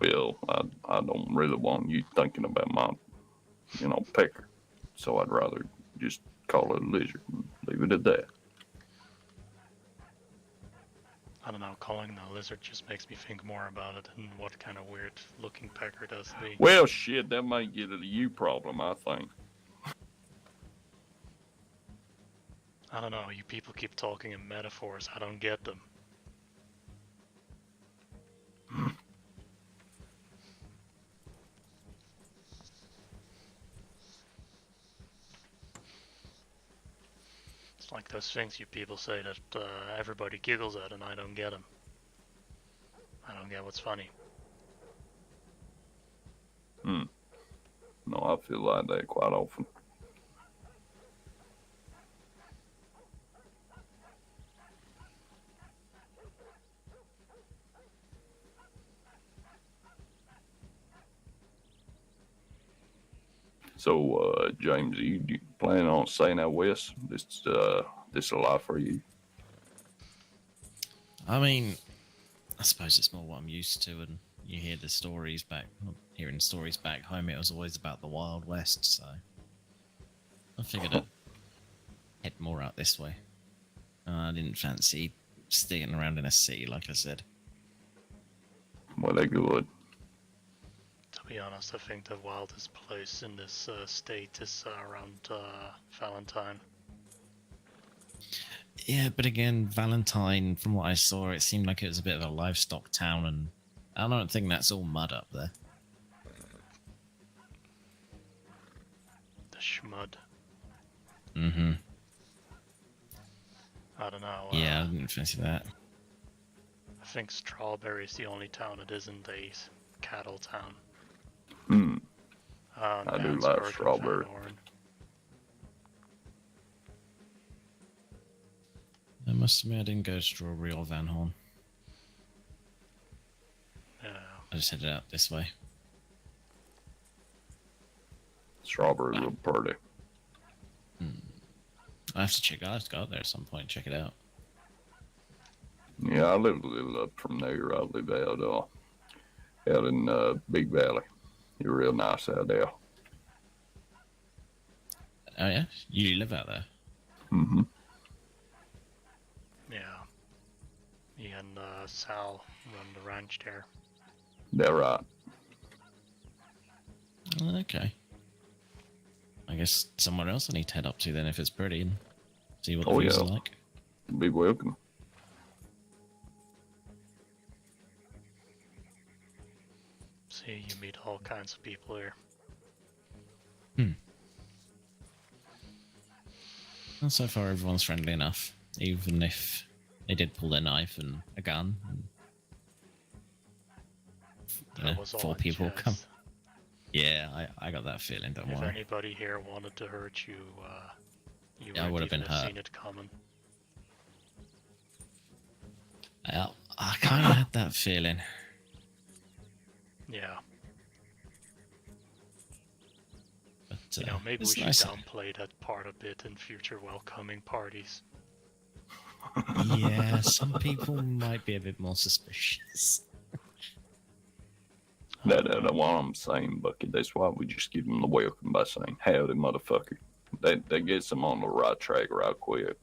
Well, I don't really want you thinking about my, pecker. So I'd rather just call it a lizard and leave it at that. I don't know, calling the lizard just makes me think more about it and what kind of weird looking pecker does to be. Well, shit, that might get a you problem, I think. I don't know, you people keep talking in metaphors, I don't get them. It's like those things you people say that everybody giggles at and I don't get them. I don't get what's funny. No, I feel like that quite often. So, James, you planning on staying out west? This a lot for you? I mean, I suppose it's more what I'm used to, and you hear the stories back, hearing stories back home. It was always about the Wild West, so I figured I'd head more out this way. I didn't fancy staying around in a city, like I said. Well, they're good. To be honest, I think the wildest place in this state is around Valentine. Yeah, but again, Valentine, from what I saw, it seemed like it was a bit of a livestock town, and I don't think that's all mud up there. The schmud. Mm-hmm. I don't know. Yeah, I didn't fancy that. I think Strawberry is the only town that isn't a cattle town. I do like Strawberry. I must admit, I didn't go to Strawberry or Van Horn. Yeah. I just headed out this way. Strawberry real pretty. I have to check. I have to go out there at some point and check it out. Yeah, I live a little up from there. I live out in Big Valley. You're real nice out there. Oh yeah, you live out there. Mm-hmm. Yeah. Me and Sal run the ranch there. That right. Okay. I guess somewhere else I need to head up to then if it's pretty and see what the Oh, views yeah. are like. Be welcome. See, you meet all kinds of people here. And so far, everyone's friendly enough, even if they did pull their knife and a gun. And, That was all 4 in people jest. come. Yeah, I got that feeling. Don't If worry. anybody here wanted to hurt you, you Yeah, I wouldn't would've even been have hurt. seen it coming. I kind of had that feeling. Yeah. But, You know, maybe we it's should nice. downplay that part a bit in future welcoming parties. Yeah, some people might be a bit more suspicious. That's what I'm saying, Bucket. That's why we just give them the welcome by saying, howdy, motherfucker. That gets them on the right track right quick.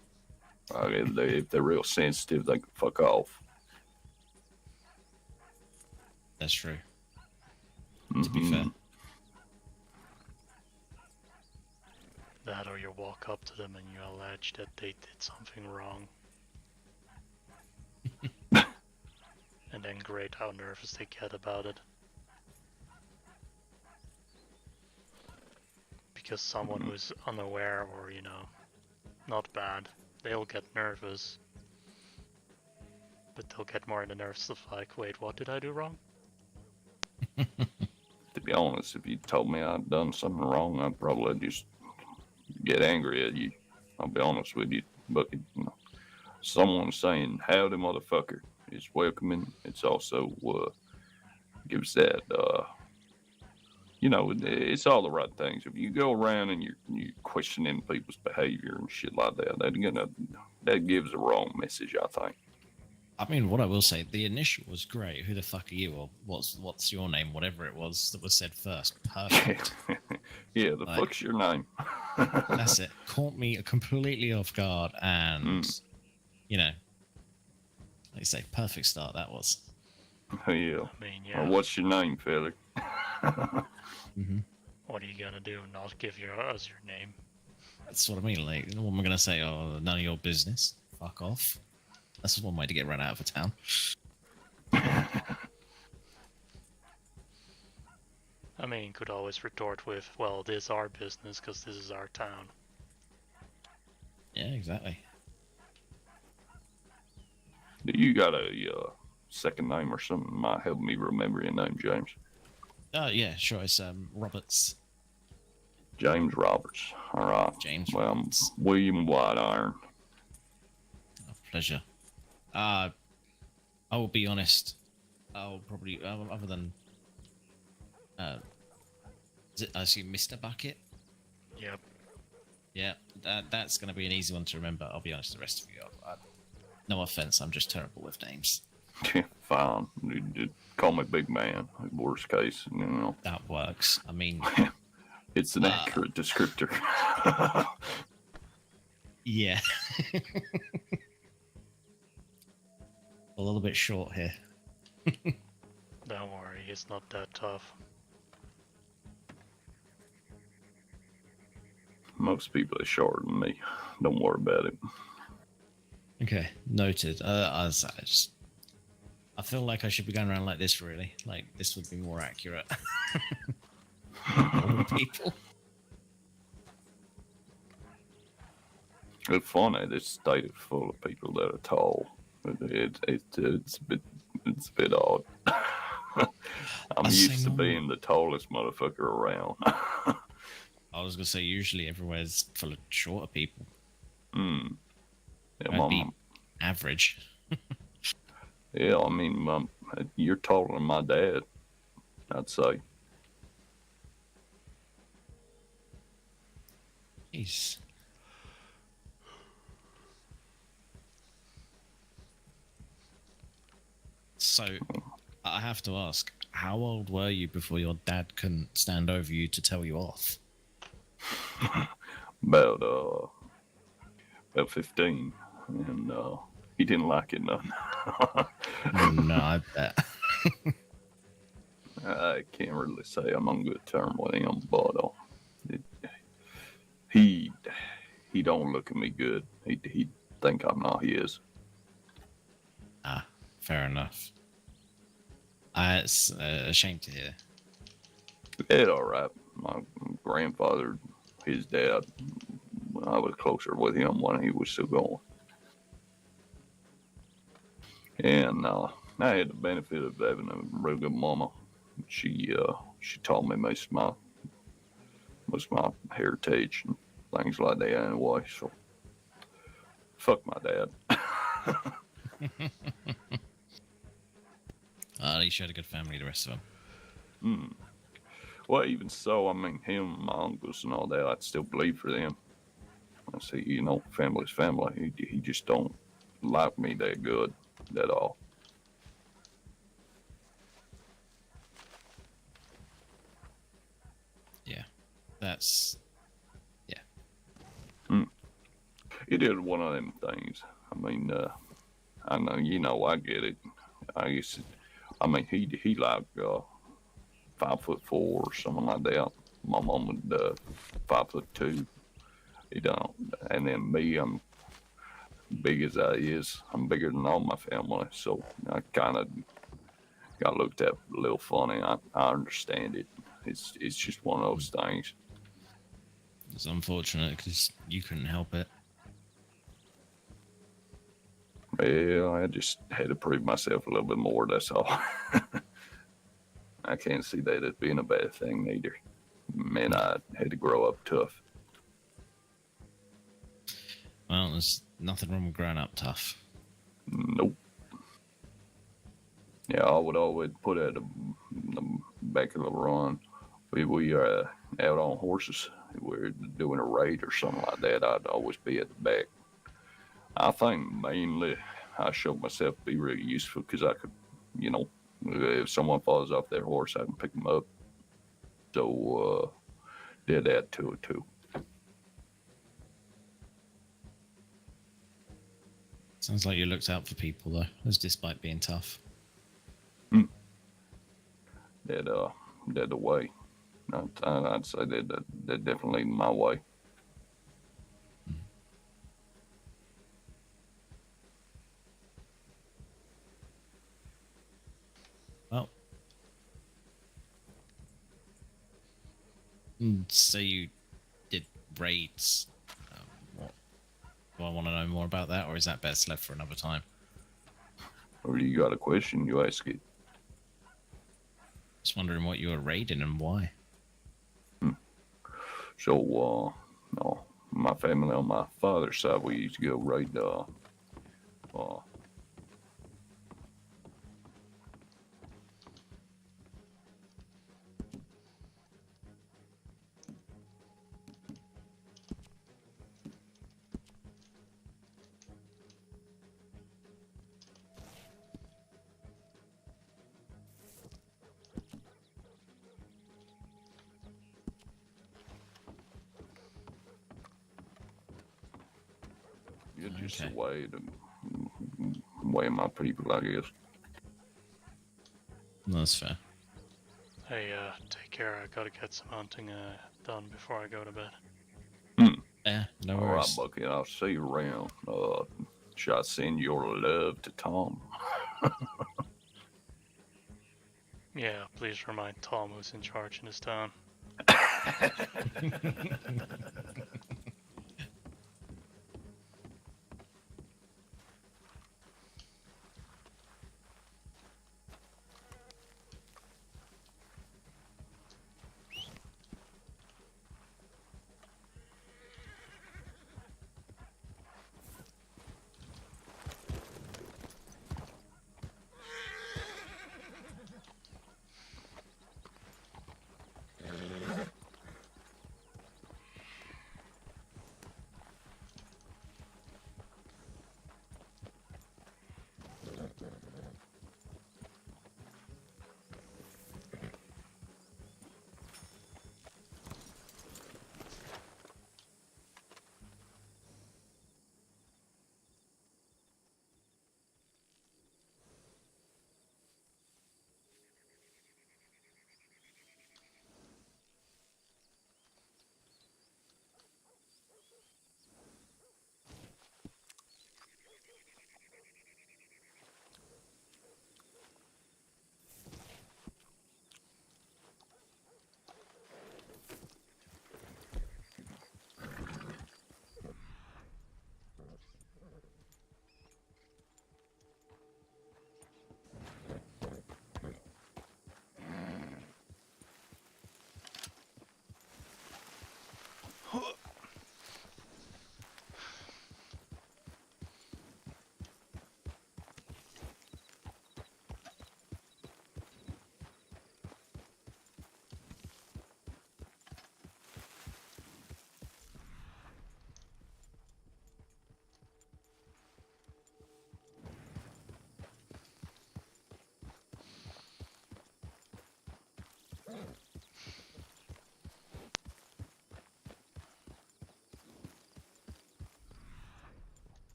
If they're real sensitive, they can fuck off. That's true. To be fair. That or you walk up to them and you allege that they did something wrong. And then grate how nervous they get about it. Because someone who's unaware or, you know, not bad, they'll get nervous. But they'll get more in the nerves of like, wait, what did I do wrong? To be honest, if you told me I'd done something wrong, I'd probably just get angry at you. I'll be honest with you, Bucket. You know, someone saying howdy, motherfucker is welcoming. It's also gives that, you know, it's all the right things. If you go around and you're questioning people's behavior and shit like that, that gives a wrong message, I think. I mean, what I will say, the initial was great. Who the fuck are you? Or what's your name? Whatever it was that was said first. Perfect. Yeah, the Like- fuck's your name? That's it. Caught me completely off guard, and you know, like you say, perfect start. That was. Yeah. I mean, yeah, What's your name, fella? what are you gonna do? Not give us your name? That's what I mean. Like, what am I gonna say? Oh, none of your business. Fuck off. That's one way to get run out of a town. I mean, could always retort with, well, this is our business because this is our town. Yeah, exactly. Do you got a second name or something might help me remember your name, James? Oh yeah, sure. It's Roberts. James Roberts. All right. James Well, Roberts. I'm William Whiteiron. Pleasure. I will be honest. I'll probably other than is it, I assume Mr. Bucket. Yep. Yeah, that's going to be an easy one to remember. I'll be honest. The rest of you, no offense, I'm just terrible with names. Fine. You just call me Big Man. Worst case, you know. That works. I mean, It's an accurate descriptor. yeah. A little bit short here. Don't worry, it's not that tough. Most people are shorter than me. Don't worry about it. Okay, noted. I feel like I should be going around like this, really. Like, this would be more accurate. All people. It's funny. This state is full of people that are tall. It's a bit odd. I'm used to being the tallest motherfucker around. I was gonna say usually everywhere's full of shorter people. Yeah, I'd be average. yeah, I mean, you're taller than my dad, I'd say. Jeez. So, I have to ask, how old were you before your dad couldn't stand over you to tell you off? About 15, and he didn't like it none. No, I bet. I can't really say I'm on good terms with him, but it, he don't look at me good. He think I'm not his. Ah, fair enough. It's a shame to hear. It's all right. My grandfather, his dad, I was closer with him when he was still going. And I had the benefit of having a real good mama. She taught me most of my heritage and things like that anyway. So fuck my dad. At least you had a good family, the rest of them. Well, even so, I mean, him, my uncles, and all that, I'd still bleed for them. I say, family's family. He just don't like me that good at all. Yeah, that's It is one of them things. I mean, I know, I get it. He like 5'4" or something like that. My mom was 5'2". He don't, and then me, I'm big as I is. I'm bigger than all my family, so I kind of got looked at a little funny. I understand it. It's just one of those things. it's unfortunate because you couldn't help it. Yeah, I just had to prove myself a little bit more. That's all. I can't see that as being a bad thing either. Man, I had to grow up tough. Well, there's nothing wrong with growing up tough. Nope. Yeah, I would always put at the back of the run. We out on horses. We're doing a raid or something like that. I'd always be at the back. I think mainly I showed myself to be really useful because I could, if someone falls off their horse, I can pick them up. So did that to it too. Sounds like you looked out for people though, as despite being tough. That the way. I'd say that definitely my way. Well, so you did raids. What do I want to know more about that, or is that best left for another time? Or you got a question, you ask it. Just wondering what you were raiding and why. So, no, my family on my father's side, we used to go raid it's just Okay. the way of my people, I guess. That's fair. Hey, take care. I gotta get some hunting done before I go to bed. Yeah, no All right, worries. Buckett, I'll see you around. Should I send your love to Tom? Yeah, please remind Tom who's in charge in this town.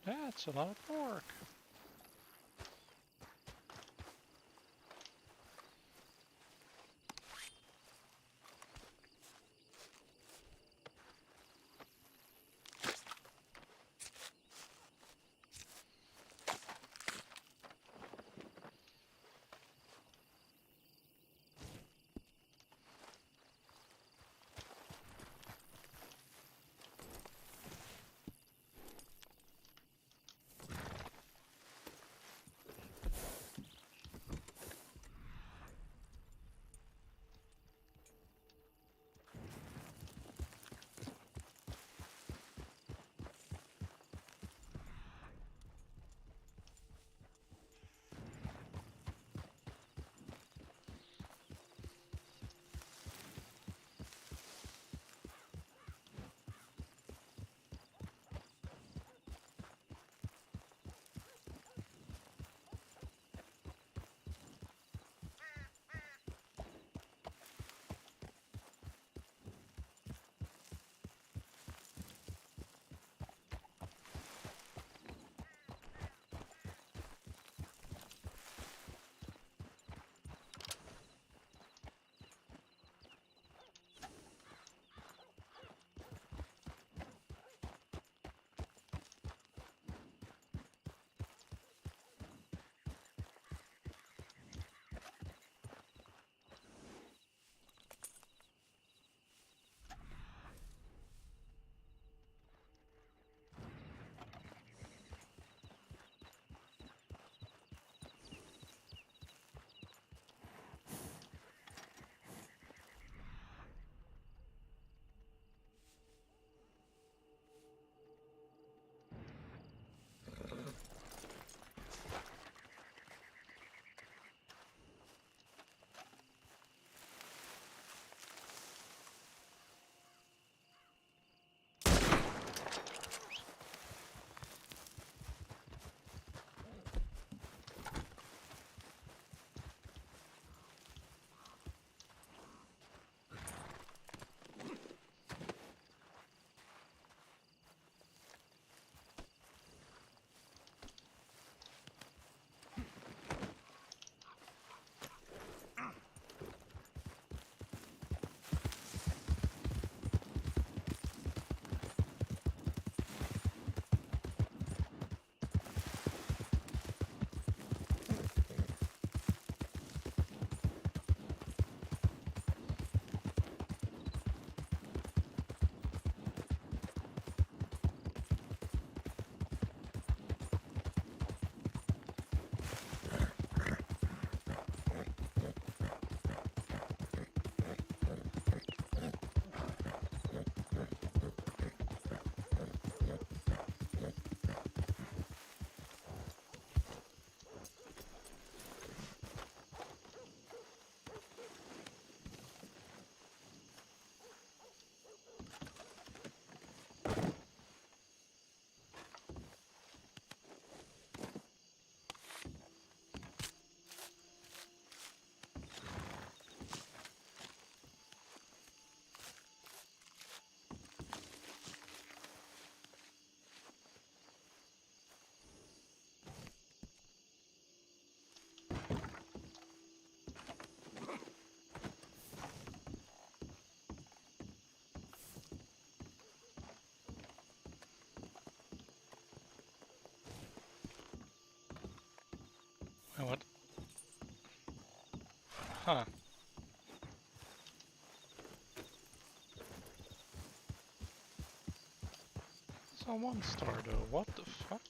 That's a lot of pork. What? Huh. It's a 1-star though, what the fuck?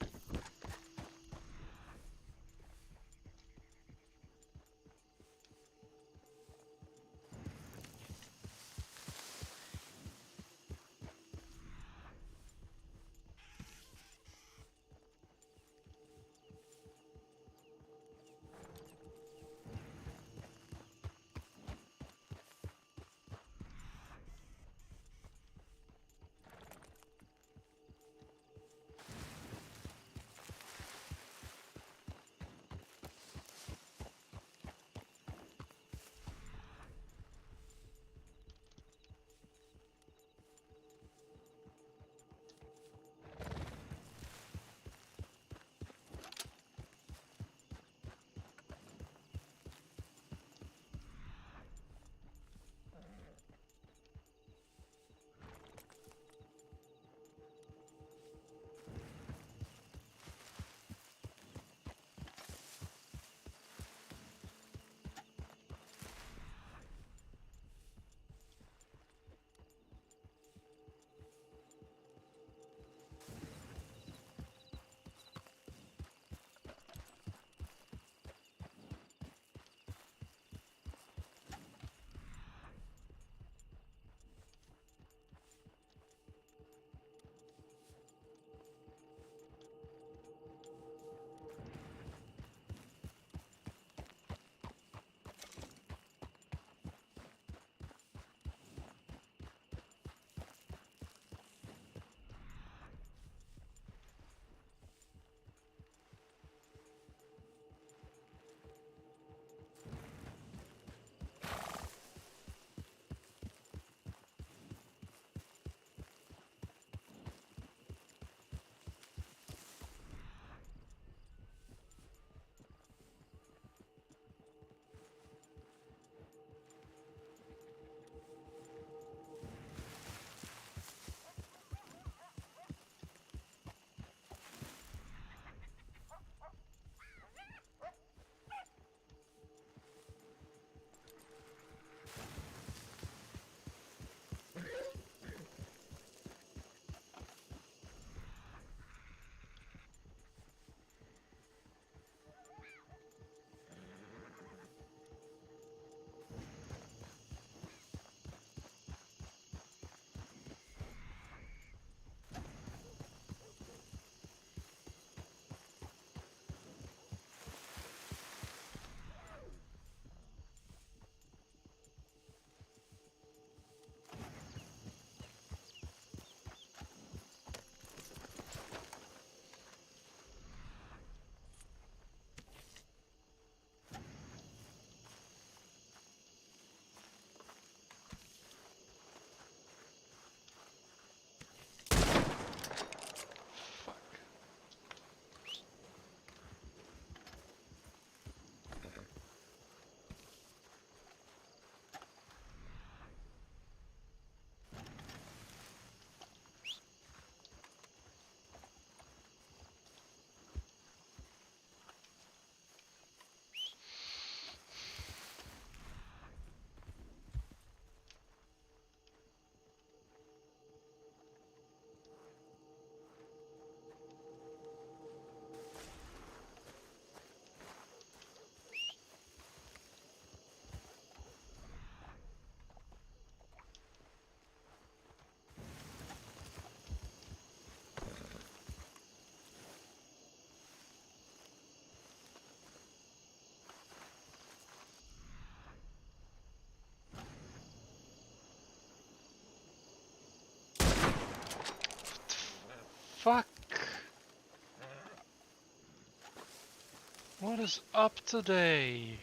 Fuck! What is up today?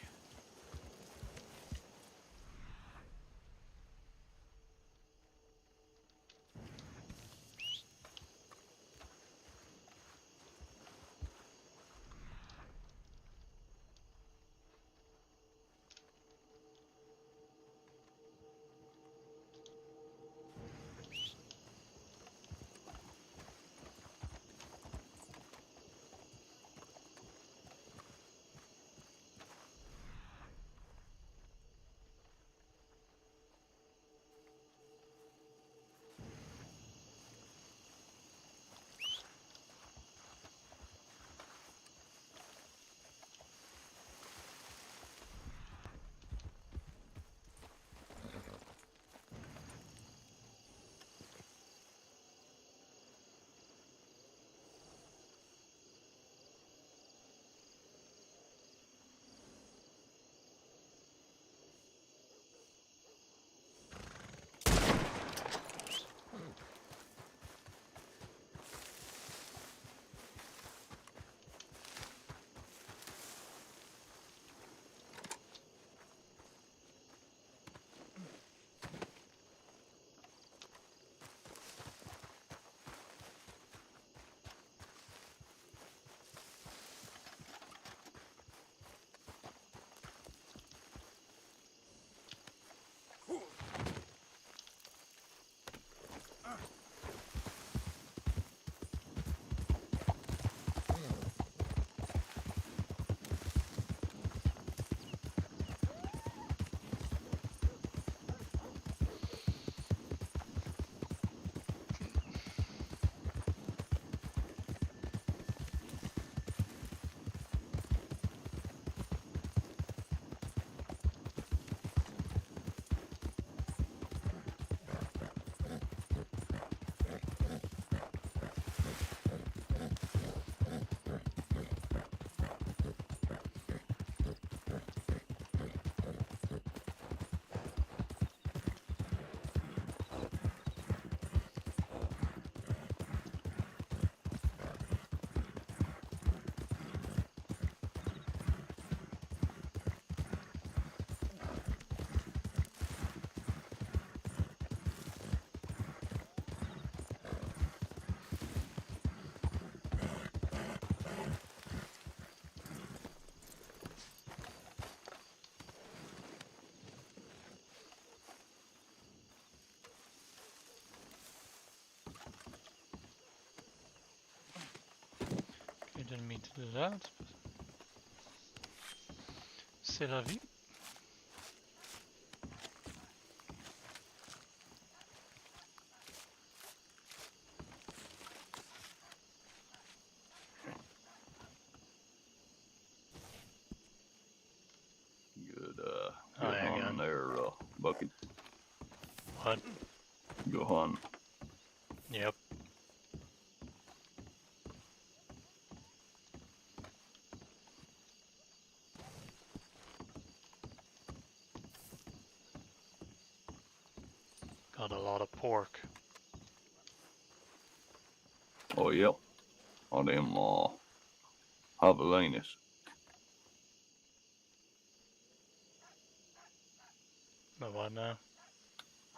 didn't mean to do that. But c'est la vie. Good, Oh, good yeah, hunting again. there, Bucket. What? Go hunting. Yep. Got a lot of pork. Oh, yeah. All them, javelinas. The what now?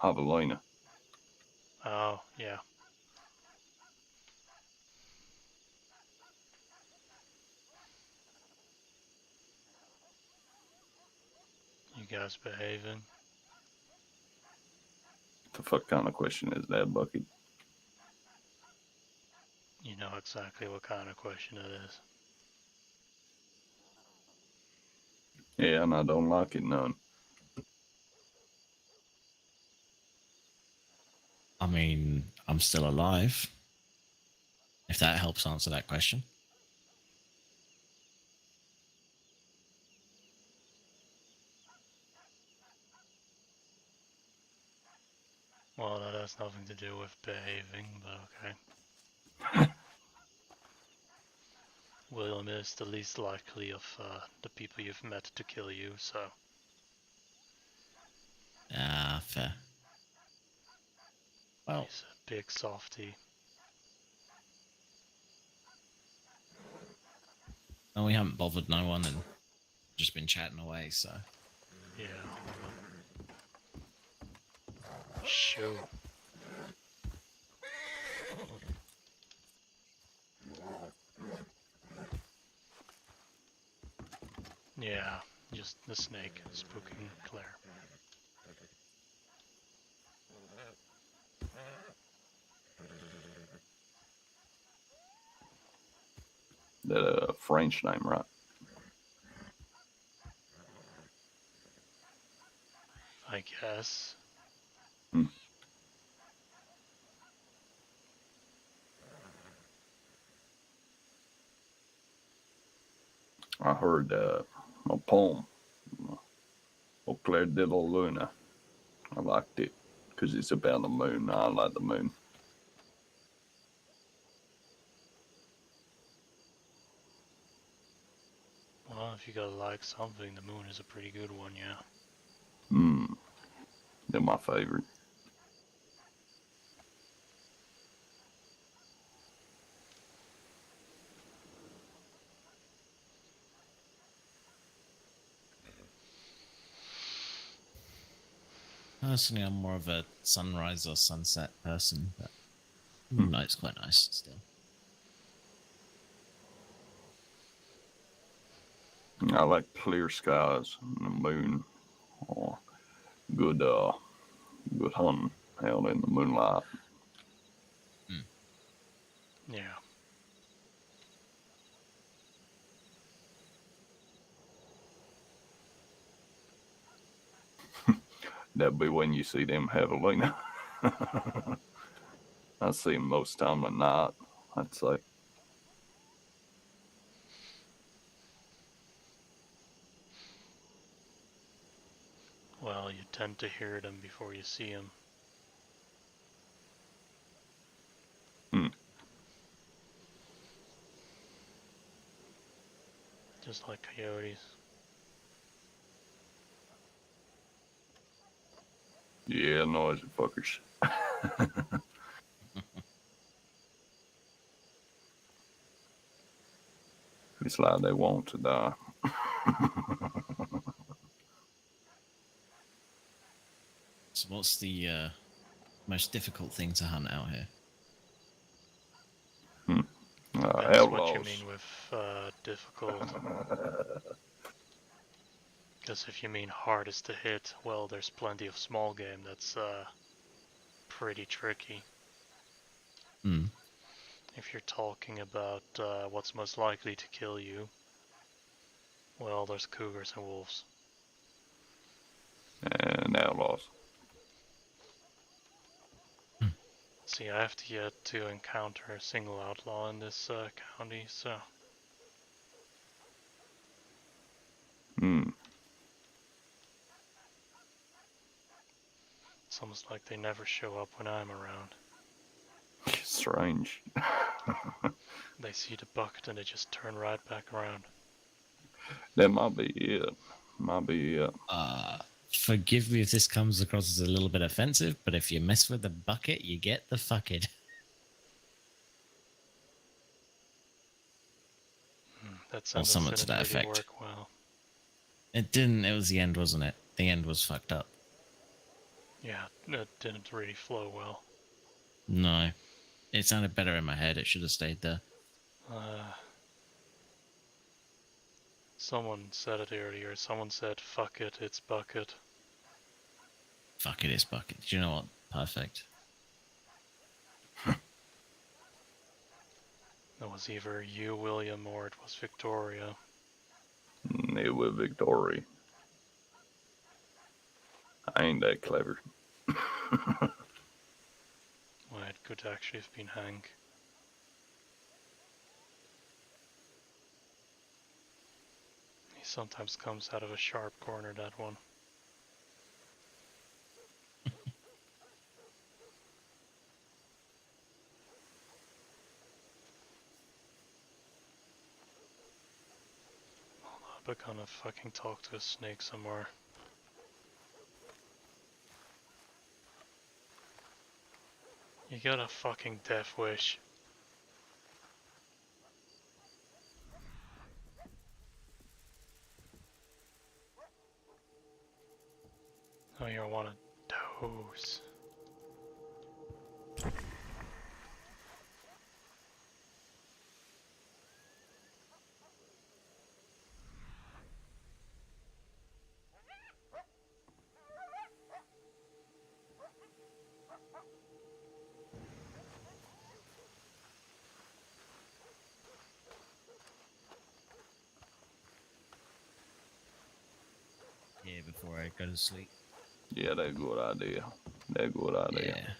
Javelina. Oh, yeah. You guys behaving? What the fuck kind of question is that, Bucket? You know exactly what kind of question it is. Yeah, and I don't like it none. I mean, I'm still alive. If that helps answer that question. Well, that has nothing to do with behaving, but okay. William is the least likely of the people you've met to kill you, so Ah, fair. Well, he's a big softy. no, we haven't bothered no one and just been chatting away, so. Yeah. Shoot. Yeah, just the snake spooking Claire. That French name, right? I guess. I heard a poem, Au clair de la luna. I liked it because it's about the moon. I like the moon. Well, if you gotta like something, the moon is a pretty good one, yeah. They're my favorite. Personally, I'm more of a sunrise or sunset person, but night's quite nice still. I like clear skies and the moon, or good, good hunting out in the moonlight. Yeah. That'd be when you see them javelina. I see them most time at night, I'd say. Well, you tend to hear them before you see them. Just like coyotes. Yeah, noisy fuckers. It's like they want to die. So, what's the most difficult thing to hunt out here? Depends what you Outlaws. mean with difficult. Because if you mean hardest to hit, well, there's plenty of small game that's pretty tricky. If you're talking about what's most likely to kill you, well, there's cougars and wolves. And outlaws. See, I have to yet to encounter a single outlaw in this county, so... Hmm. It's almost like they never show up when I'm around. Strange. They see the bucket and they just turn right back around. That might be it. Might be it. Forgive me if this comes across as a little bit offensive, but if you mess with the bucket, you get the fucked. That Or sentence something didn't to that really effect. work well. It didn't. It was the end, wasn't it? The end was fucked up. Yeah, it didn't really flow well. No. It sounded better in my head. It should have stayed there. Someone said it earlier. Someone said, fuck it, it's Bucket. Fuck it, it's bucket. Do you know what? Perfect. That was either you, William, or it was Victoria. It was Victoria. I ain't that clever. Well, it could actually have been Hank. He sometimes comes out of a sharp corner, that one. I'm gonna fucking talk to a snake somewhere. You got a fucking death wish. Oh, you're one of those. Yeah, before I go to sleep. Yeah, that's a good idea. That's a good idea. Yeah.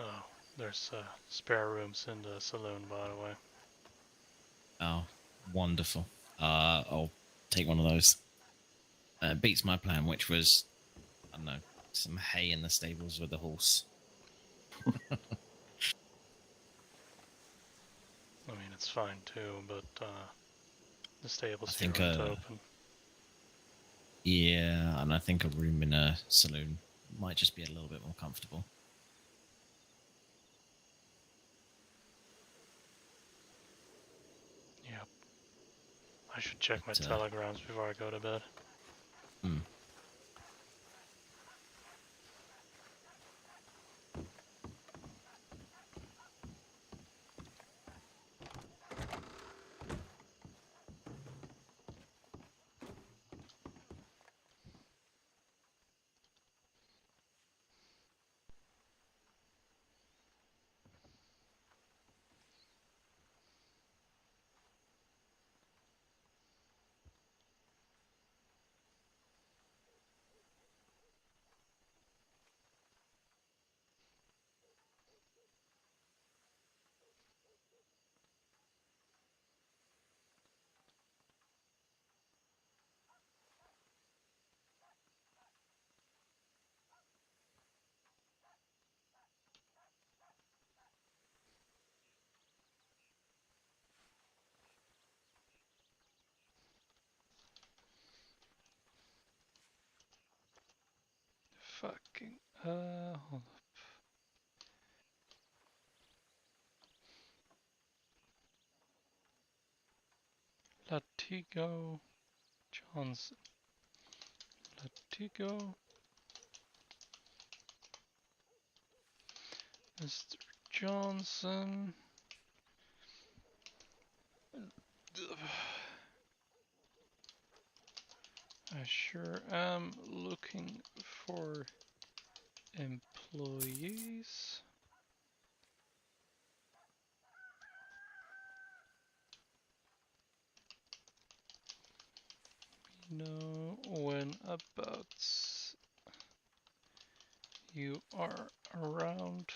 Oh, there's spare rooms in the saloon, by the way. Oh, wonderful. I'll take one of those. Beats my plan, which was, I don't know, some hay in the stables with the horse. I mean, it's fine too, but the stables I think, here aren't open. Yeah, and I think a room in a saloon might just be a little bit more comfortable. Yep. I should check my But, telegrams before I go to bed. Hmm. Fucking, hold up. Latigo Johnson. Latigo. Mr. Johnson. I sure am looking for employees. know when about you are around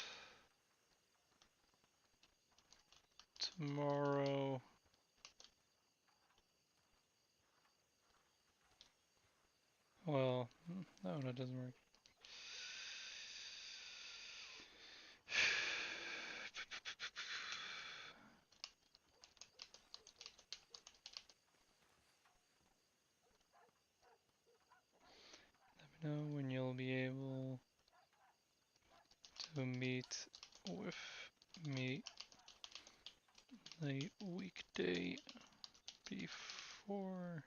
tomorrow. Well, no, that doesn't work. Let me know when you'll be able to meet with me the weekday before.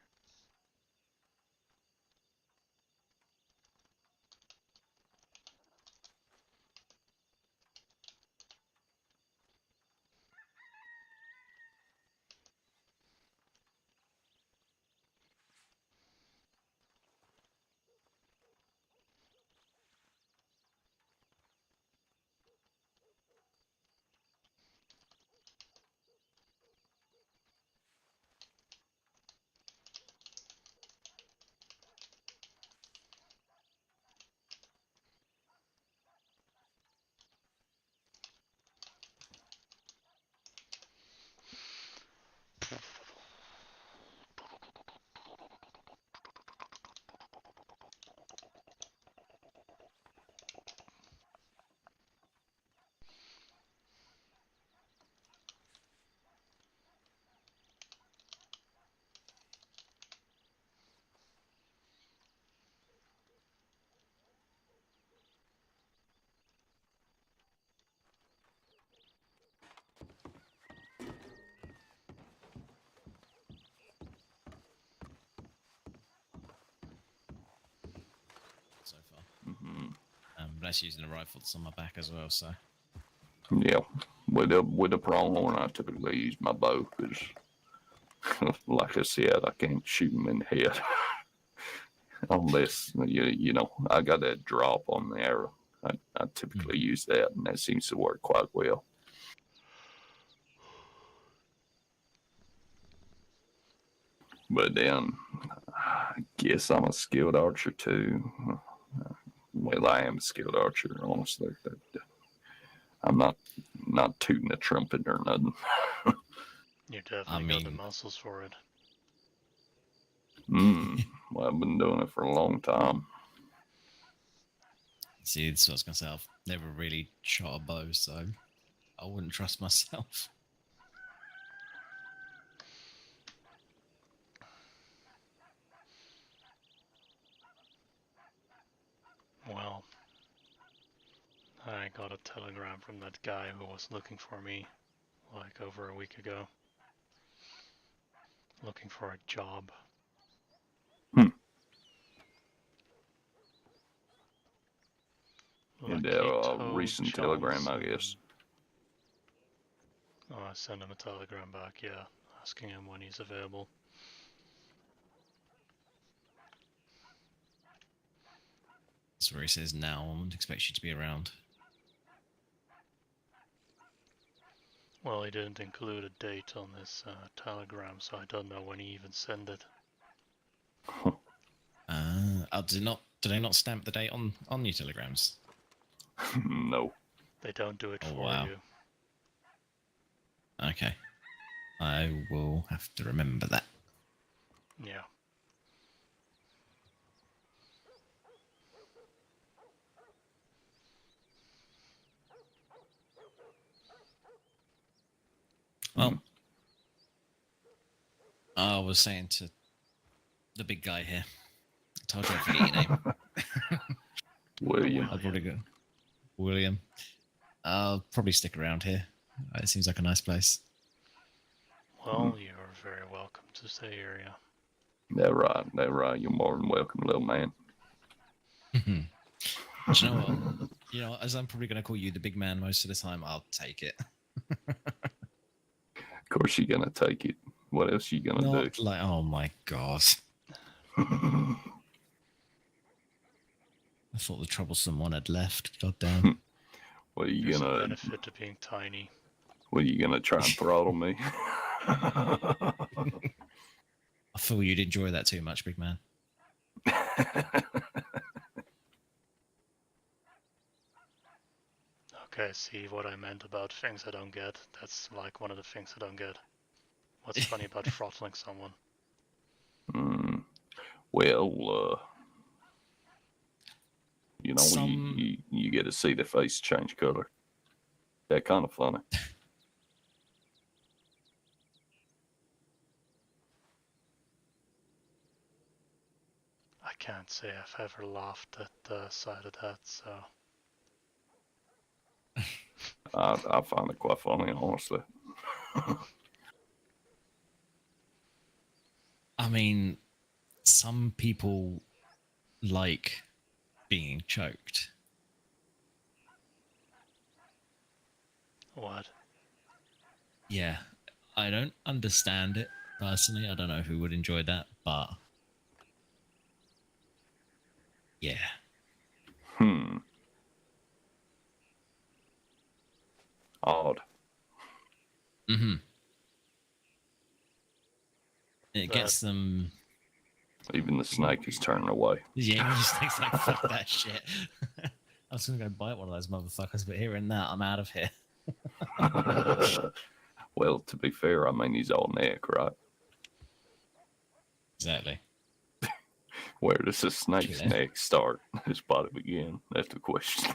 So far. Mm-hmm. But that's using a rifle that's on my back as well, so. Yeah, with the pronghorn, I typically use my bow because, like I said, I can't shoot them in the head unless you know I got that drop on the arrow. I typically use that, and that seems to work quite well. But then, I guess I'm a skilled archer too. Well, I am a skilled archer, honestly. I'm not tooting a trumpet or nothing. You definitely I got the mean- muscles for it. Well, I've been doing it for a long time. See, this is what I was going to say. I've never really shot a bow, so I wouldn't trust myself. Well, I got a telegram from that guy who was looking for me like over a week ago. Looking for a job. And Like he a told recent telegram, I Johnson. guess. Oh, I sent him a telegram back, yeah, asking him when he's available. That's where he says now. I wouldn't expect you to be around. Well, he didn't include a date on this telegram, so I don't know when he even sent it. Do they not stamp the date on your telegrams? No. They don't do it Oh, for wow. you. Okay. I will have to remember that. Yeah. Well, I was saying to the big guy here. I told you I'd forget your name. William. I'd probably go. William. I'll probably stick around here. It seems like a nice place. Well, you're very welcome to stay here, yeah. That right. You're more than welcome, little man. Do you know what? You know, as I'm probably going to call you the big man most of the time, I'll take it. Of course you're gonna take it. What else you gonna Not do? like, oh my god. I thought the troublesome one had left. God damn. What are you There's a gonna? benefit to being tiny. What are you gonna try and throttle me? I feel you'd enjoy that too much, big man. Okay, see what I meant about things I don't get. That's like one of the things I don't get. What's funny about throttling someone? Well, you know, Some- you get to see the face change color. That kind of funny. I can't say I've ever laughed at the side of that, so. I find it quite funny, honestly. I mean, some people like being choked. What? Yeah, I don't understand it personally. I don't know who would enjoy that, but yeah. Odd. Mm-hmm. It gets them. Even the snake is turning away. Yeah, he just thinks like, fuck that shit. I was gonna go bite one of those motherfuckers, but hearing that, I'm out of here. Well, to be fair, I mean, he's all neck, right? Exactly. Where does the snake's True. neck start? His body begin? That's the question.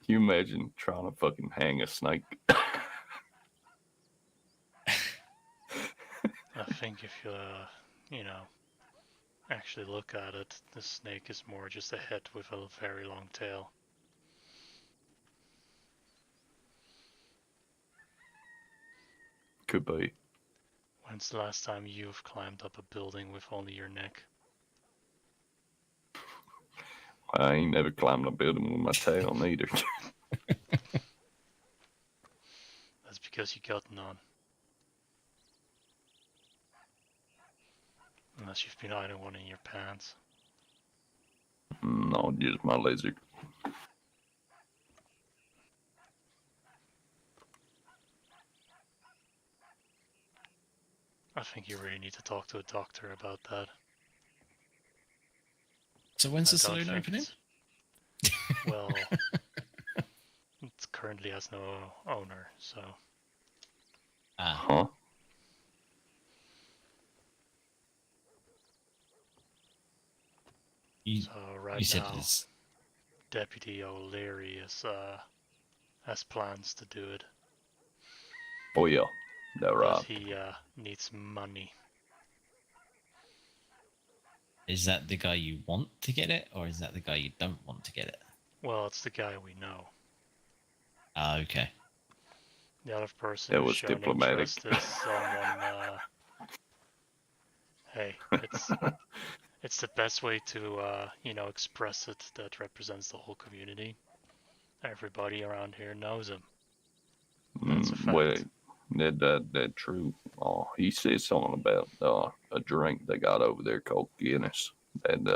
Can you imagine trying to fucking hang a snake? I think if you know, actually look at it, the snake is more just a head with a very long tail. Could be. When's the last time you've climbed up a building with only your neck? I ain't never climbed a building with my tail neither. That's because you got none. Unless you've been hiding one in your pants. No, just my lizard. I think you really need to talk to a doctor about that. So when's the I don't saloon think opening? Well, it currently has no owner, so. Ah, Huh? you, So right you said now, it's Deputy O'Leary has plans to do it, Oh, yeah. That but right. he needs money. Is that the guy you want to get it, or is that the guy you don't want to get it? Well, it's the guy we know. Ah, okay. The other person That who's was shown diplomatic. interest is someone. Hey, it's the best way to express it that represents the whole community. Everybody around here knows him. That's a fact. Wait, that true. Oh, he said something about a drink they got over there called Guinness, and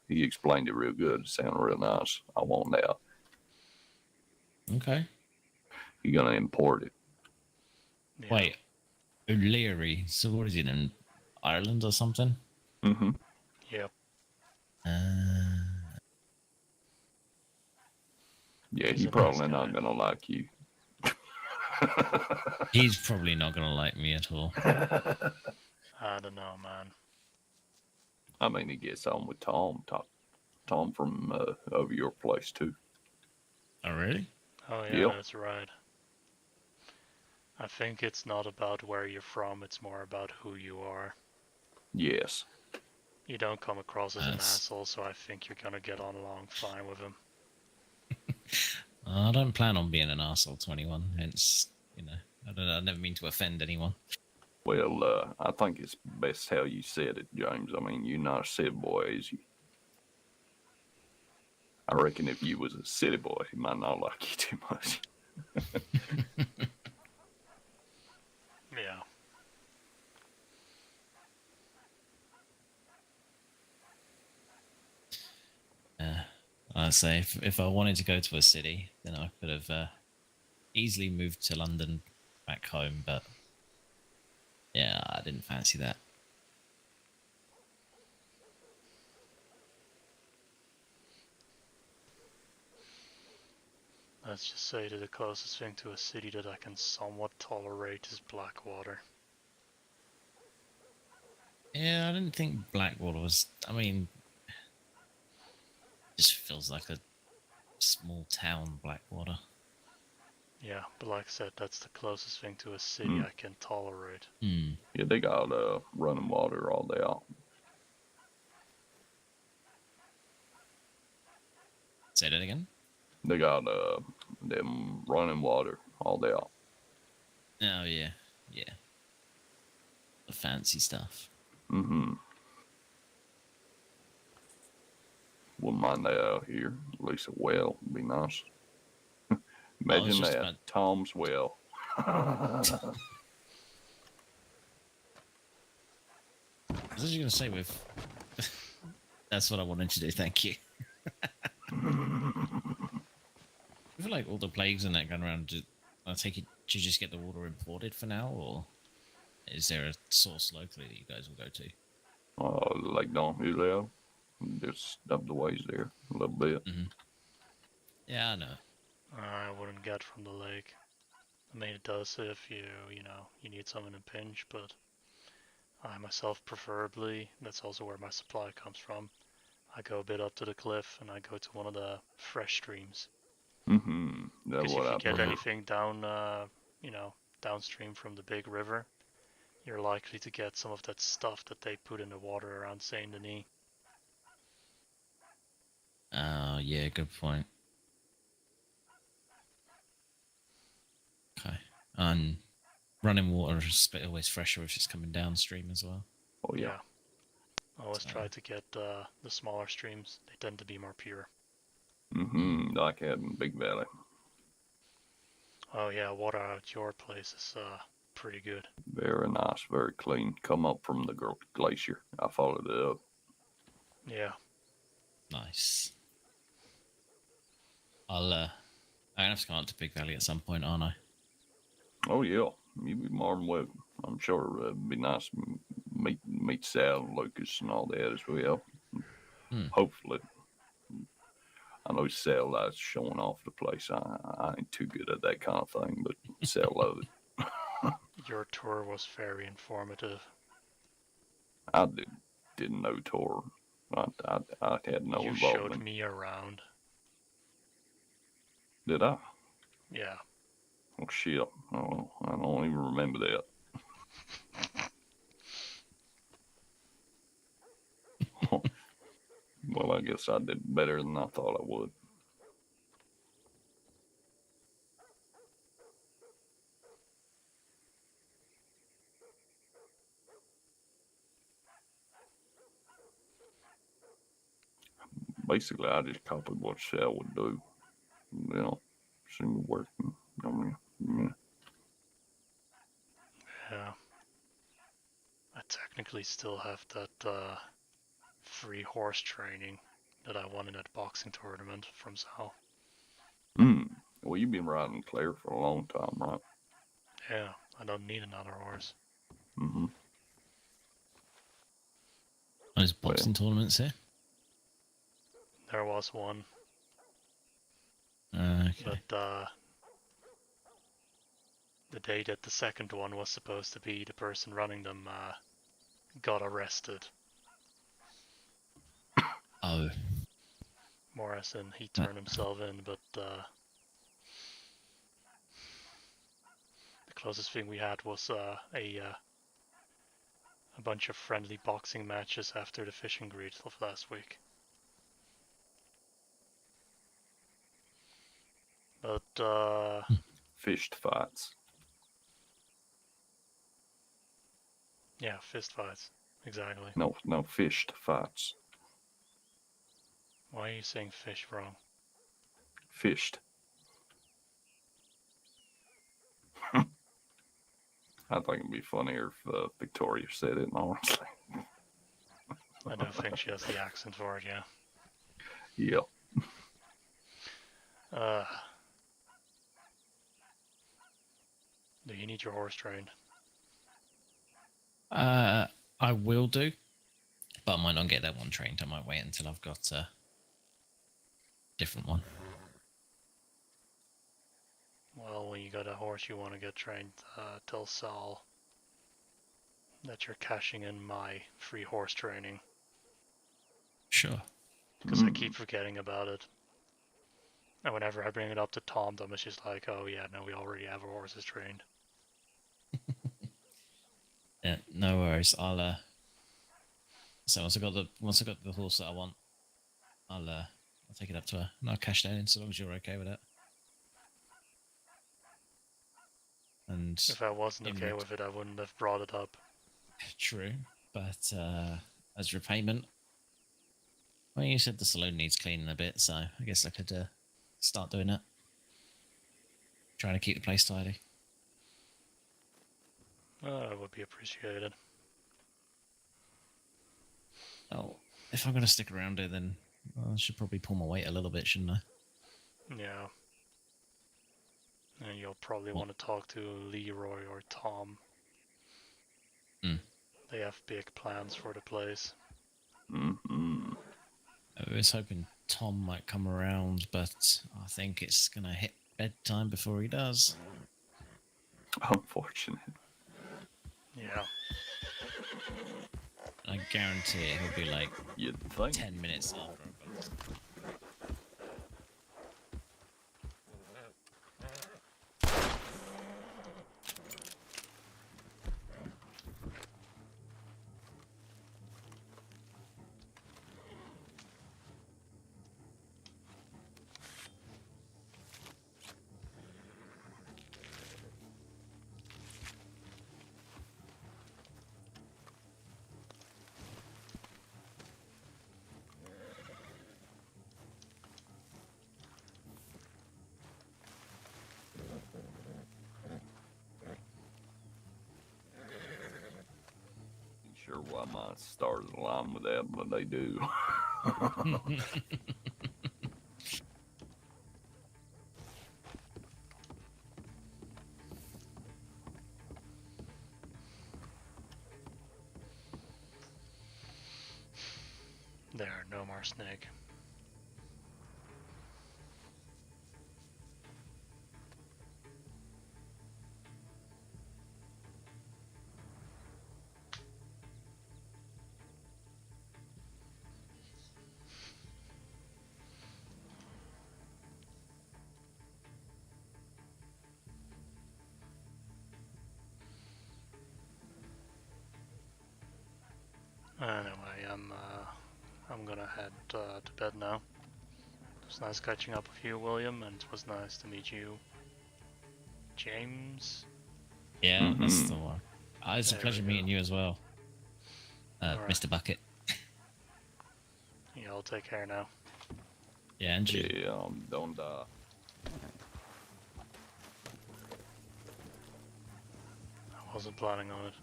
he explained it real good. It sounded real nice. I want that. Okay. You're gonna import it. Yeah. Wait, O'Leary. So what is it in Ireland or something? Mm-hmm. Yep. Yeah, He's he a nice probably guy. not gonna like you. He's probably not gonna like me at all. I don't know, man. I mean, he gets on with Tom from over your place too. Oh, really? Oh yeah, Yep. that's right. I think it's not about where you're from, it's more about who you are. Yes. You don't come across as an Yes. asshole, so I think you're gonna get on along fine with him. I don't plan on being an arsehole to anyone, hence, I never mean to offend anyone. Well, I think it's best how you said it, James. I mean, you're not a city boy, is you? I reckon if you was a city boy, he might not like you too much. Yeah. I'd say if I wanted to go to a city, then I could have easily moved to London back home, but Yeah, I didn't fancy that. Let's just say that the closest thing to a city that I can somewhat tolerate is Blackwater. Yeah, I didn't think Blackwater was. I mean, just feels like a small town, Blackwater. Yeah, but like I said, that's the closest thing to a city Mm. I can tolerate. Hmm. Yeah, they got running water all day out. Say that again. They got them running water all day out. Oh yeah, yeah. The fancy stuff. Mm-hmm. Wouldn't mind that out here. At least a well would be nice. Imagine just that. about- Tom's well. I was just gonna say with. That's what I wanted to do. Thank you. I feel like all the plagues and that going around. I take it. Do you just get the water imported for now, or is there a source locally that you guys will go to? Like Don Julio. Just up the ways there a little bit. Mm-hmm. Yeah, I know. I wouldn't get from the lake. I mean, it does if you know, you need someone in pinch, but I myself preferably, that's also where my supply comes from. I go a bit up to the cliff and I go to one of the fresh streams. Mm-hmm. That's Because what if you I've get heard. anything down, you know, downstream from the big river, you're likely to get some of that stuff that they put in the water around Saint Denis. Oh, yeah, good point. Okay. And running water is always fresher if it's coming downstream as well. Oh yeah. Yeah. I always So- try to get the smaller streams. They tend to be more pure. Mm-hmm. Like having Big Valley. Oh yeah, water out at your place is pretty good. Very nice, very clean. Come up from the glacier. I followed it up. Yeah. Nice. I'm gonna have to come up to Big Valley at some point, aren't I? Oh yeah, you'd be more than welcome. I'm sure it'd be nice to meet Sal, Lucas, and all that as well. Hmm. Hopefully, I know Sal likes showing off the place. I ain't too good at that kind of thing, but Sal loves it. Your tour was very informative. I didn't know tour. I had no You involvement. showed me around. Did I? Yeah. Oh shit! Oh, I don't even remember that. Well, I guess I did better than I thought I would. Basically, I just copied what Sal would do. You know, seemed to work. I mean, yeah. Yeah. I technically still have that free horse training that I won in that boxing tournament from Sal. Well, you've been riding Claire for a long time, right? Yeah, I don't need another horse. Mm-hmm. There's boxing tournaments here. There was one, Okay. but the day that the second one was supposed to be, the person running them got arrested. Oh. More as in he turned himself in, but the closest thing we had was a bunch of friendly boxing matches after the fishing greet of last week. But Fished fights. yeah, fist fights. Exactly. No, fished fights. Why are you saying fish wrong? Fished. I think it'd be funnier if Victoria said it, honestly. I don't think she has the accent for it, yeah. Yeah. Do you need your horse trained? I will do, but I might not get that one trained. I might wait until I've got a different one. Well, when you got a horse you want to get trained, tell Sal that you're cashing in my free horse training. Sure. Because I keep forgetting about it. And whenever I bring it up to Tom, it's just like, oh yeah, no, we already have our horses trained. Yeah, no worries. So once I got the horse that I want, I'll take it up to her and I'll cash that in so long as you're okay with that. And If I wasn't okay with it, I wouldn't have brought it up. true, but as repayment, well, you said the saloon needs cleaning a bit, so I guess I could start doing it. Trying to keep the place tidy. That would be appreciated. Oh, if I'm going to stick around here, then I should probably pull my weight a little bit, shouldn't I? Yeah. And you'll probably want to talk to Leroy or Tom. They have big plans for the place. Mm-hmm. I was hoping Tom might come around, but I think it's going to hit bedtime before he does. Unfortunate. Yeah. I guarantee he'll be like You'd think. 10 minutes after I've got Sure why my stars align with that, but they do. There, no more snake. Anyway, I'm gonna head to bed now. It was nice catching up with you, William, and it was nice to meet you, James. Yeah, that's the one. It's a There pleasure we meeting go. you as well, Alright. Mr. Bucket. Yeah, I'll take care now. Yeah, and you. Yeah, don't die. I wasn't planning on it.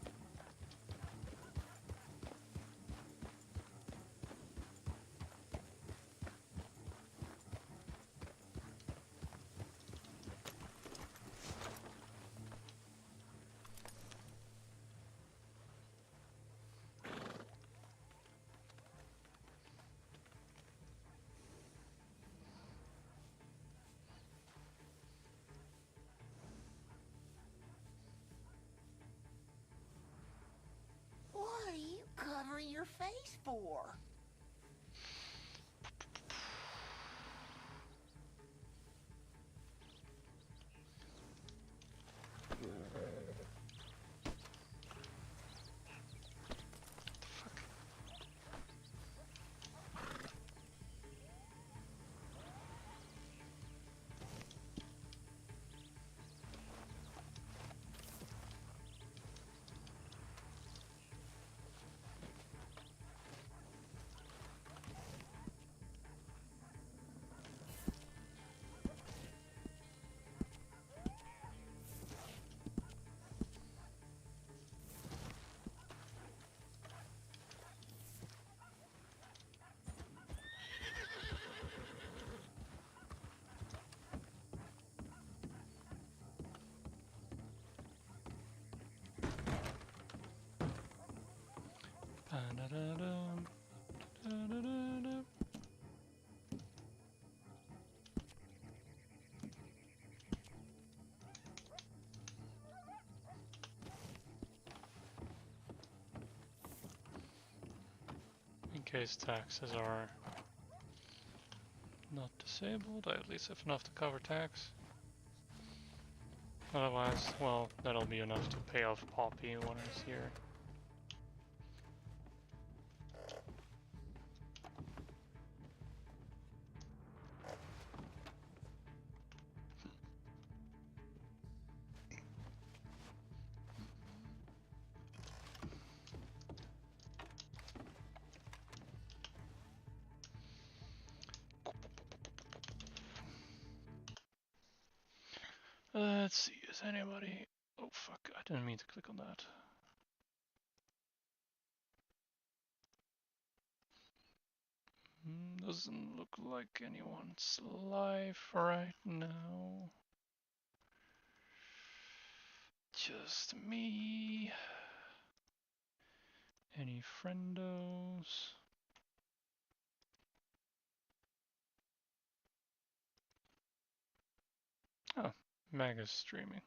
What are you covering your face for? Da-da-da-dum, da-da-da-dum. In case taxes are not disabled, I at least have enough to cover tax. Otherwise, well, that'll be enough to pay off Poppy when he's here. Let's see, is anybody... Oh fuck, I didn't mean to click on that. Doesn't look like anyone's live right now. Just me. Any friendos? Oh, Mag is streaming.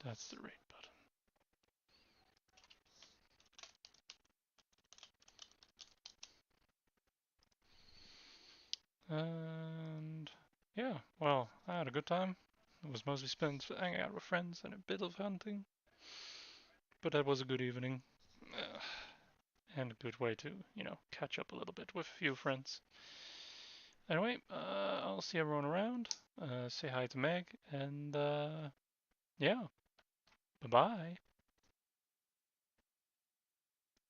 That's the rate button. And yeah, well, I had a good time. It was mostly spent hanging out with friends and a bit of hunting. But that was a good evening. And a good way to, you know, catch up a little bit with a few friends. Anyway, I'll see everyone around. Say hi to Meg, and yeah, bye bye.